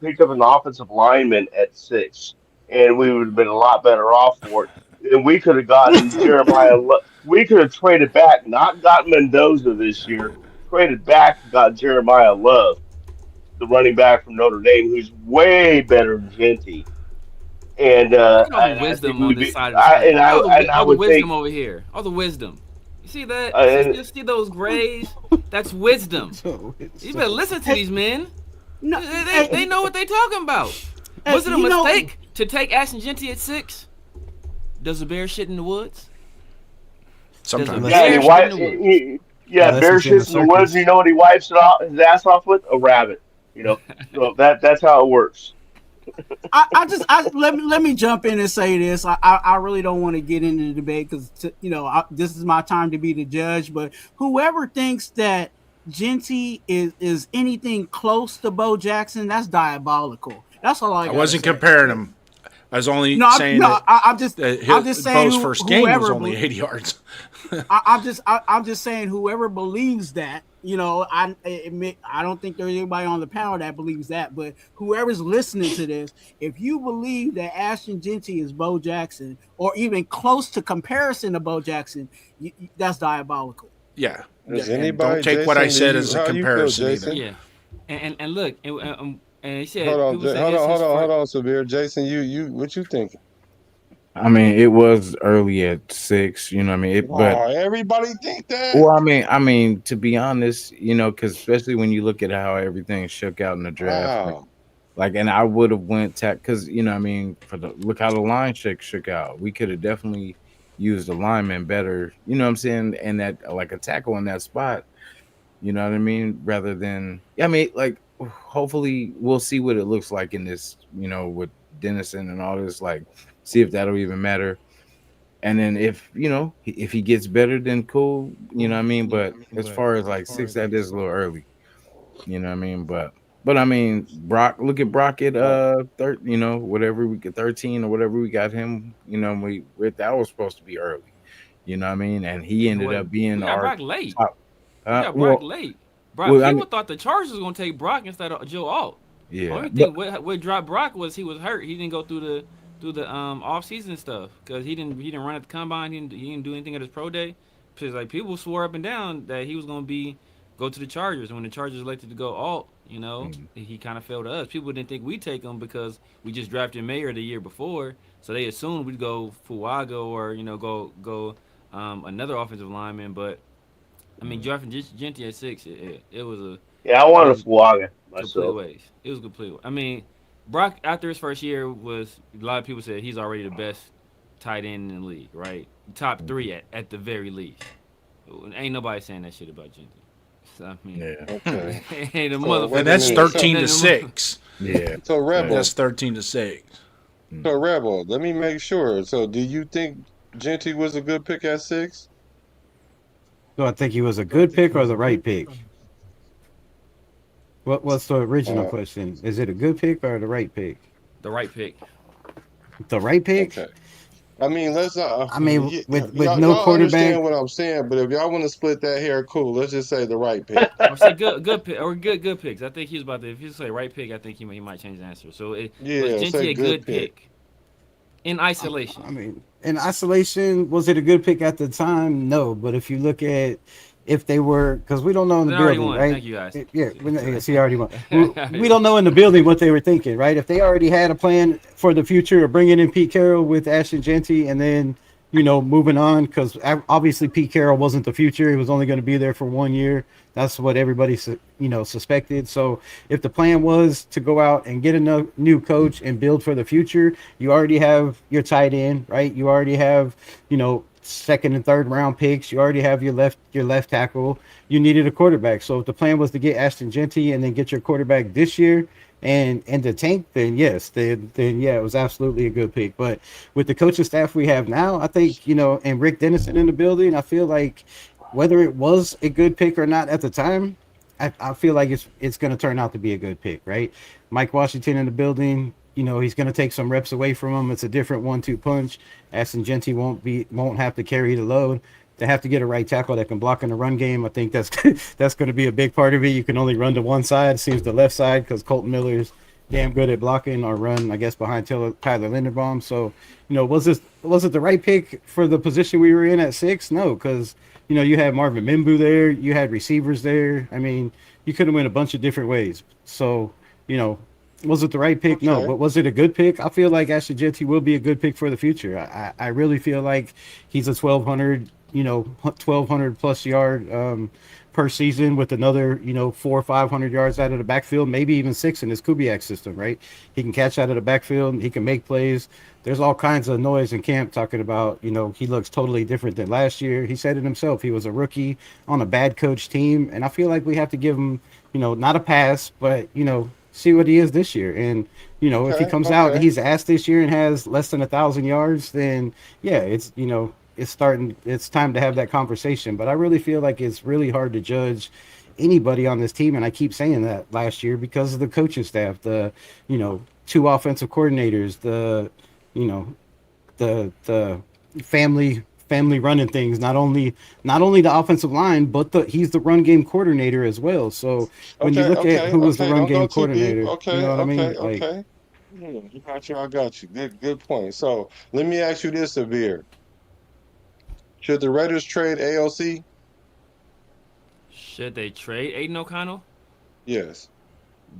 picked up an offensive lineman at 6, and we would have been a lot better off for it. And we could have gotten Jeremiah. We could have traded back, not got Mendoza this year. Traded back, got Jeremiah Love, the running back from Notre Dame, who's way better than Genty. And Look at all the wisdom on this side of the all the wisdom over here. All the wisdom. You see that? You see those grays? That's wisdom. You better listen to these men. No, they know what they're talking about. Was it a mistake to take Ashton Genty at 6? Does a bear shit in the woods? Sometimes. Bear shits in the woods. You know what he wipes his ass off with? A rabbit. So that's how it works. Let me jump in and say this. I really don't want to get into the debate because this is my time to be the judge. But whoever thinks that Genty is anything close to Bo Jackson, that's diabolical. That's all I wasn't comparing him. I was only saying I'm just saying Bo's first game was only 80 yards. I'm just saying whoever believes that, I don't think there's anybody on the panel that believes that, but whoever's listening to this, if you believe that Ashton Genty is Bo Jackson or even close to comparison to Bo Jackson, that's diabolical. Yeah. Does And anybody, don't take Jason, what I said as a how you feel, comparison Jason? either. Yeah, and look, and he said, Hold on, Sabir. Jason, you what you thinking? I mean, it was early at 6, you know what I mean? But everybody think that. well, I mean, to be honest, because especially when you look at how everything shook out in the draft, Wow. Like, and I would have went because I mean, for the look how the line shook out. We could have definitely used the lineman better. You know what I'm saying? And that like a tackle in that spot. You know what I mean? Rather than, I mean, like, hopefully we'll see what it looks like in this. With Dennison and all this. Like, see if that'll even matter. And then if he gets better, then cool. You know what I mean? But as far as like 6, that is a little early. You know what I mean? But I mean, Brock. Look at Brock at whatever we get 13 or whatever we got him. That was supposed to be early. You know what I mean? And he ended up being We got our Brock late. top. We got Brock Well, late. Brock. I People mean, thought the Chargers was gonna take Brock instead of Joe Alt. yeah, Only but thing what dropped Brock was he was hurt. He didn't go through the off season stuff because he didn't run at the combine. He didn't do anything at his pro day. Because like people swore up and down that he was gonna go to the Chargers. And when the Chargers elected to go Alt, he kind of fell to us. People didn't think we'd take him because we just drafted Mayer the year before, so they assumed we'd go Fuago or go another offensive lineman. But I mean, drafting Genty at 6, it was a Yeah, I it wanted was a Fuaga complete myself. waste. It was complete. I mean, Brock after his first year was a lot of people said he's already the best tight end in the league, right? Top 3 at the very least. Ain't nobody saying that shit about Genty. So, I mean, yeah, Okay. ain't a So motherfucker. And that's wait a minute. 13 to So 6. yeah. so Rebel. That's 13 to 6. So Rebel. Let me make sure. So do you think Genty was a good pick at 6? Do I think he was a good pick or the right pick? What's the original Uh, question? Is it a good pick or the right pick? The right pick. The right pick? okay. I mean, let's I mean, with no y'all quarterback. understand what I'm saying, but if y'all want to split that hair, cool. Let's just say the right pick. Or say good pick or good picks. I think he was about to. If you say right pick, I think he might change the answer. So was Yeah, Genty say a good good pick in isolation? I mean, in isolation, was it a good pick at the time? No, but if you look at if they were, because we don't know in the They already building, won. right? Thank you, guys. Yes, he already won. We don't know in the building what they were thinking, right? If they already had a plan for the future of bringing in Pete Carroll with Ashton Genty and then moving on, because obviously Pete Carroll wasn't the future. He was only going to be there for 1 year. That's what everybody suspected. So if the plan was to go out and get a new coach and build for the future, you already have your tight end, right? You already have second and third round picks. You already have your left tackle. You needed a quarterback. So if the plan was to get Ashton Genty and then get your quarterback this year and the tank, then yes, then yeah, it was absolutely a good pick. But with the coaching staff we have now, I think and Rick Dennison in the building, I feel like whether it was a good pick or not at the time, I feel like it's going to turn out to be a good pick, right? Mike Washington in the building. He's going to take some reps away from him. It's a different 1-2 punch. Ashton Genty won't have to carry the load. They have to get a right tackle that can block in the run game. I think that's that's going to be a big part of it. You can only run to one side. It seems the left side because Colton Miller's damn good at blocking or run, I guess, behind Tyler Linderbaum. So, was it the right pick for the position we were in at 6? No, because you had Marvin Mimbu there, you had receivers there. I mean, you could have went a bunch of different ways. So, was it the right pick? No, Okay. but was it a good pick? I feel like Ashton Genty will be a good pick for the future. I really feel like he's a 1,200 plus yard per season with another 400 or 500 yards out of the backfield, maybe even 6 in his Kubiak system, right? He can catch out of the backfield, he can make plays. There's all kinds of noise in camp talking about he looks totally different than last year. He said it himself. He was a rookie on a bad coach team, and I feel like we have to give him not a pass, but see what he is this year. And if he comes out and he's asked this year and has less than 1,000 yards, then yeah, it's it's time to have that conversation. But I really feel like it's really hard to judge anybody on this team, and I keep saying that last year because of the coaching staff, the 2 offensive coordinators, the the family running things, not only the offensive line, but he's the run game coordinator as well. So when you look at who was the run Don't go game too deep. coordinator, you know what I mean? Like, Okay. I got you. Good point. So let me ask you this, Severe. Should the Raiders trade AOC? Should they trade Aiden O'Connell? Yes.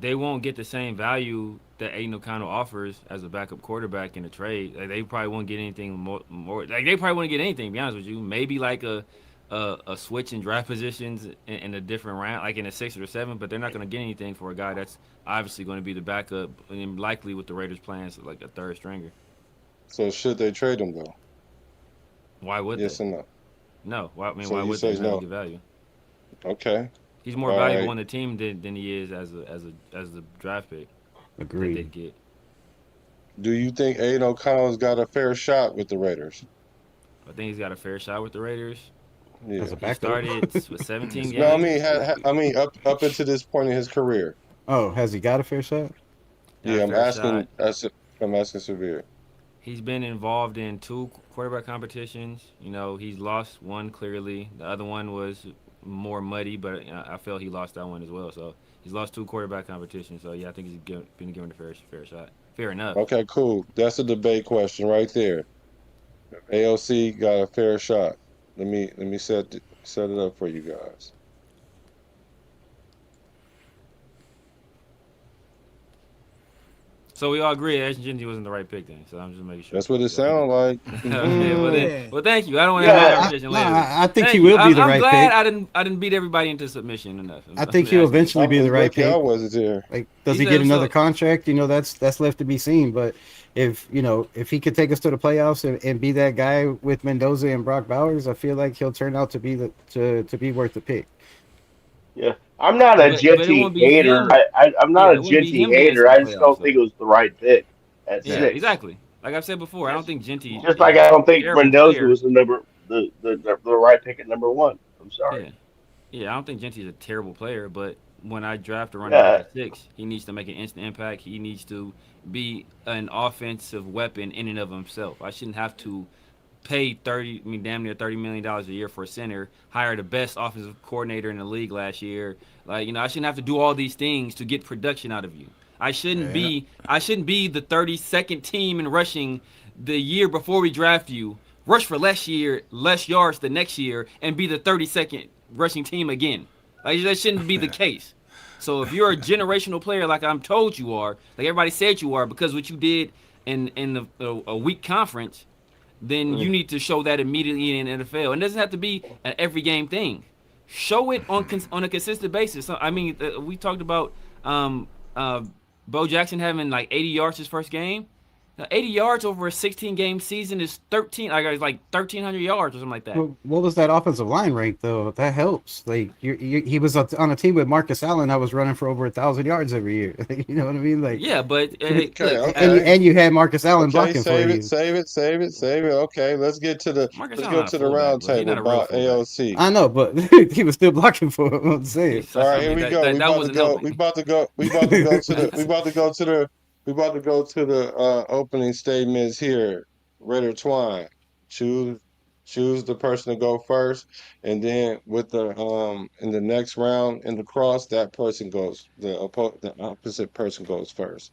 They won't get the same value that Aiden O'Connell offers as a backup quarterback in a trade. Like, they probably won't get anything more. Like, they probably won't get anything. To be honest with you, maybe like a a switch in draft positions in a different round, like in a 6 or 7, but they're not going to get anything for a guy that's obviously going to be the backup and likely with the Raiders' plans like a third stringer. So should they trade him though? Why would Yes they? or no? No. So Why you would they? say He's not going no. to get value. Okay. He's more All valuable right. on the team than he is as a draft pick that they Agreed. get. Do you think Aiden O'Connell's got a fair shot with the Raiders? I think he's got a fair shot with the Raiders. Yeah. As a He backup. started with 17 No, I games. mean, up until this point in his career. Oh, has he got a fair shot? Got a Yeah, fair shot. I'm asking severe. He's been involved in 2 quarterback competitions. You know, he's lost one clearly. The other one was more muddy, but I felt he lost that one as well. So he's lost 2 quarterback competitions. So yeah, I think been given a fair shot. Fair enough. Okay, cool. That's a debate question right there. AOC got a fair shot. Let me set it up for you guys. So we all agree Ashton Genty wasn't the right pick then. So I'm just making sure. That's what it sounds like. Okay, well, thank you. I don't want to Yeah. have a conversation No, later. I think Thank he you. will be the I'm right glad pick. I didn't beat everybody into submission enough. I think he'll eventually be the right Lucky I pick. wasn't there. Like, does He he get said another so. contract? You know, that's left to be seen. But if he could take us to the playoffs and be that guy with Mendoza and Brock Bowers, I feel like he'll turn out to be to be worth the pick. Yeah, I'm not a But it Genty won't be hater. him. I'm Yeah, not a it wouldn't be Genty him getting us to hater. the I just playoffs don't though. think it was the right pick at Yeah, 6. exactly. Like I've said before, I don't think Genty Just is like a I don't think terrible Mendoza player. was the right pick at number 1. I'm sorry. Yeah. Yeah, I don't think Genty's a terrible player, but when I draft a running back Yeah, at 6, he needs to make an instant impact. He needs to be an offensive weapon in and of himself. I shouldn't have to pay damn near $30 million a year for a center, hire the best offensive coordinator in the league last year. Like, I shouldn't have to do all these things to get production out of you. I shouldn't be the 32nd team in rushing the year before we draft you, rush for less yards the next year, and be the 32nd rushing team again. Like, that shouldn't be the case. So if you're a generational player like I'm told you are, like everybody said you are, because what you did in a weak conference, then you need to show that immediately in the NFL. And it doesn't have to be an every game thing. Show it on a consistent basis. So, I mean, we talked about Bo Jackson having like 80 yards his first game. Now, 80 yards over a 16-game season is 1,300 yards or something like that. Well, what was that offensive line rank though? That helps. Like he was on a team with Marcus Allen. I was running for over 1,000 yards every year. You know what I mean? Like, Yeah, but Okay, look, okay. and you had Marcus Allen Okay, blocking for save you. it, save it, save it, save it. Okay, let's get to the Marcus let's Allen go not to a the fullback, round but he's table not a real about fullback. AOC. I know, but he was still blocking for him. I'm saying. All right, here we go. We That about to wasn't go. helping. We about to go. We about to go to the. We about to go to the. We about to go to the opening statements here. Ritter Twine, choose the person to go first, and then with the in the next round in the cross, that person goes. The opposite person goes first.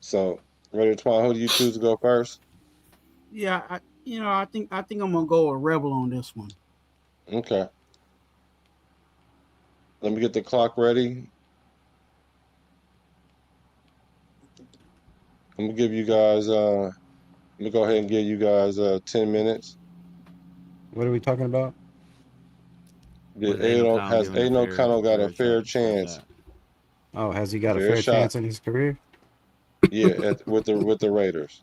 So, Ritter Twine, who do you choose to go first? Yeah, I think I'm gonna go with Rebel on this one. Okay. Let me get the clock ready. I'm gonna give you guys. Let me go ahead and give you guys 10 minutes. What are we talking about? Was Aiden O'Connell Has given a Aiden O'Connell got a fair fair chance? shot? Oh, has he got a Fair fair shot. chance in his career? Yeah, with the Raiders.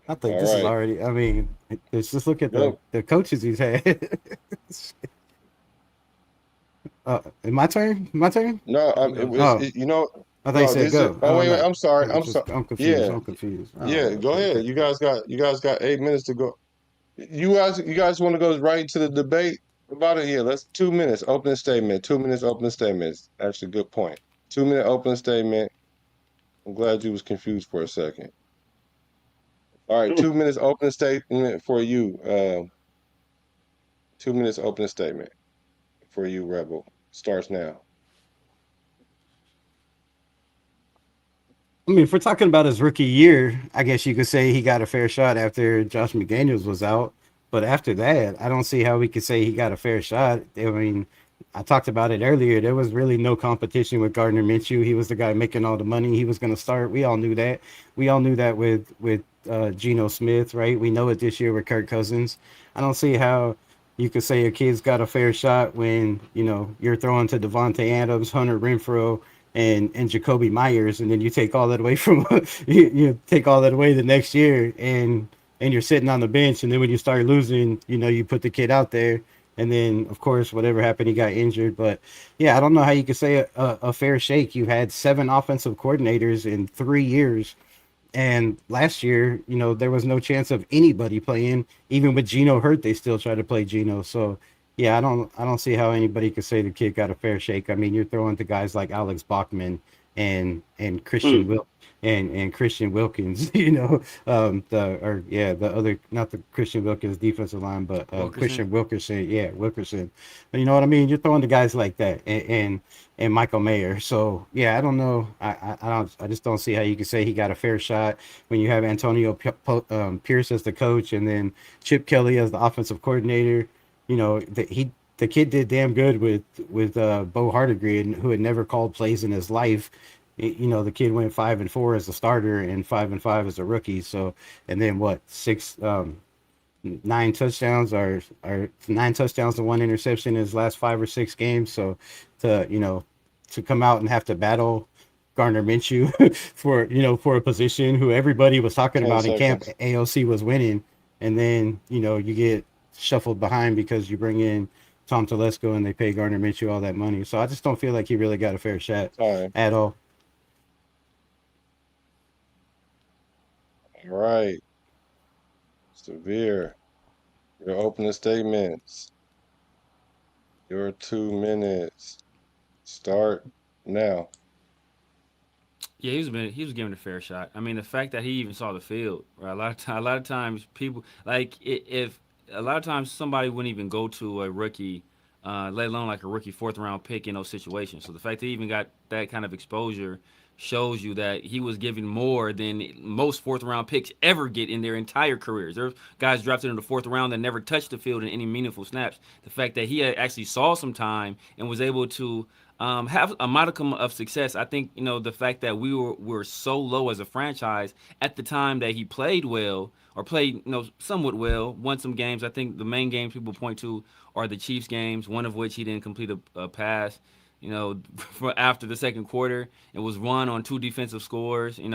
I think All this is right. already. I mean, let's just look at Yep. the coaches he's had. My turn. My turn. No, Oh, you know. I thought you No, said this is. go. Oh Oh wait, no, I'm sorry. I'm sorry. I'm confused. Yeah, I'm confused. Oh, yeah. Go okay, ahead. okay. You guys got 8 minutes to go. You guys want to go right into the debate about it? Yeah, let's 2 minutes opening statement. 2 minutes opening statements. Actually, good point. 2 minute opening statement. I'm glad you was confused for a second. All right, 2 minutes opening statement for you. 2 minutes opening statement for you, Rebel. Starts now. I mean, if we're talking about his rookie year, I guess you could say he got a fair shot after Josh McDaniels was out. But after that, I don't see how we could say he got a fair shot. I mean, I talked about it earlier. There was really no competition with Gardner Minshew. He was the guy making all the money. He was going to start. We all knew that. We all knew that with Geno Smith, right? We know it this year with Kirk Cousins. I don't see how you could say a kid's got a fair shot when you're throwing to Devontae Adams, Hunter Renfro, and Jacoby Myers, and then you take all that away from you take all that away the next year, and you're sitting on the bench, and then when you start losing, you put the kid out there, and then of course whatever happened, he got injured. But yeah, I don't know how you could say a fair shake. You had 7 offensive coordinators in 3 years, and last year, there was no chance of anybody playing. Even with Geno hurt, they still tried to play Geno. So yeah, I don't see how anybody could say the kid got a fair shake. I mean, you're throwing to guys like Alex Bachman and Christian Mm. Will and Christian Wilkins, the other, not the Christian Wilkins defensive line, but Wilkerson. Christian Wilkerson, yeah, Wilkerson. You know what I mean? You're throwing to guys like that, and Michael Mayer. So yeah, I don't know. I just don't see how you can say he got a fair shot when you have Antonio Pierce as the coach, and then Chip Kelly as the offensive coordinator. The kid did damn good with Bo Hardegren, who had never called plays in his life. The kid went 5-4 as a starter and 5-5 as a rookie. So, and then what, 9 touchdowns to 1 interception in his last 5 or 6 games. So to come out and have to battle Gardner Minshew for a position who everybody was talking 10 about in camp, seconds. AOC was winning, and then you get shuffled behind because you bring in Tom Telesco and they pay Gardner Minshew all that money. So I just don't feel like he really got a fair shot Time. at all. All right. Severe. Your opening statements. Your 2 minutes. Start now. Yeah, he was given a fair shot. I mean, the fact that he even saw the field, right? A lot of times people like if a lot of times somebody wouldn't even go to a rookie, let alone like a rookie fourth round pick in those situations. So the fact that he even got that kind of exposure shows you that he was given more than most fourth round picks ever get in their entire careers. There's guys drafted in the fourth round that never touched the field in any meaningful snaps. The fact that he actually saw some time and was able to have a modicum of success. I think the fact that we were so low as a franchise at the time that he played well or played somewhat well, won some games. I think the main games people point to are the Chiefs games, one of which he didn't complete a pass. For after the second quarter, it was won on 2 defensive scores. And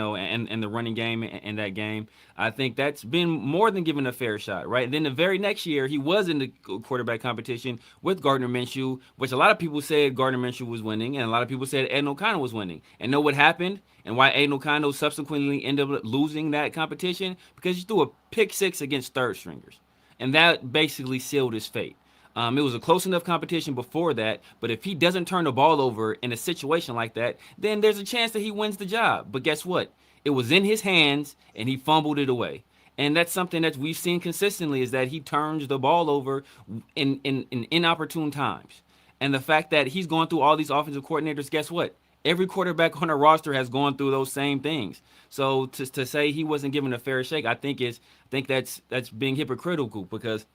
the running game in that game. I think that's been more than given a fair shot, right? And then the very next year, he was in the quarterback competition with Gardner Minshew, which a lot of people said Gardner Minshew was winning, and a lot of people said Aiden O'Connell was winning. And know what happened? And why Aiden O'Connell subsequently ended up losing that competition? Because he threw a pick six against third stringers. And that basically sealed his fate. It was a close enough competition before that, but if he doesn't turn the ball over in a situation like that, then there's a chance that he wins the job. But guess what? It was in his hands, and he fumbled it away. And that's something that we've seen consistently is that he turns the ball over in inopportune times. And the fact that he's going through all these offensive coordinators, guess what? Every quarterback on our roster has gone through those same things. So to say he wasn't given a fair shake, I think that's being hypocritical because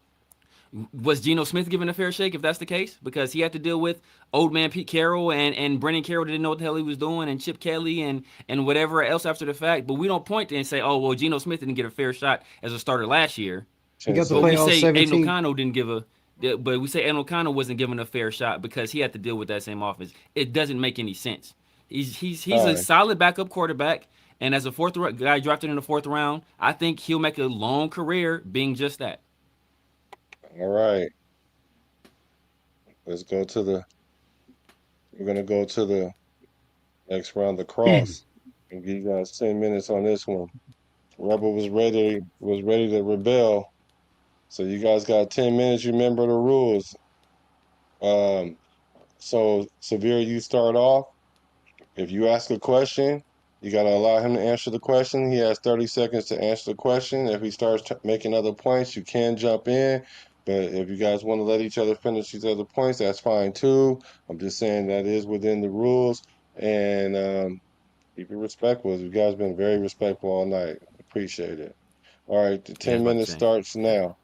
was Geno Smith given a fair shake if that's the case? Because he had to deal with old man Pete Carroll and Brennan Carroll didn't know what the hell he was doing, and Chip Kelly and whatever else after the fact. But we don't point to and say, oh, well, Geno Smith didn't get a fair shot as a starter last year. He 10 got to But play we all seconds. say Aiden 17. O'Connell didn't give a. But we say Aiden O'Connell wasn't given a fair shot because he had to deal with that same offense. It doesn't make any sense. He's a Time. solid backup quarterback, and as a guy drafted in the fourth round, I think he'll make a long career being just that. All right. Let's go to the. We're gonna go to the next round, the cross, and give you guys 10 minutes on this one. Rebel was ready to rebel. So you guys got 10 minutes. Remember the rules. Um, so Severe, you start off. If you ask a question, you got to allow him to answer the question. He has 30 seconds to answer the question. If he starts making other points, you can jump in. But if you guys want to let each other finish these other points, that's fine too. I'm just saying that is within the rules. And keep it respectful. You guys been very respectful all night. Appreciate it. All right, the Yeah, I was 10 about to minutes say. starts now.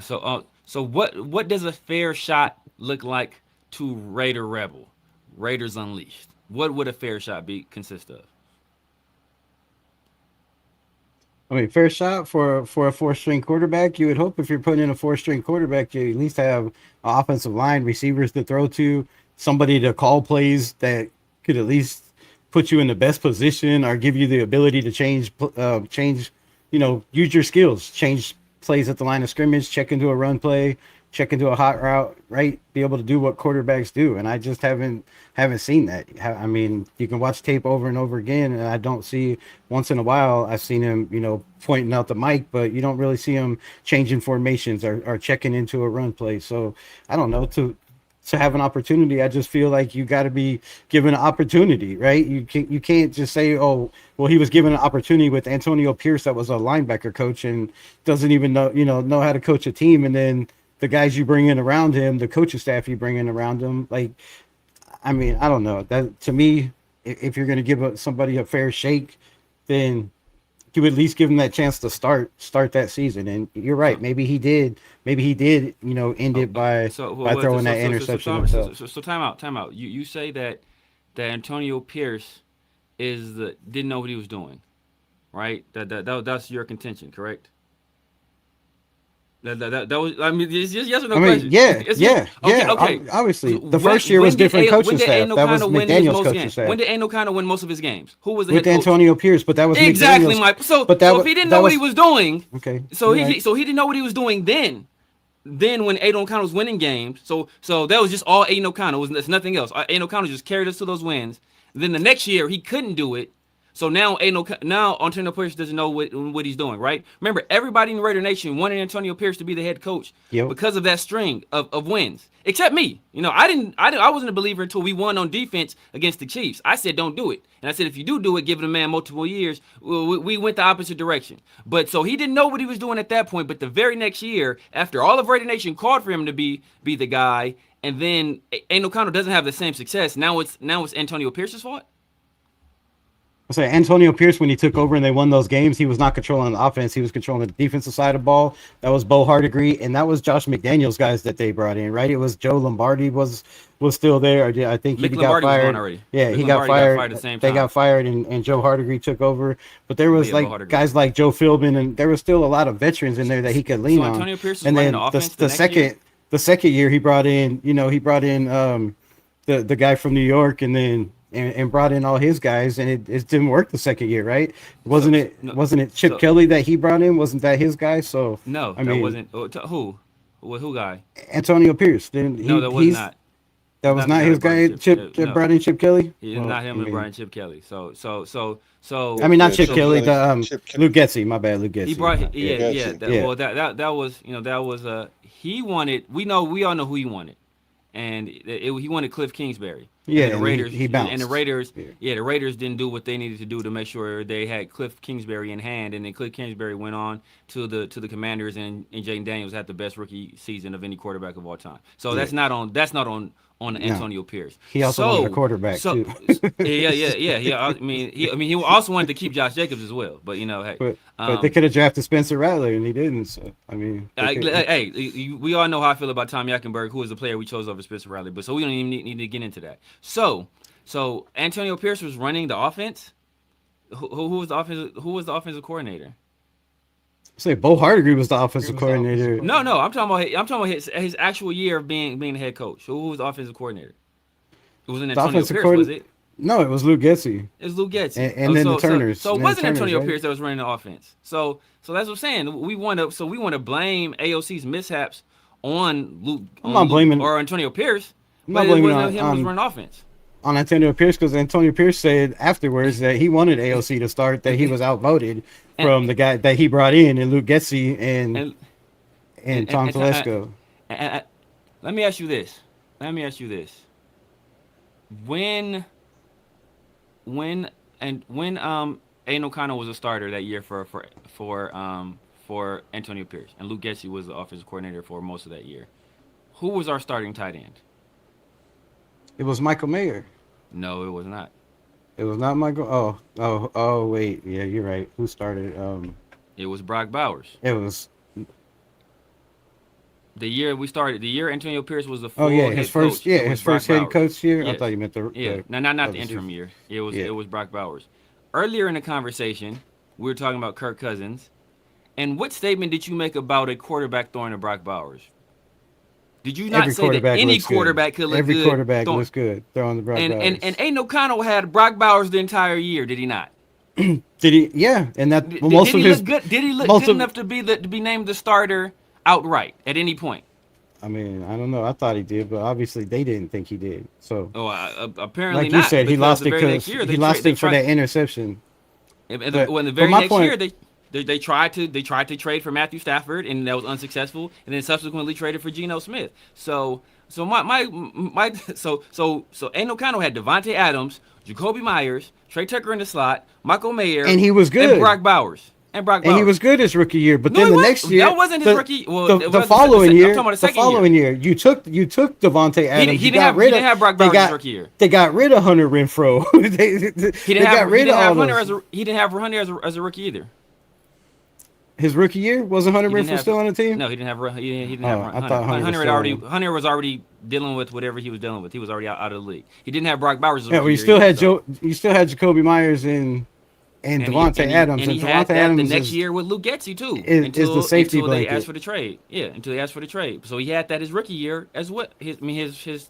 So what does a fair shot look like to Raider Rebel, Raiders Unleashed, what would a fair shot consist of? I mean, fair shot for a 4-string quarterback. You would hope if you're putting in a 4-string quarterback, you at least have an offensive line, receivers to throw to, somebody to call plays that could at least put you in the best position or give you the ability to change, use your skills, change plays at the line of scrimmage, check into a run play, check into a hot route, right? Be able to do what quarterbacks do, and I just haven't seen that. I mean, you can watch tape over and over again, and I don't see. Once in a while, I've seen him, pointing out the mic, but you don't really see him changing formations or checking into a run play. So I don't know. To have an opportunity, I just feel like you got to be given an opportunity, right? You can't just say, oh, well, he was given an opportunity with Antonio Pierce, that was a linebacker coach, and doesn't even know how to coach a team, and then the guys you bring in around him, the coaching staff you bring in around him, like, I mean, I don't know. That, to me, if you're going to give somebody a fair shake, then you would at least give him that chance to start that season. And you're right. Maybe he did, end it by throwing that interception. So time out. You say that Antonio Pierce didn't know what he was doing, right? That's your contention, correct? That was, I mean, it's just yes or no question. Yeah. Okay. Obviously, the first year was different coaching staff. That was McDaniel's coaching staff. When did Aino Kana win most of his games? Who was the with head coach? Antonio Pierce? But that was exactly McDaniel's, my. So if he didn't know what he was doing, okay. So he didn't know what he was doing then. Then when Aino Kana was winning games, so that was just all Aino Kana. It's nothing else. Aino Kana just carried us to those wins. Then the next year he couldn't do it. So now Antonio Pierce doesn't know what he's doing, right? Remember, everybody in the Raider Nation wanted Antonio Pierce to be the head coach because of that string of wins, except me. I wasn't a believer until we won on defense against the Chiefs. I said, don't do it. And I said, if you do it, give it a man multiple years. We went the opposite direction. But so he didn't know what he was doing at that point. But the very next year, after all of Raider Nation called for him to be the guy, and then Aino Kana doesn't have the same success, now it's Antonio Pierce's fault? I say Antonio Pierce, when he took over and they won those games, he was not controlling the offense. He was controlling the defensive side of the ball. That was Bo Hardegree, and that was Josh McDaniels guys that they brought in, right? It was Joe Lombardi was still there. I think he got fired. Already. Yeah, he got fired. At the same time. They got fired, and Joe Hardegree took over. But there was guys like Joe Philbin, and there was still a lot of veterans in there that he could lean on. Antonio Pierce was and then the second year he brought in, the guy from New York, and then. And brought in all his guys, and it didn't work the second year, right? Wasn't it Chip Kelly that he brought in? Wasn't that his guy? So no, that wasn't. Who guy? Antonio Pierce. No, that was not. That was not his guy. Chip brought in Chip Kelly. He not him and brought in Chip Kelly. So. I mean, not Chip Kelly. Luke Getsy. My bad, Luke Getsy. He brought. Well, that was he wanted. We all know who he wanted, and he wanted Cliff Kingsbury. Yeah, and the Raiders. He bounced. And the Raiders. Yeah, the Raiders didn't do what they needed to do to make sure they had Cliff Kingsbury in hand, and then Cliff Kingsbury went on to the Commanders, and Jaden Daniels had the best rookie season of any quarterback of all time. So that's not on Antonio Pierce. He also wanted a quarterback too. Yeah. I mean, he also wanted to keep Josh Jacobs as well. But hey, but they could have drafted Spencer Rattler, and he didn't. So I mean, we all know how I feel about Tom Yackenberg, who is the player we chose over Spencer Rattler. But so we don't even need to get into that. So Antonio Pierce was running the offense. Who was the offensive coordinator? Say Bo Hardegree was the offensive coordinator. No, I'm talking about his actual year of being the head coach. Who was the offensive coordinator? It wasn't Antonio Pierce, was it? No, it was Luke Getsy. It was Luke Getsy. And then the Turners. So it wasn't Antonio Pierce that was running the offense. So that's what I'm saying. We want to blame AOC's mishaps on Luke. I'm not blaming or Antonio Pierce. I'm not blaming him was running offense. On Antonio Pierce, because Antonio Pierce said afterwards that he wanted AOC to start, that he was outvoted from the guy that he brought in, and Luke Getsy and Tom Telesco. Let me ask you this. When Aino Kana was a starter that year for Antonio Pierce, and Luke Getsy was the offensive coordinator for most of that year, who was our starting tight end? It was Michael Mayer. No, it was not. It was not Michael. Oh, wait. Yeah, you're right. Who started? It was Brock Bowers. It was. The year we started, the year Antonio Pierce was the Oh full yeah, head his first coach. It was his Brock first head Bowers. coach year. I Yes. thought you meant the Yeah. No, not the other interim season. year. It was Yeah. it was Brock Bowers. Earlier in the conversation, we were talking about Kirk Cousins. And what statement did you make about a quarterback throwing to Brock Bowers? Did you not Every say that quarterback any looks good. quarterback could look Every good quarterback throwing? looks good throwing the Brock And Bowers. Aiden O'Connell had Brock Bowers the entire year, did he not? Did he? Yeah, and that Did, well, most did of he his look good? Did he look most good of. enough to be named the starter outright at any point? I mean, I don't know. I thought he did, but obviously they didn't think he did. So, Oh, apparently like not. you said, he Because lost the it very next because year he lost it for that interception. But, when the but very my next point, year they tried to trade for Matthew Stafford, and that was unsuccessful, and then subsequently traded for Geno Smith. So Aiden O'Connell had Devontae Adams, Jacoby Myers, Trey Tucker in the slot, Michael Mayer, and he was good. and Brock Bowers. And he was good his rookie year, but No, then he the wasn't. next year, That wasn't his rookie. Well, it the was following I'm year, talking about the the second following year, you took Devontae Adams. He didn't have Brock Bowers his rookie year. They got rid of Hunter Renfro. He didn't have Hunter as a rookie either. His rookie year wasn't Hunter Renfro still on the team? No, he didn't have. He didn't have. I thought Hunter was already dealing with whatever he was dealing with. He was already out of the league. He didn't have Brock Bowers. Yeah, well, you still had Jacoby Myers and Devontae Adams. And he Devontae had that Adams the next year with Luke Getsy too. Is the safety until they blanket. asked for the trade. Yeah, until they asked for the trade. So he had that his rookie year as well. His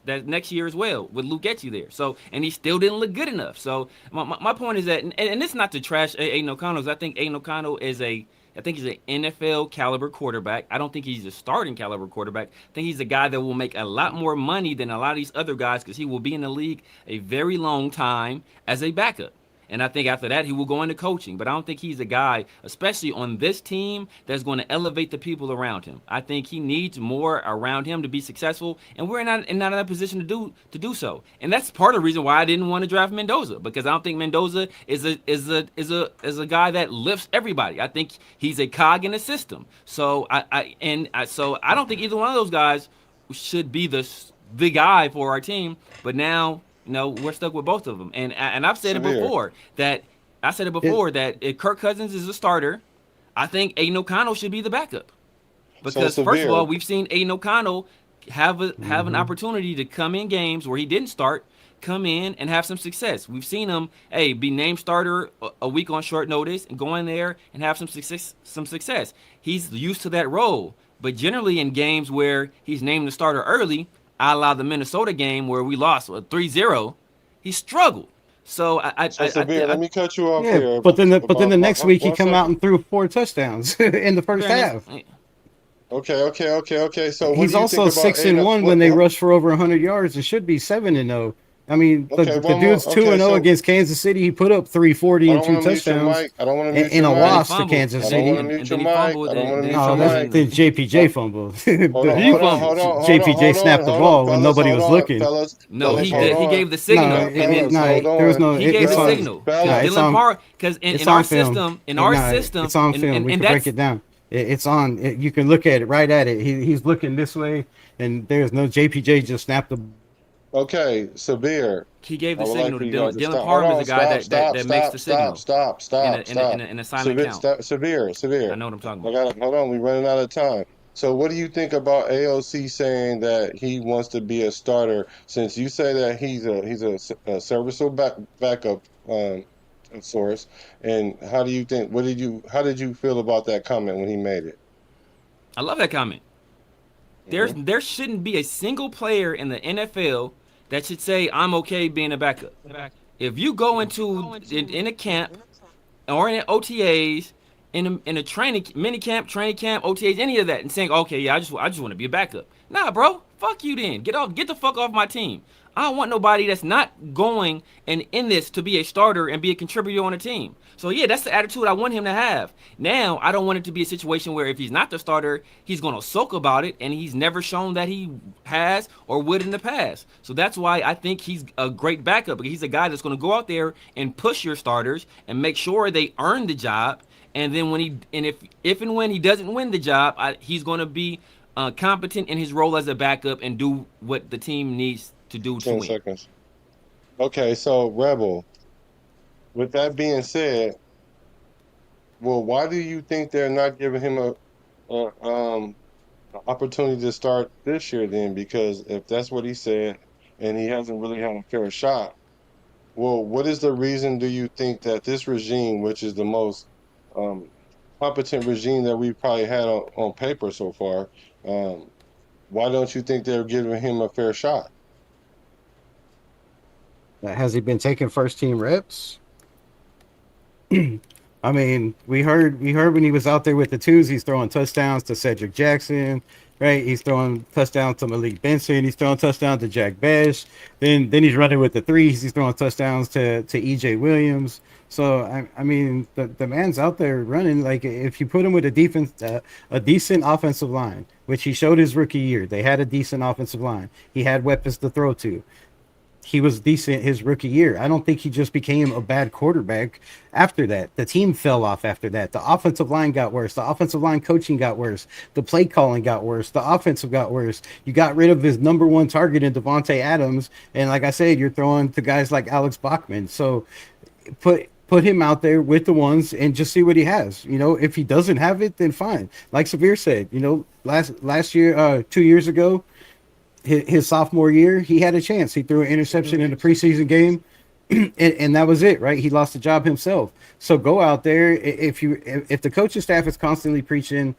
that next year as well with Luke Getsy there. So and he still didn't look good enough. So my point is that, and it's not to trash Aiden O'Connell. I think Aiden O'Connell is I think he's an NFL caliber quarterback. I don't think he's a starting caliber quarterback. I think he's a guy that will make a lot more money than a lot of these other guys because he will be in the league a very long time as a backup. And I think after that, he will go into coaching. But I don't think he's a guy, especially on this team, that's going to elevate the people around him. I think he needs more around him to be successful, and we're not in a position to do so. And that's part of the reason why I didn't want to draft Mendoza, because I don't think Mendoza is a guy that lifts everybody. I think he's a cog in the system. So I don't think either one of those guys should be the guy for our team. But now, we're stuck with both of them, and I've said it before that if Kirk Cousins is a starter, I think Aiden O'Connell should be the backup, because first of all, we've seen Aiden O'Connell have an opportunity to come in games where he didn't start, come in and have some success. We've seen him be named starter a week on short notice and go in there and have some success. He's used to that role, but generally in games where he's named the starter early, a la the Minnesota game where we lost 3-0, he struggled. So let me cut you off here. But then the next week he come out and threw 4 touchdowns in the first half. Okay. So he's also 6-1 when they rush for over 100 yards. It should be 7-0. I mean, the dude's 2-0 against Kansas City. He put up 340 and 2 touchdowns in a loss to Kansas City. I don't want to mute your mic. I don't want to mute your mic. The JPJ fumble. JPJ snapped the ball when nobody was looking. No, he did. He gave the signal. There was no. He gave the signal. Dylan Parr, because in our system, it's on film. We can break it down. It's on. You can look at it right at it. He's looking this way, and there's no JPJ just snapped the. Okay, Sabir. He gave the signal to Dylan. Dylan Parham is the guy that makes the signal. Stop. In a silent count. Sabir. I know what I'm talking about. Hold on, we're running out of time. So what do you think about AOC saying that he wants to be a starter, since you say that he's a serviceable backup source? And how do you think? How did you feel about that comment when he made it? I love that comment. There shouldn't be a single player in the NFL that should say I'm okay being a backup. If you go in a camp or in OTAs, in a training mini camp, training camp, OTAs, any of that, and saying, okay, yeah, I just want to be a backup. Nah, bro, fuck you then. Get the fuck off my team. I don't want nobody that's not going and in this to be a starter and be a contributor on a team. So yeah, that's the attitude I want him to have. Now, I don't want it to be a situation where if he's not the starter, he's going to sulk about it, and he's never shown that he has or would in the past. So that's why I think he's a great backup, because he's a guy that's going to go out there and push your starters and make sure they earn the job. And then if and when he doesn't win the job, he's going to be competent in his role as a backup and do what the team needs to do to 10 win. seconds. Okay, so Rebel, with that being said, well, why do you think they're not giving him a opportunity to start this year then, because if that's what he said and he hasn't really had a fair shot, well, what is the reason do you think that this regime, which is the most um, competent regime that we've probably had on paper so far, um, why don't you think they're giving him a fair shot? Has he been taking first team reps? I mean, we heard when he was out there with the twos, he's throwing touchdowns to Cedric Jackson, right? He's throwing touchdowns to Malik Benson. He's throwing touchdowns to Jack Besh. Then he's running with the threes. He's throwing touchdowns to EJ Williams. So I mean, the man's out there running. Like if you put him with a decent offensive line, which he showed his rookie year, they had a decent offensive line. He had weapons to throw to. He was decent his rookie year. I don't think he just became a bad quarterback after that. The team fell off after that. The offensive line got worse. The offensive line coaching got worse. The play calling got worse. The offensive got worse. You got rid of his number one target in Devontae Adams. And like I said, you're throwing to guys like Alex Bachman. So put him out there with the ones and just see what he has. You know, if he doesn't have it, then fine. Like Severe said, you know, last year, 2 years ago, his sophomore year, he had a chance. He threw an interception in the preseason game, and that was it, right? He lost the job himself. So go out there. If the coaching staff is constantly preaching,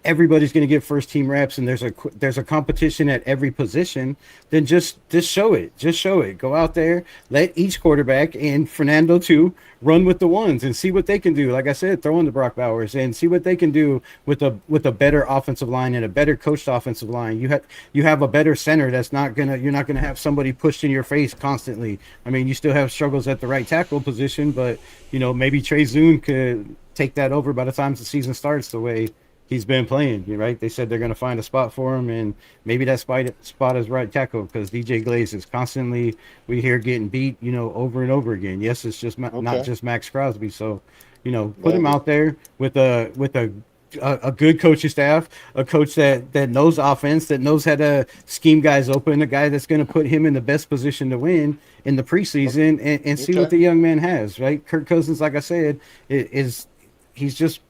everybody's going to get first team reps, and there's a competition at every position, then just show it. Just show it. Go out there, let each quarterback and Fernando too run with the ones and see what they can do. Like I said, throw in the Brock Bowers and see what they can do with a better offensive line and a better coached offensive line. You have a better center you're not gonna have somebody pushed in your face constantly. I mean, you still have struggles at the right tackle position, but you know, maybe Trey Zune could take that over by the time the season starts the way he's been playing, right? They said they're going to find a spot for him, and maybe that spot is right tackle because DJ Glaze is constantly, we hear, getting beat, you know, over and over again. Yes, it's just not just Max Crosby. So, you know, put him out there with a good coaching staff, a coach that knows offense, that knows how to scheme guys open, a guy that's going to put him in the best position to win in the preseason, and see what the young man has, right? Kirk Cousins, like I said, he's just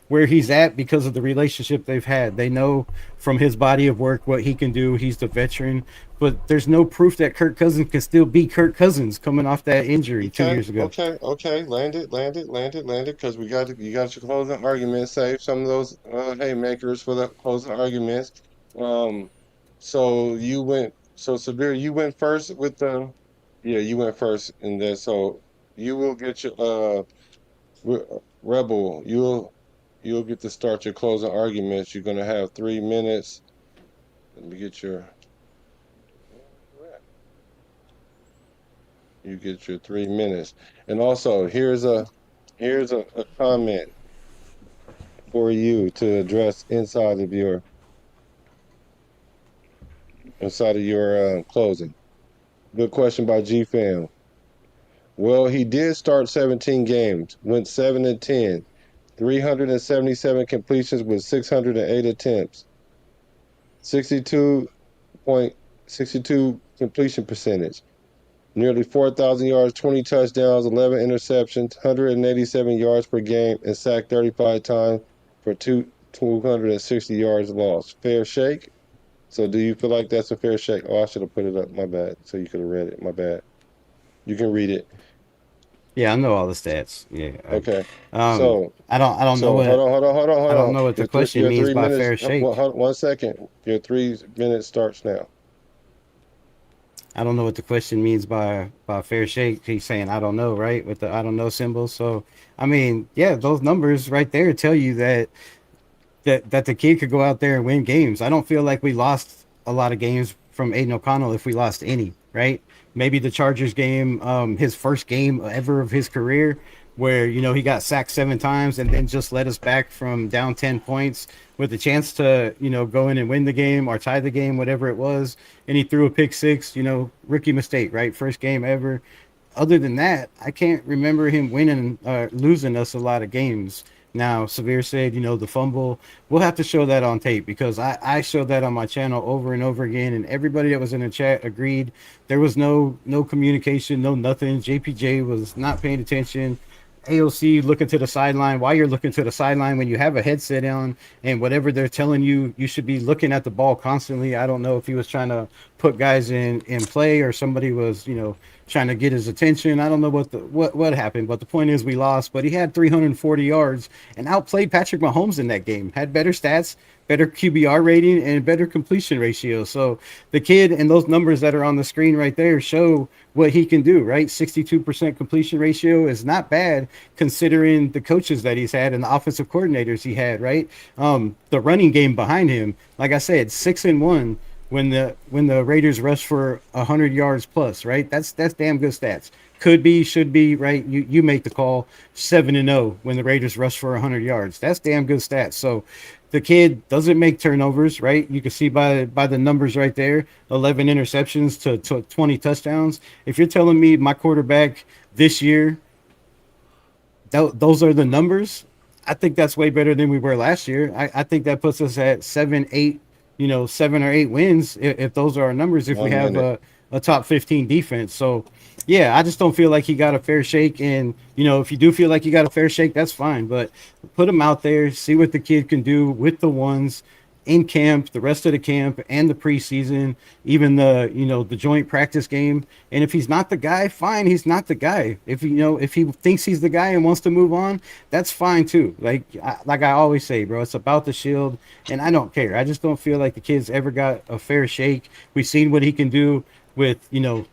where he's at because of the relationship they've had. They know from his body of work what he can do. He's the veteran, but there's no proof that Kirk Cousins can still be Kirk Cousins coming off that injury 2 years ago. Okay. Land it. Because you got your closing arguments. Save some of those haymakers for the closing arguments. So Severe, you went first with you went first, and then so you will get your Rebel. You'll get to start your closing arguments. You're gonna have 3 minutes. Let me get you get your 3 minutes. And also here's a comment for you to address inside of your closing. Good question by G Fam. Well, he did start 17 games, went 7-10. 377 completions with 608 attempts, 62.62 completion percentage, nearly 4,000 yards, 20 touchdowns, 11 interceptions, 187 yards per game, and sacked 35 times for 260 yards lost. Fair shake? So do you feel like that's a fair shake? Oh, I should have put it up. My bad. So you could have read it. My bad. You can read it. Yeah, I know all the stats. Yeah. Okay. So I don't know what. Hold on. I don't know what the question means by fair shake. Hold on 1 second. Your 3 minutes starts now. I don't know what the question means by fair shake. He's saying I don't know, right? With the I don't know symbol. So I mean, yeah, those numbers right there tell you that the kid could go out there and win games. I don't feel like we lost a lot of games from Aiden O'Connell if we lost any, right? Maybe the Chargers game, his first game ever of his career, where, you know, he got sacked 7 times and then just led us back from down 10 points with a chance to, you know, go in and win the game or tie the game, whatever it was. And he threw a pick 6, you know, rookie mistake, right? First game ever. Other than that, I can't remember him winning, losing us a lot of games. Now, Severe said, you know, the fumble, we'll have to show that on tape because I showed that on my channel over and over again, and everybody that was in the chat agreed. There was no communication, no nothing. JPJ was not paying attention. AOC looking to the sideline, while you're looking to the sideline when you have a headset on and whatever they're telling you, you should be looking at the ball constantly. I don't know if he was trying to put guys in play or somebody was, trying to get his attention. I don't know what happened, but the point is we lost. But he had 340 yards and outplayed Patrick Mahomes in that game. Had better stats, better QBR rating, and better completion ratio. So the kid and those numbers that are on the screen right there show what he can do, right? 62% completion ratio is not bad considering the coaches that he's had and the offensive coordinators he had, right? The running game behind him, like I said, 6-1 when the Raiders rush for 100 yards plus, right? That's damn good stats. Could be, should be, right? You make the call. 7-0 when the Raiders rush for 100 yards. That's damn good stats. So the kid doesn't make turnovers, right? You can see by the numbers right there, 11 interceptions to 20 touchdowns. If you're telling me my quarterback this year, those are the numbers, I think that's way better than we were last year. I think that puts us at 7 or 8 wins if those are our numbers, if we have a top 15 defense. So yeah, I just don't feel like he got a fair shake. And if you do feel like you got a fair shake, that's fine, but put him out there, see what the kid can do with the ones in camp, the rest of the camp and the preseason, even the joint practice game. And if he's not the guy, fine, he's not the guy. If if he thinks he's the guy and wants to move on, that's fine too. Like I always say, bro, it's about the shield, and I don't care. I just don't feel like the kid's ever got a fair shake. We've seen what he can do with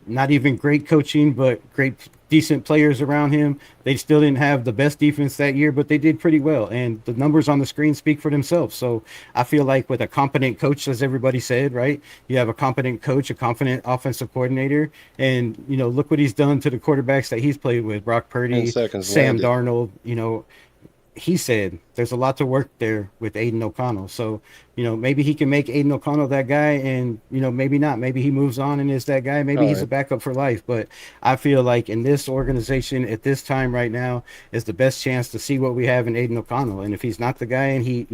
not even great coaching, but great decent players around him. They still didn't have the best defense that year, but they did pretty well, and the numbers on the screen speak for themselves. So I feel like with a competent coach, as everybody said, right, you have a competent coach, a confident offensive coordinator, and look what he's done to the quarterbacks that he's played with: Brock Purdy, Sam Darnold. He said there's a lot to work there with Aiden O'Connell. So, maybe he can make Aiden O'Connell that guy, and, maybe not. Maybe he moves on and is that guy. Maybe he's a backup for life. But I feel like in this organization at this time right now is the best chance to see what we have in Aiden O'Connell. And if he's not the guy and he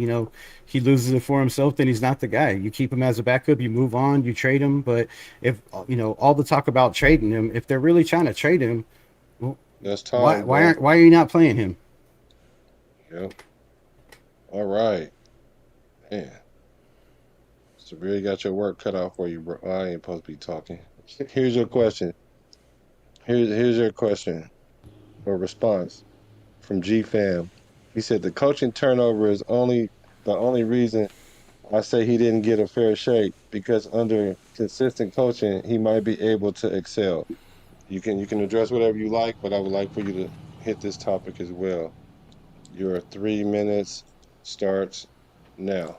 loses it for himself, then he's not the guy. You keep him as a backup, you move on, you trade him. But if, all the talk about trading him, if they're really trying to trade him, that's time. Why are you not playing him? Yep. All right. Man. So really got your work cut out for you, bro. I ain't supposed to be talking. Here's your question. Here's your question or response from G Fam. He said the coaching turnover is the only reason I say he didn't get a fair shake, because under consistent coaching he might be able to excel. You can address whatever you like, but I would like for you to hit this topic as well. Your 3 minutes starts now.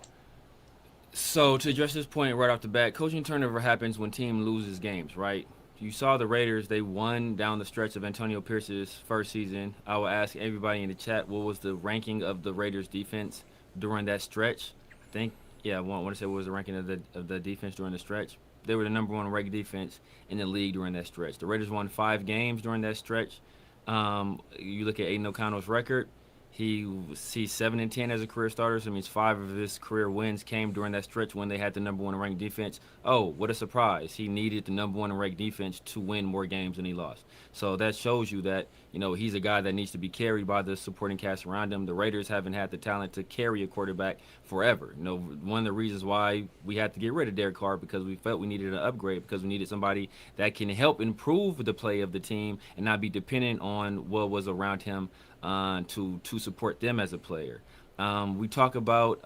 So to address this point right off the bat, coaching turnover happens when team loses games, right? You saw the Raiders, they won down the stretch of Antonio Pierce's first season. I will ask everybody in the chat, what was the ranking of the Raiders defense during that stretch? I think, I want to say what was the ranking of the defense during the stretch. They were the number 1 ranked defense in the league during that stretch. The Raiders won 5 games during that stretch. You look at Aiden O'Connell's record. He's 7-10 as a career starter, so it means 5 of his career wins came during that stretch when they had the number 1 ranked defense. Oh, what a surprise. He needed the number 1 ranked defense to win more games than he lost. So that shows you that, he's a guy that needs to be carried by the supporting cast around him. The Raiders haven't had the talent to carry a quarterback forever. One of the reasons why we had to get rid of Derek Carr, because we felt we needed an upgrade, because we needed somebody that can help improve the play of the team and not be dependent on what was around him to support them as a player. We talk about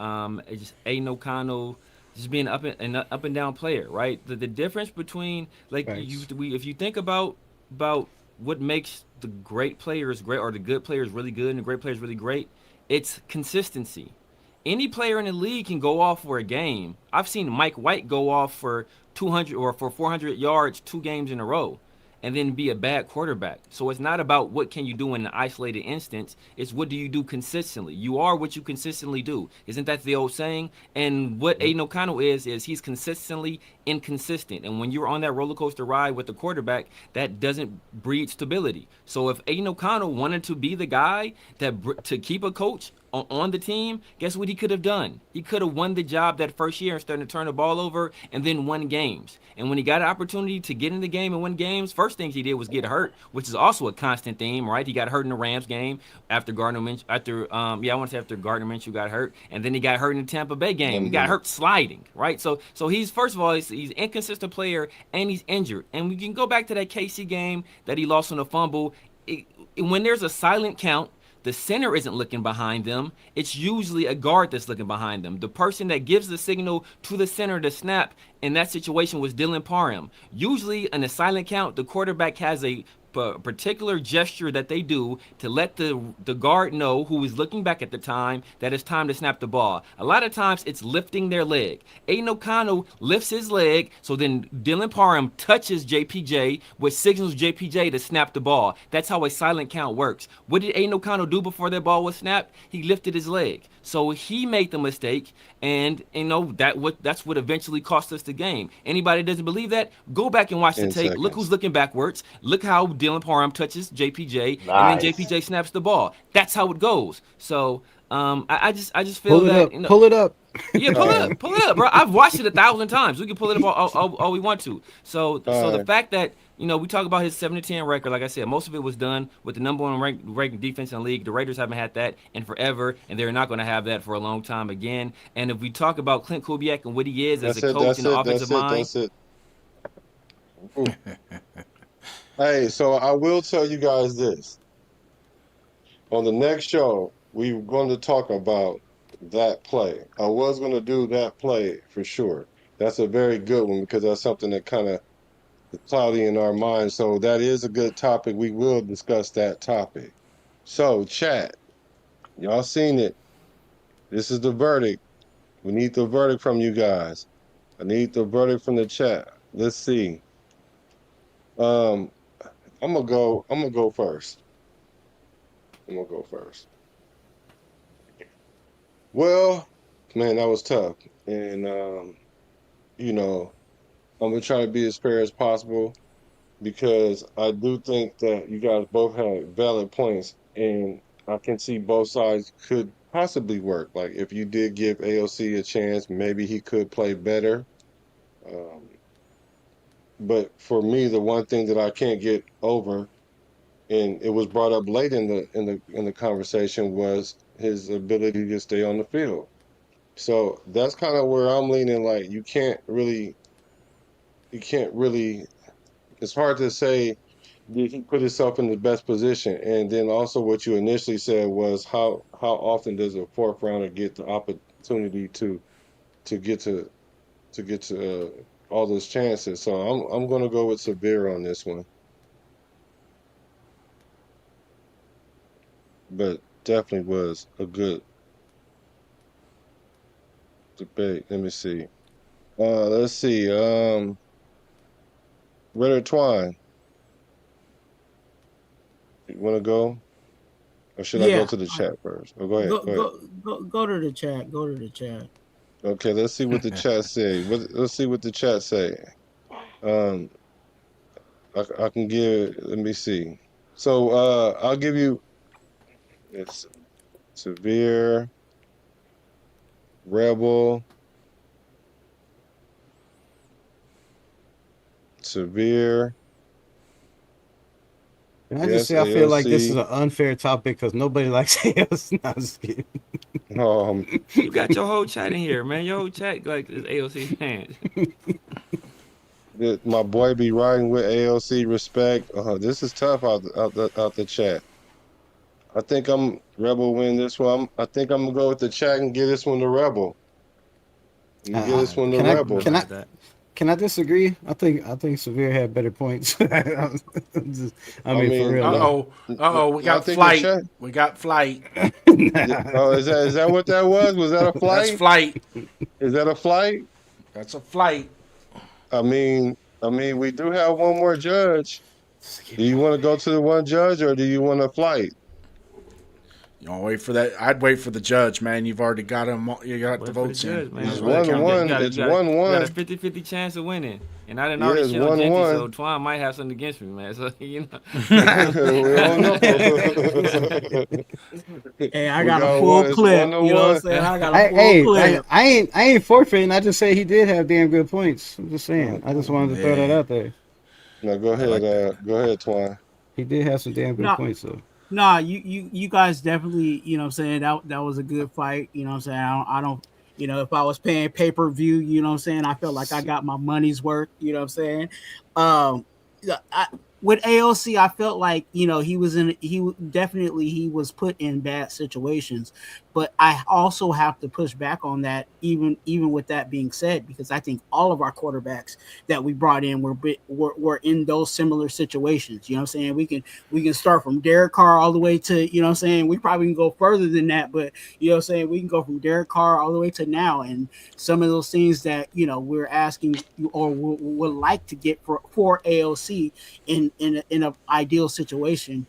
just Aiden O'Connell just being an up and down player, right? The difference between if you think about what makes the great players great, or the good players really good and the great players really great, it's consistency. Any player in the league can go off for a game. I've seen Mike White go off for 200 or for 400 yards 2 games in a row and then be a bad quarterback. So it's not about what can you do in an isolated instance. It's what do you do consistently. You are what you consistently do. Isn't that the old saying? And what Aiden O'Connell is he's consistently inconsistent. And when you're on that roller coaster ride with the quarterback, that doesn't breed stability. So if Aiden O'Connell wanted to be the guy to keep a coach on the team, guess what he could have done? He could have won the job that first year and started to turn the ball over and then won games. And when he got an opportunity to get in the game and win games, first things he did was get hurt, which is also a constant theme, right? He got hurt in the Rams game after Gardner Minshew got hurt, and then he got hurt in the Tampa Bay game. He got hurt sliding, right? So he's, first of all, he's an inconsistent player and he's injured. And we can go back to that KC game that he lost on a fumble. When there's a silent count, the center isn't looking behind them. It's usually a guard that's looking behind them. The person that gives the signal to the center to snap in that situation was Dylan Parham. Usually in a silent count, the quarterback has a particular gesture that they do to let the guard know, who is looking back at the time, that it's time to snap the ball. A lot of times it's lifting their leg. Aiden O'Connell lifts his leg, so then Dylan Parham touches JPJ, which signals JPJ to snap the ball. That's how a silent count works. What did Aiden O'Connell do before that ball was snapped? He lifted his leg. So he made the mistake, and that's what eventually cost us the game. Anybody that doesn't believe that, go back and watch the tape. Look who's looking backwards. Look how Dylan Parham touches JPJ, and then JPJ snaps the ball. That's how it goes. So I just feel pull it up. Yeah, pull it up, bro. I've watched it 1,000 times. We can pull it up all we want to. So the fact that we talk about his 7-10 record, like I said, most of it was done with the number one ranked defense in the league. The Raiders haven't had that in forever, and they're not going to have that for a long time again. And if we talk about Clint Kubiak and what he is as a coach and the offensive mind, that's it. Hey, so I will tell you guys this. On the next show, we're going to talk about that play. I was going to do that play for sure. That's a very good one because that's something that kind of cloudy in our minds. So that is a good topic. We will discuss that topic. So, chat, y'all seen it. This is the verdict. We need the verdict from you guys. I need the verdict from the chat. Let's see. I'm gonna go first. Well, man, that was tough. And I'm gonna try to be as fair as possible because I do think that you guys both had valid points, and I can see both sides could possibly work. Like if you did give AOC a chance, maybe he could play better. But for me, the one thing that I can't get over, and it was brought up late in the conversation, was his ability to stay on the field. So that's kind of where I'm leaning. Like you can't really. It's hard to say did he put himself in the best position, and then also what you initially said was how often does a fourth rounder get the opportunity to get to all those chances. So I'm going to go with Severe on this one, but definitely was a good debate. Let me see. Let's see. Ritter Twine, you want to go? Or should I go to the chat first? Oh, go ahead. Go to the chat. Go to the chat. Okay, let's see what the chat say. Let's see what the chat say. I can give. Let me see. So I'll give you. It's Severe, Rebel, Severe. Can I just say I feel like this is an unfair topic because nobody likes AOC. No, I'm just kidding. You got your whole chat in here, man. Your whole chat like is AOC fans. My boy be riding with AOC. Respect. This is tough out the chat. I think Rebel win this one. I think I'm gonna go with the chat and give this one to Rebel. Give this one to Rebel. Can I disagree? I think Severe had better points. I mean, for real. We got flight. We got flight. Oh, is that what that was? Was that a flight? That's flight. Is that a flight? That's a flight. I mean, we do have one more judge. Do you want to go to the one judge or do you want a flight? You want to wait for that? I'd wait for the judge, man. You've already got him. You got the votes in. It's 1-1. It's 1-1. You got a 50-50 chance of winning. And I didn't Yeah, already it's shit on Genty, 1-1. so Twine might have something against me, man. So you know. We don't know. Hey, I We got a got full one. It's clip. You know what I'm 1-1. saying? I got a I, full hey, clip. I ain't forfeiting. I just say he did have damn good points. I'm just saying. I just wanted to throw that Yeah. out there. No, go I ahead. like that. Go ahead, Twine. He did have some damn good No, points though. nah, you guys definitely, you know what I'm saying, that was a good fight, you know what I'm saying? I don't you know, if I was paying pay-per-view, you know what I'm saying, I felt like I got my money's worth, you know what I'm saying? Yeah, with AOC, I felt like, you know, definitely he was put in bad situations, but I also have to push back on that even with that being said, because I think all of our quarterbacks that we brought in were in those similar situations. You know what I'm saying? We can start from Derek Carr all the way to, you know what I'm saying, we probably can go further than that, but you know what I'm saying, we can go from Derek Carr all the way to now, and some of those things that, you know, we're asking or would like to get for AOC in an ideal situation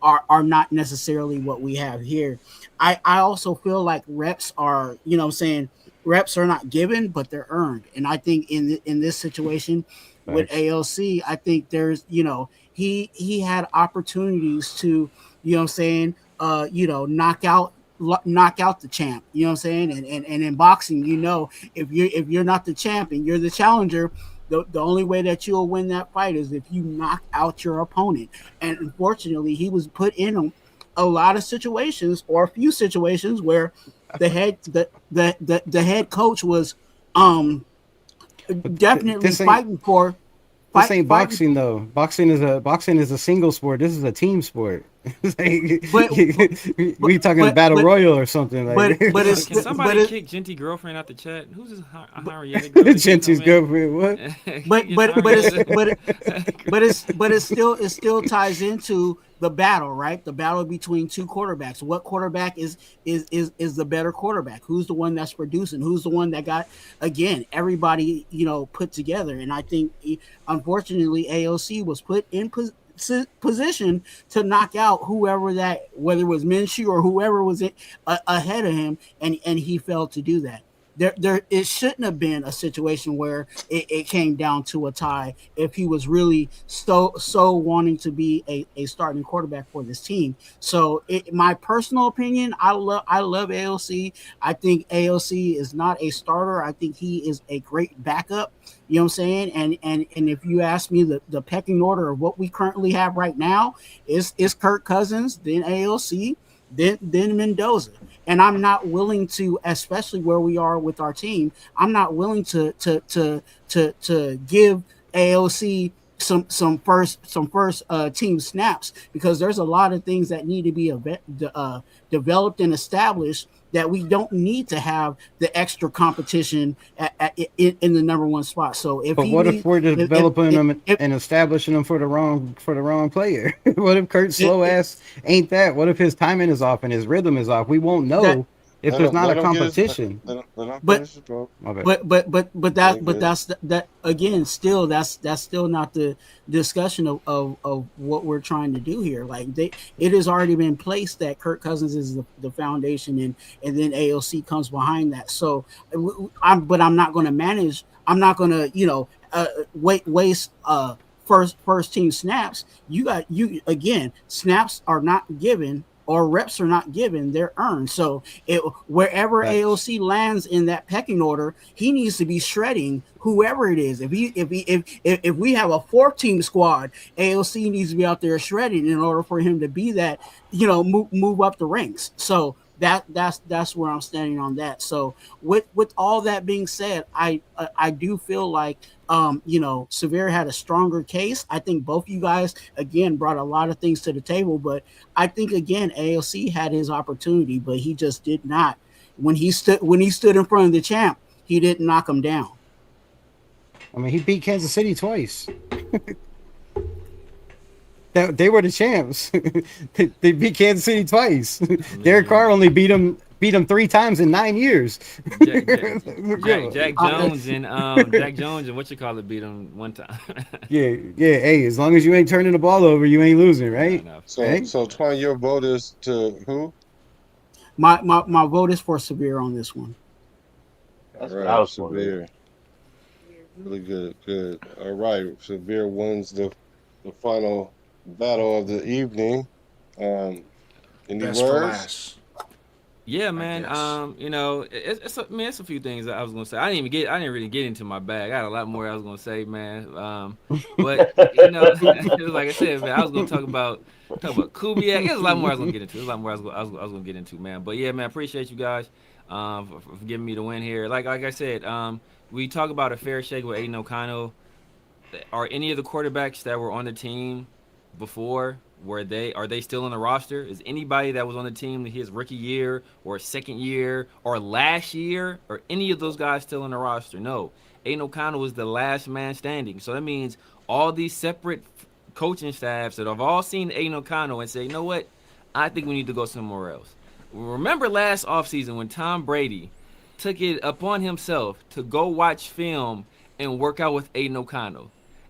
are not necessarily what we have here. I also feel like reps are, you know what I'm saying, reps are not given, but they're earned. And I think in this situation with Facts. ALC, I think there's, you know, he had opportunities to, you know what I'm saying, you know, knock out the champ, you know what I'm saying? And in boxing, you know, if you're not the champ and you're the challenger, the only way that you'll win that fight is if you knock out your opponent. And unfortunately, he was put in a lot of situations, or a few situations, where the head coach was definitely This ain't fighting for this ain't fighting. boxing though. Boxing is a single sport. This is a team sport. It's but like, but we talking but battle but royal or something but like. but Can, it's can but somebody it kick Genty girlfriend out the chat? Who's this but Henrietta girl that keep Genty's coming girlfriend. What? in? Can we but get but but it's Henrietta? but it still ties into the battle, right? The battle between two quarterbacks. What quarterback is the better quarterback? Who's the one that's producing? Who's the one that got, again, everybody, you know, put together? And I think unfortunately AOC was put in position to knock out whoever that, whether it was Minshew or whoever was ahead of him, and he failed to do that. It shouldn't have been a situation where it came down to a tie if he was really so wanting to be a starting quarterback for this team. So my personal opinion, I love AOC. I think AOC is not a starter. I think he is a great backup. You know what I'm saying? And if you ask me, the pecking order of what we currently have right now is Kirk Cousins, then AOC, then Mendoza. And I'm not willing to, especially where we are with our team, I'm not willing to give AOC some first team snaps, because there's a lot of things that need to be developed and established, that we don't need to have the extra competition in the number one spot. So if But he what if needs, we're developing them if and establishing them for the wrong player? What if Kurt's it, slow ass ain't that? What if his timing is off and his rhythm is off? We won't that know if there's not a Let him get his. competition. Let him but finish his bro. My bad. They but good. that again, still, that's still not the discussion of what we're trying to do here. Like, it has already been placed that Kirk Cousins is the foundation, and then AOC comes behind that. So I'm not going to manage. I'm not going to, you know, waste first team snaps. You again, snaps are not given, or reps are not given, they're earned. So wherever Facts. AOC lands in that pecking order, he needs to be shredding whoever it is. If we have a 4 team squad, AOC needs to be out there shredding in order for him to be that, you know, move up the ranks. So that's where I'm standing on that. So with all that being said, I do feel like, you know, Severe had a stronger case. I think both you guys again brought a lot of things to the table, but I think again AOC had his opportunity, but he just did not. When he stood in front of the champ, he didn't knock him down. I mean, he beat Kansas City twice. They were the champs. They beat Kansas City twice. Derek Carr only beat him 3 times in 9 years. Jack Jones and what you call it beat him one time. yeah. Hey, as long as you ain't turning the ball over, you ain't losing, right? No. So Twine, your vote is to who? My vote is for Severe on this one. All That's what I right, was wondering. Severe. Really good, good. All right, Severe wins the final battle of the evening. Um, any Best for words? last, Yeah, I man. guess. It's a few things that I was gonna say. I didn't really get into my bag. I had a lot more I was gonna say, man. But it was like I said, man. I was gonna talk about Kubiak. There's a lot more I was gonna get into. There's a lot more I was gonna get into, man. But yeah, man. Appreciate you guys, for giving me the win here. Like I said, we talk about a fair shake with Aiden O'Connell. Are any of the quarterbacks that were on the team before, are they still on the roster? Is anybody that was on the team his rookie year or second year or last year, or any of those guys still on the roster? No. Aiden O'Connell was the last man standing. So that means all these separate coaching staffs that have all seen Aiden O'Connell and say, you know what? I think we need to go somewhere else. Remember last offseason when Tom Brady took it upon himself to go watch film and work out with Aiden O'Connell.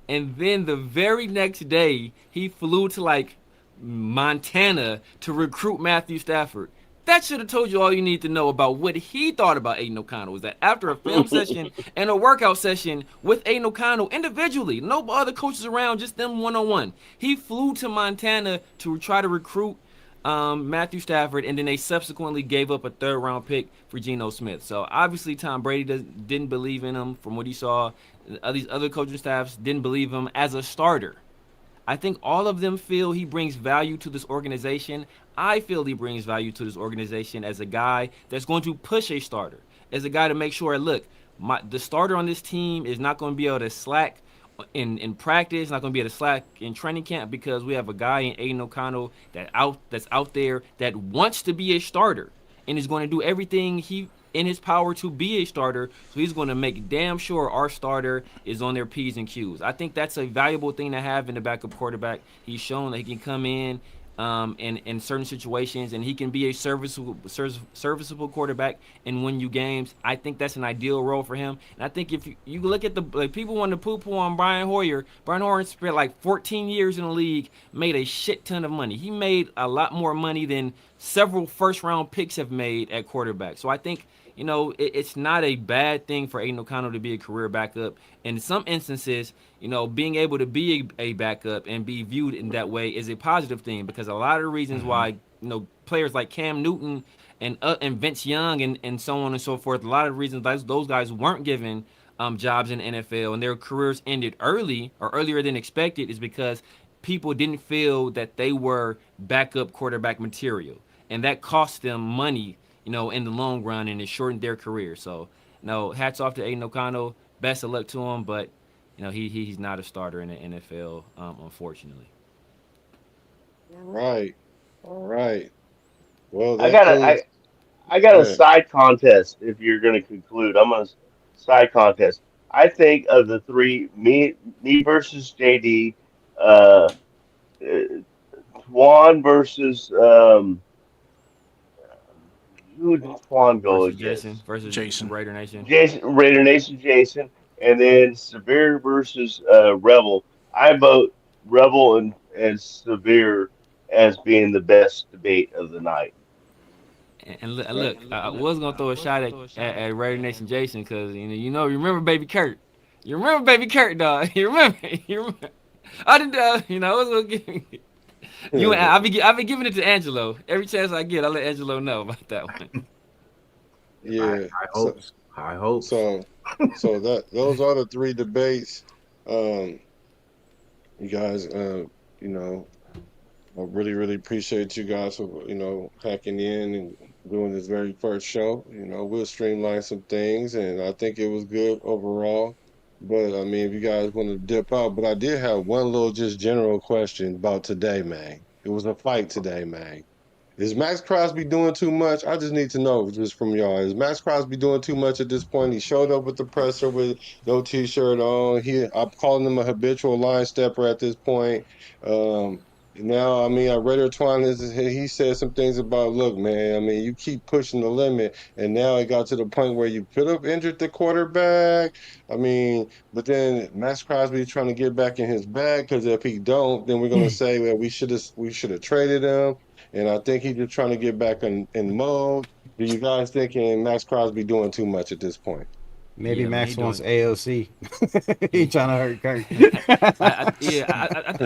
And then the very next day, he flew to like Montana to recruit Matthew Stafford. That should have told you all you need to know about what he thought about Aiden O'Connell. Was that after a film session and a workout session with Aiden O'Connell individually, no other coaches around, just them one on one. He flew to Montana to try to recruit Matthew Stafford, and then they subsequently gave up a third round pick for Geno Smith. So obviously Tom Brady didn't believe in him from what he saw. These other coaching staffs didn't believe him as a starter. I think all of them feel he brings value to this organization. I feel he brings value to this organization as a guy that's going to push a starter, as a guy to make sure, look, the starter on this team is not going to be able to slack in practice, not going to be able to slack in training camp because we have a guy in Aiden O'Connell that's out there that wants to be a starter and is going to do everything he in his power to be a starter. So he's going to make damn sure our starter is on their P's and Q's. I think that's a valuable thing to have in the backup quarterback. He's shown that he can come in certain situations, and he can be a serviceable quarterback and win you games. I think that's an ideal role for him. And I think if you look at the people want to poo-poo on Brian Hoyer. Brian Hoyer spent like 14 years in the league, made a shit ton of money. He made a lot more money than several first-round picks have made at quarterback. So I think it's not a bad thing for Aiden O'Connell to be a career backup. In some instances, being able to be a backup and be viewed in that way is a positive thing because a lot of the reasons why, players like Cam Newton and Vince Young and so on and so forth, a lot of reasons those guys weren't given jobs in the NFL and their careers ended early or earlier than expected is because people didn't feel that they were backup quarterback material. And that cost them money in the long run, and it shortened their career. So, hats off to Aiden O'Connell. Best of luck to him, but he's not a starter in the NFL, unfortunately. All right, all right. Well, I that got a concludes. I got a Yeah. side contest. If you're going to conclude, I'm on a side contest. I think of the three, me versus JD, uh, uh, Juan versus who did Juan go Versus Jason, against? versus Jason. Raider Nation. Jason, Raider Nation, Jason, and then Severe versus Rebel. I vote Rebel and Severe as being the best debate of the night. And look, I was gonna throw a shot at Raider Nation Jason because you remember Baby Kurt. You remember Baby Kurt, dog. You remember? You remember? I didn't. I was gonna give you. I've been giving it to Angelo every chance I get. I let Angelo know about that one. Yeah. High So, hopes. High hopes. so that those are the three debates. Um, you guys, you know, I really, really appreciate you guys for, hacking in and doing this very first show. We'll streamline some things, and I think it was good overall. But I mean, if you guys want to dip out, but I did have one little just general question about today, man. It was a fight today, man. Is Max Crosby doing too much? I just need to know just from y'all. Is Max Crosby doing too much at this point? He showed up with the presser with no t-shirt on. I'm calling him a habitual line stepper at this point. Now, I mean, I read Twine. He said some things about, look, man. I mean, you keep pushing the limit, and now it got to the point where you could have injured the quarterback. I mean, but then Max Crosby trying to get back in his bag because if he don't, then we're gonna say, well, we should have traded him. And I think he's just trying to get back in mode. Do you guys thinking Max Crosby doing too much at this point? Maybe Yeah, man, Max he wants doing. AOC. He trying to hurt Kirk.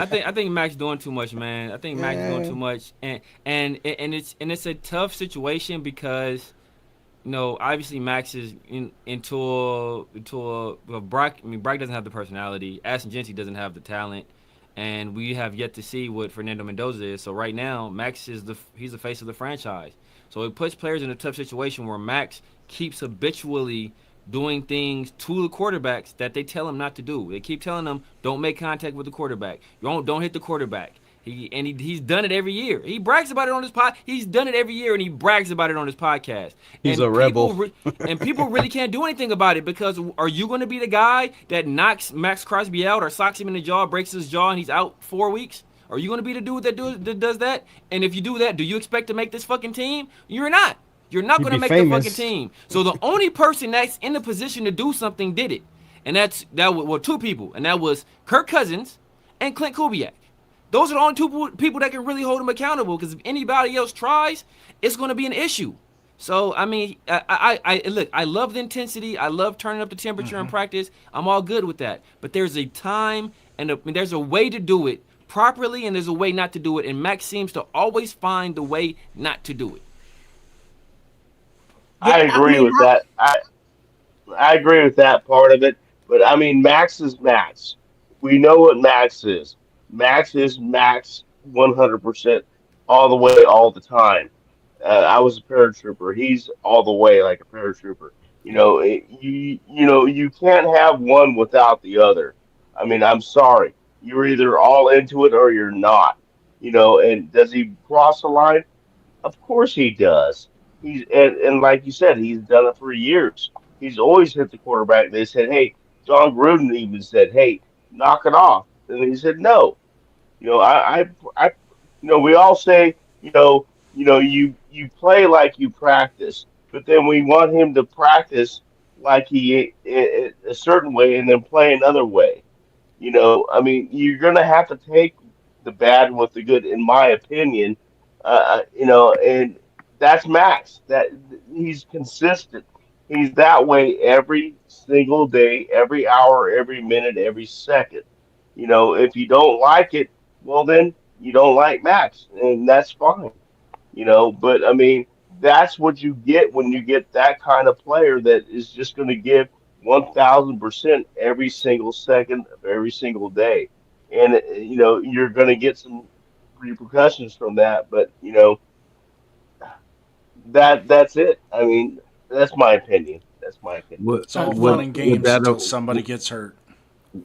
I think Max doing too much, man. I think Max doing Yeah. too much, and it's a tough situation because obviously Max is Brock. I mean, Brock doesn't have the personality. Ashton Genty doesn't have the talent, and we have yet to see what Fernando Mendoza is. So right now, Max is he's the face of the franchise. So it puts players in a tough situation where Max keeps habitually doing things to the quarterbacks that they tell him not to do. They keep telling him, don't make contact with the quarterback. Don't hit the quarterback. He's done it every year. He brags about it on his pod. He's done it every year, and he brags about it on his podcast. He's And a rebel. people really can't do anything about it because are you going to be the guy that knocks Max Crosby out or socks him in the jaw, breaks his jaw, and he's out 4 weeks? Are you going to be the dude that does that? And if you do that, do you expect to make this fucking team? You're not. You're not going to make the fucking team. So the only person that's in the position to do something did it, and that was two people, and that was Kirk Cousins and Clint Kubiak. Those are the only two people that can really hold him accountable. Because if anybody else tries, it's going to be an issue. So I mean, I look. I love the intensity. I love turning up the temperature in practice. I'm all good with that. But there's a time and there's a way to do it properly, and there's a way not to do it. And Max seems to always find the way not to do it. I agree with that. I agree with that part of it. But I mean, Max is Max. We know what Max is. Max is Max 100% all the way, all the time. I was a paratrooper. He's all the way like a paratrooper. You can't have one without the other. I mean, I'm sorry. You're either all into it or you're not. And does he cross the line? Of course he does. And like you said, he's done it for years. He's always hit the quarterback. They said, "Hey," John Gruden even said, "Hey, knock it off," and he said, "No." I we all say, you play like you practice, but then we want him to practice like a certain way and then play another way. I mean, you're going to have to take the bad with the good, in my opinion. And that's Max. That he's consistent. He's that way every single day, every hour, every minute, every second. If you don't like it, well, then you don't like Max, and that's fine. But I mean, that's what you get when you get that kind of player that is just going to give 1,000% every single second of every single day. And, you're going to get some repercussions from that. But, that's it. I mean, that's my opinion. That's my opinion. Would It's all fun would and would games that until have somebody gets hurt.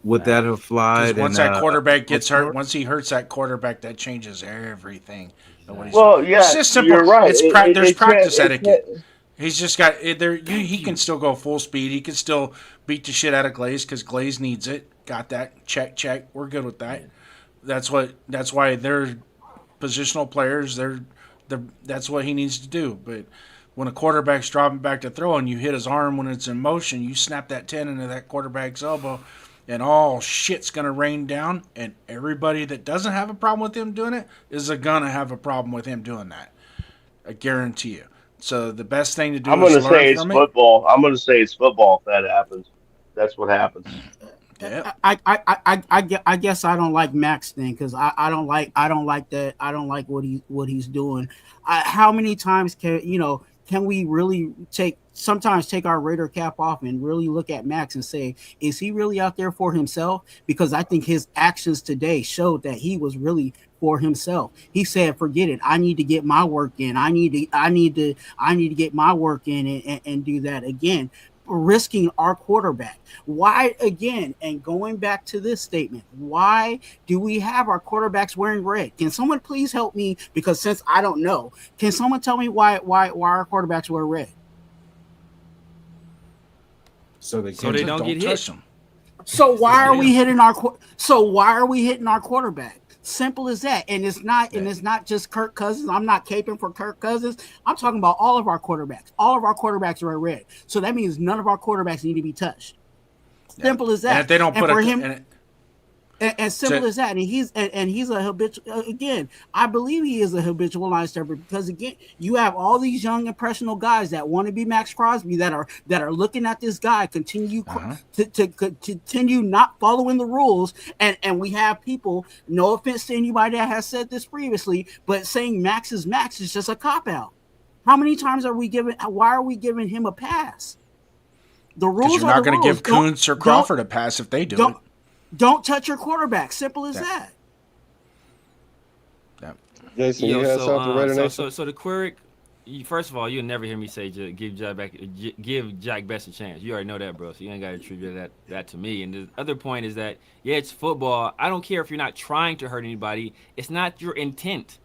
would that have Because flied once in that quarterback gets hurt, Baltimore? once he hurts that quarterback, that changes everything. Well, It's yeah, just simple. you're right. There's It can't. practice It can't. etiquette. He's just got there. He can still go full speed. He can still beat the shit out of Glaze because Glaze needs it. Got that? Check. We're good with that. That's why they're positional players. That's what he needs to do. But when a quarterback's dropping back to throw and you hit his arm when it's in motion, you snap that tendon into that quarterback's elbow, and all shit's gonna rain down. And everybody that doesn't have a problem with him doing it is gonna have a problem with him doing that. I guarantee you. So the best thing to I'm do going is to learn say it's from it. football. I'm going to say it's football if that happens. That's what happens. Yep. I guess I don't like Max thing because I don't like that. I don't like what he's doing. How many times can we really sometimes take our Raider cap off and really look at Max and say, is he really out there for himself? Because I think his actions today showed that he was really for himself. He said, forget it. I need to get my work in. I need to get my work in and do that again. Risking our quarterback. Why again? And going back to this statement, why do we have our quarterbacks wearing red? Can someone please help me? Because since I don't know, can someone tell me why our quarterbacks wear red? So they don't get hit. Them. So why are we hitting our quarterback? Simple as that. And it's not just Kirk Cousins. I'm not caping for Kirk Cousins. I'm talking about all of our quarterbacks. All of our quarterbacks are red. So that means none of our quarterbacks need to be touched. Simple as that. And if they don't As simple as that. And he's a habitual. Again, I believe he is a habitual line stepper because again, you have all these young impressionable guys that want to be Max Crosby that are looking at this guy continue to continue not following the rules. And we have people. No offense to anybody that has said this previously, but saying Max is just a cop out. How many times are we giving? Why are we giving him a pass? The rules you're not going to give Kuntz or Crawford a pass if they do it. Don't touch your quarterback. Simple as that. Jason, you had something Raider Nation? So the Quirk, first of all, you'll never hear me say give Jack Best a chance. You already know that, bro. So you ain't got to attribute that to me. And the other point is that, yeah, it's football. I don't care if you're not trying to hurt anybody. It's not your intent.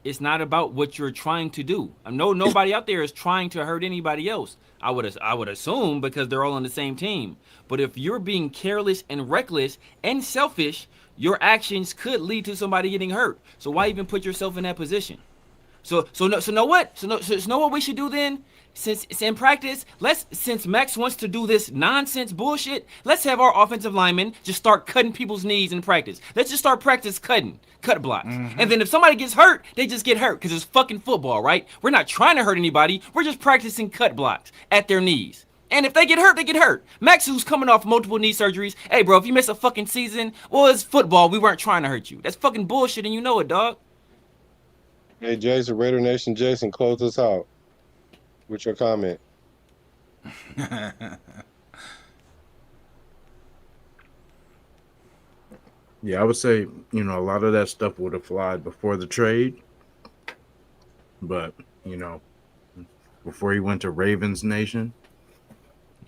It's not about what you're trying to do. I know nobody out there is trying to hurt anybody else. I would assume because they're all on the same team. But if you're being careless and reckless and selfish, your actions could lead to somebody getting hurt. So why even put yourself in that position? So know what we should do then? Since it's in practice, since Max wants to do this nonsense bullshit, let's have our offensive linemen just start cutting people's knees in practice. Let's just start practice cut blocks. And then if somebody gets hurt, they just get hurt because it's fucking football, right? We're not trying to hurt anybody. We're just practicing cut blocks at their knees. And if they get hurt, they get hurt. Max, who's coming off multiple knee surgeries, hey, bro, if you miss a fucking season, well, it's football. We weren't trying to hurt you. That's fucking bullshit, and you know it, dog. Hey, Jason, Raider Nation, Jason, close us out with your comment. Yeah, I would say, a lot of that stuff would have flied before the trade. But, before he went to Ravens Nation.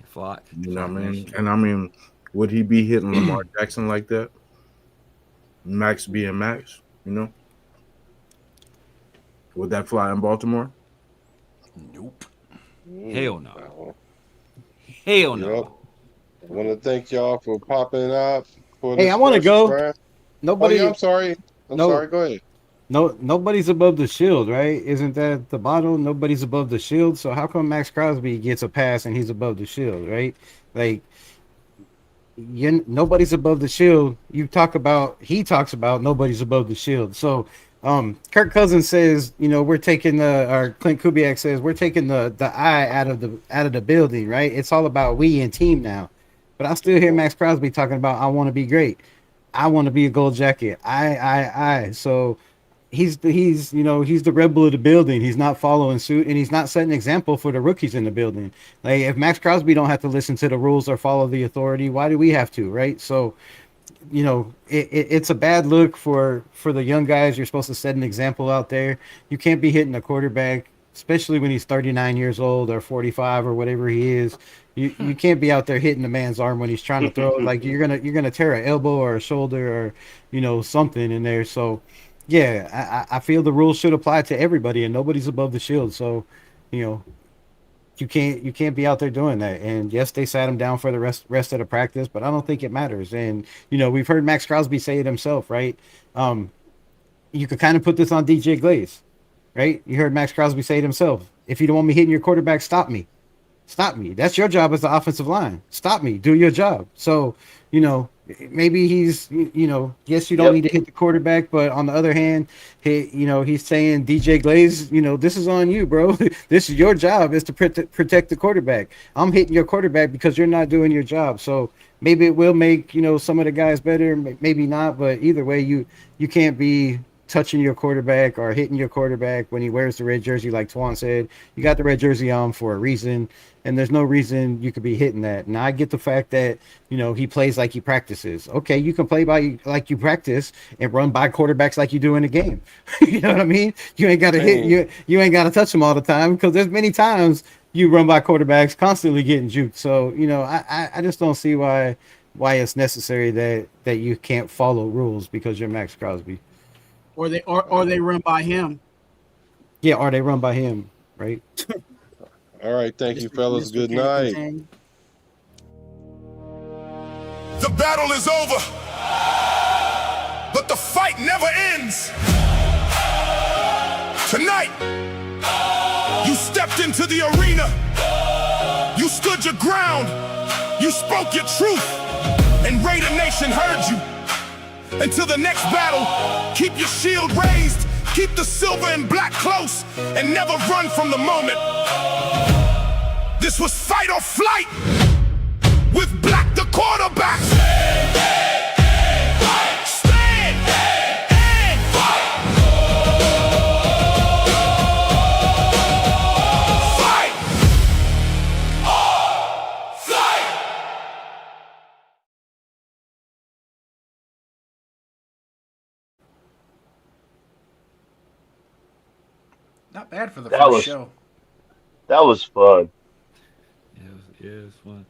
Flock. You know what I mean? And would he be hitting Lamar Jackson like that? Max being Max, Would that fly in Baltimore? Nope. Hell no. Hell no. Yep. I want to thank y'all for popping up. Hey, I want to go. Nobody. I'm sorry. I'm sorry. Go ahead. No, nobody's above the shield, right? Isn't that the motto? Nobody's above the shield. So how come Max Crosby gets a pass and he's above the shield, right? Like, nobody's above the shield. He talks about nobody's above the shield. So, Kirk Cousins says, we're taking or Clint Kubiak says we're taking the I out of the building, right? It's all about we and team now. But I still hear Max Crosby talking about I want to be great. I want to be a gold jacket. I. So he's the rebel of the building. He's not following suit, and he's not setting an example for the rookies in the building. Like, if Max Crosby don't have to listen to the rules or follow the authority, why do we have to, right? So, it's a bad look for the young guys. You're supposed to set an example out there. You can't be hitting a quarterback, especially when he's 39 years old or 45 or whatever he is. You can't be out there hitting the man's arm when he's trying to throw. Like, you're gonna tear an elbow or a shoulder or something in there. So yeah, I feel the rules should apply to everybody, and nobody's above the shield. So you can't be out there doing that. And yes, they sat him down for the rest of the practice, but I don't think it matters. And we've heard Max Crosby say it himself, right? You could kind of put this on DJ Glaze, right? You heard Max Crosby say it himself. If you don't want me hitting your quarterback, stop me. Stop me. That's your job as the offensive line. Stop me. Do your job. So, maybe he's, yes, you don't need to hit the quarterback, but on the other hand, he's saying, DJ Glaze, this is on you, bro. This is your job, is to protect the quarterback. I'm hitting your quarterback because you're not doing your job. So maybe it will make, some of the guys better, maybe not, but either way, you can't be touching your quarterback or hitting your quarterback when he wears the red jersey. Like Twan said, you got the red jersey on for a reason, and there's no reason you could be hitting that. And I get the fact that he plays like he practices. Okay, you can play like you practice and run by quarterbacks like you do in a game. You know what I mean? You ain't got to hit you ain't got to touch them all the time, because there's many times you run by quarterbacks constantly getting juked. So I just don't see why it's necessary that you can't follow rules because you're Max Crosby. Or they run by him. Yeah, or they run by him, right? All right, thank you, fellas. Good night. The battle is over, but the fight never ends. Tonight, you stepped into the arena. You stood your ground. You spoke your truth, and Raider Nation heard you. Until the next battle, keep your shield raised, keep the silver and black close, and never run from the moment. This was Fight or Flight with Black the quarterback. Stand and fight. Stand and fight. Fight or flight. Not bad for the That first was show. that was fun. Yeah, it was fun.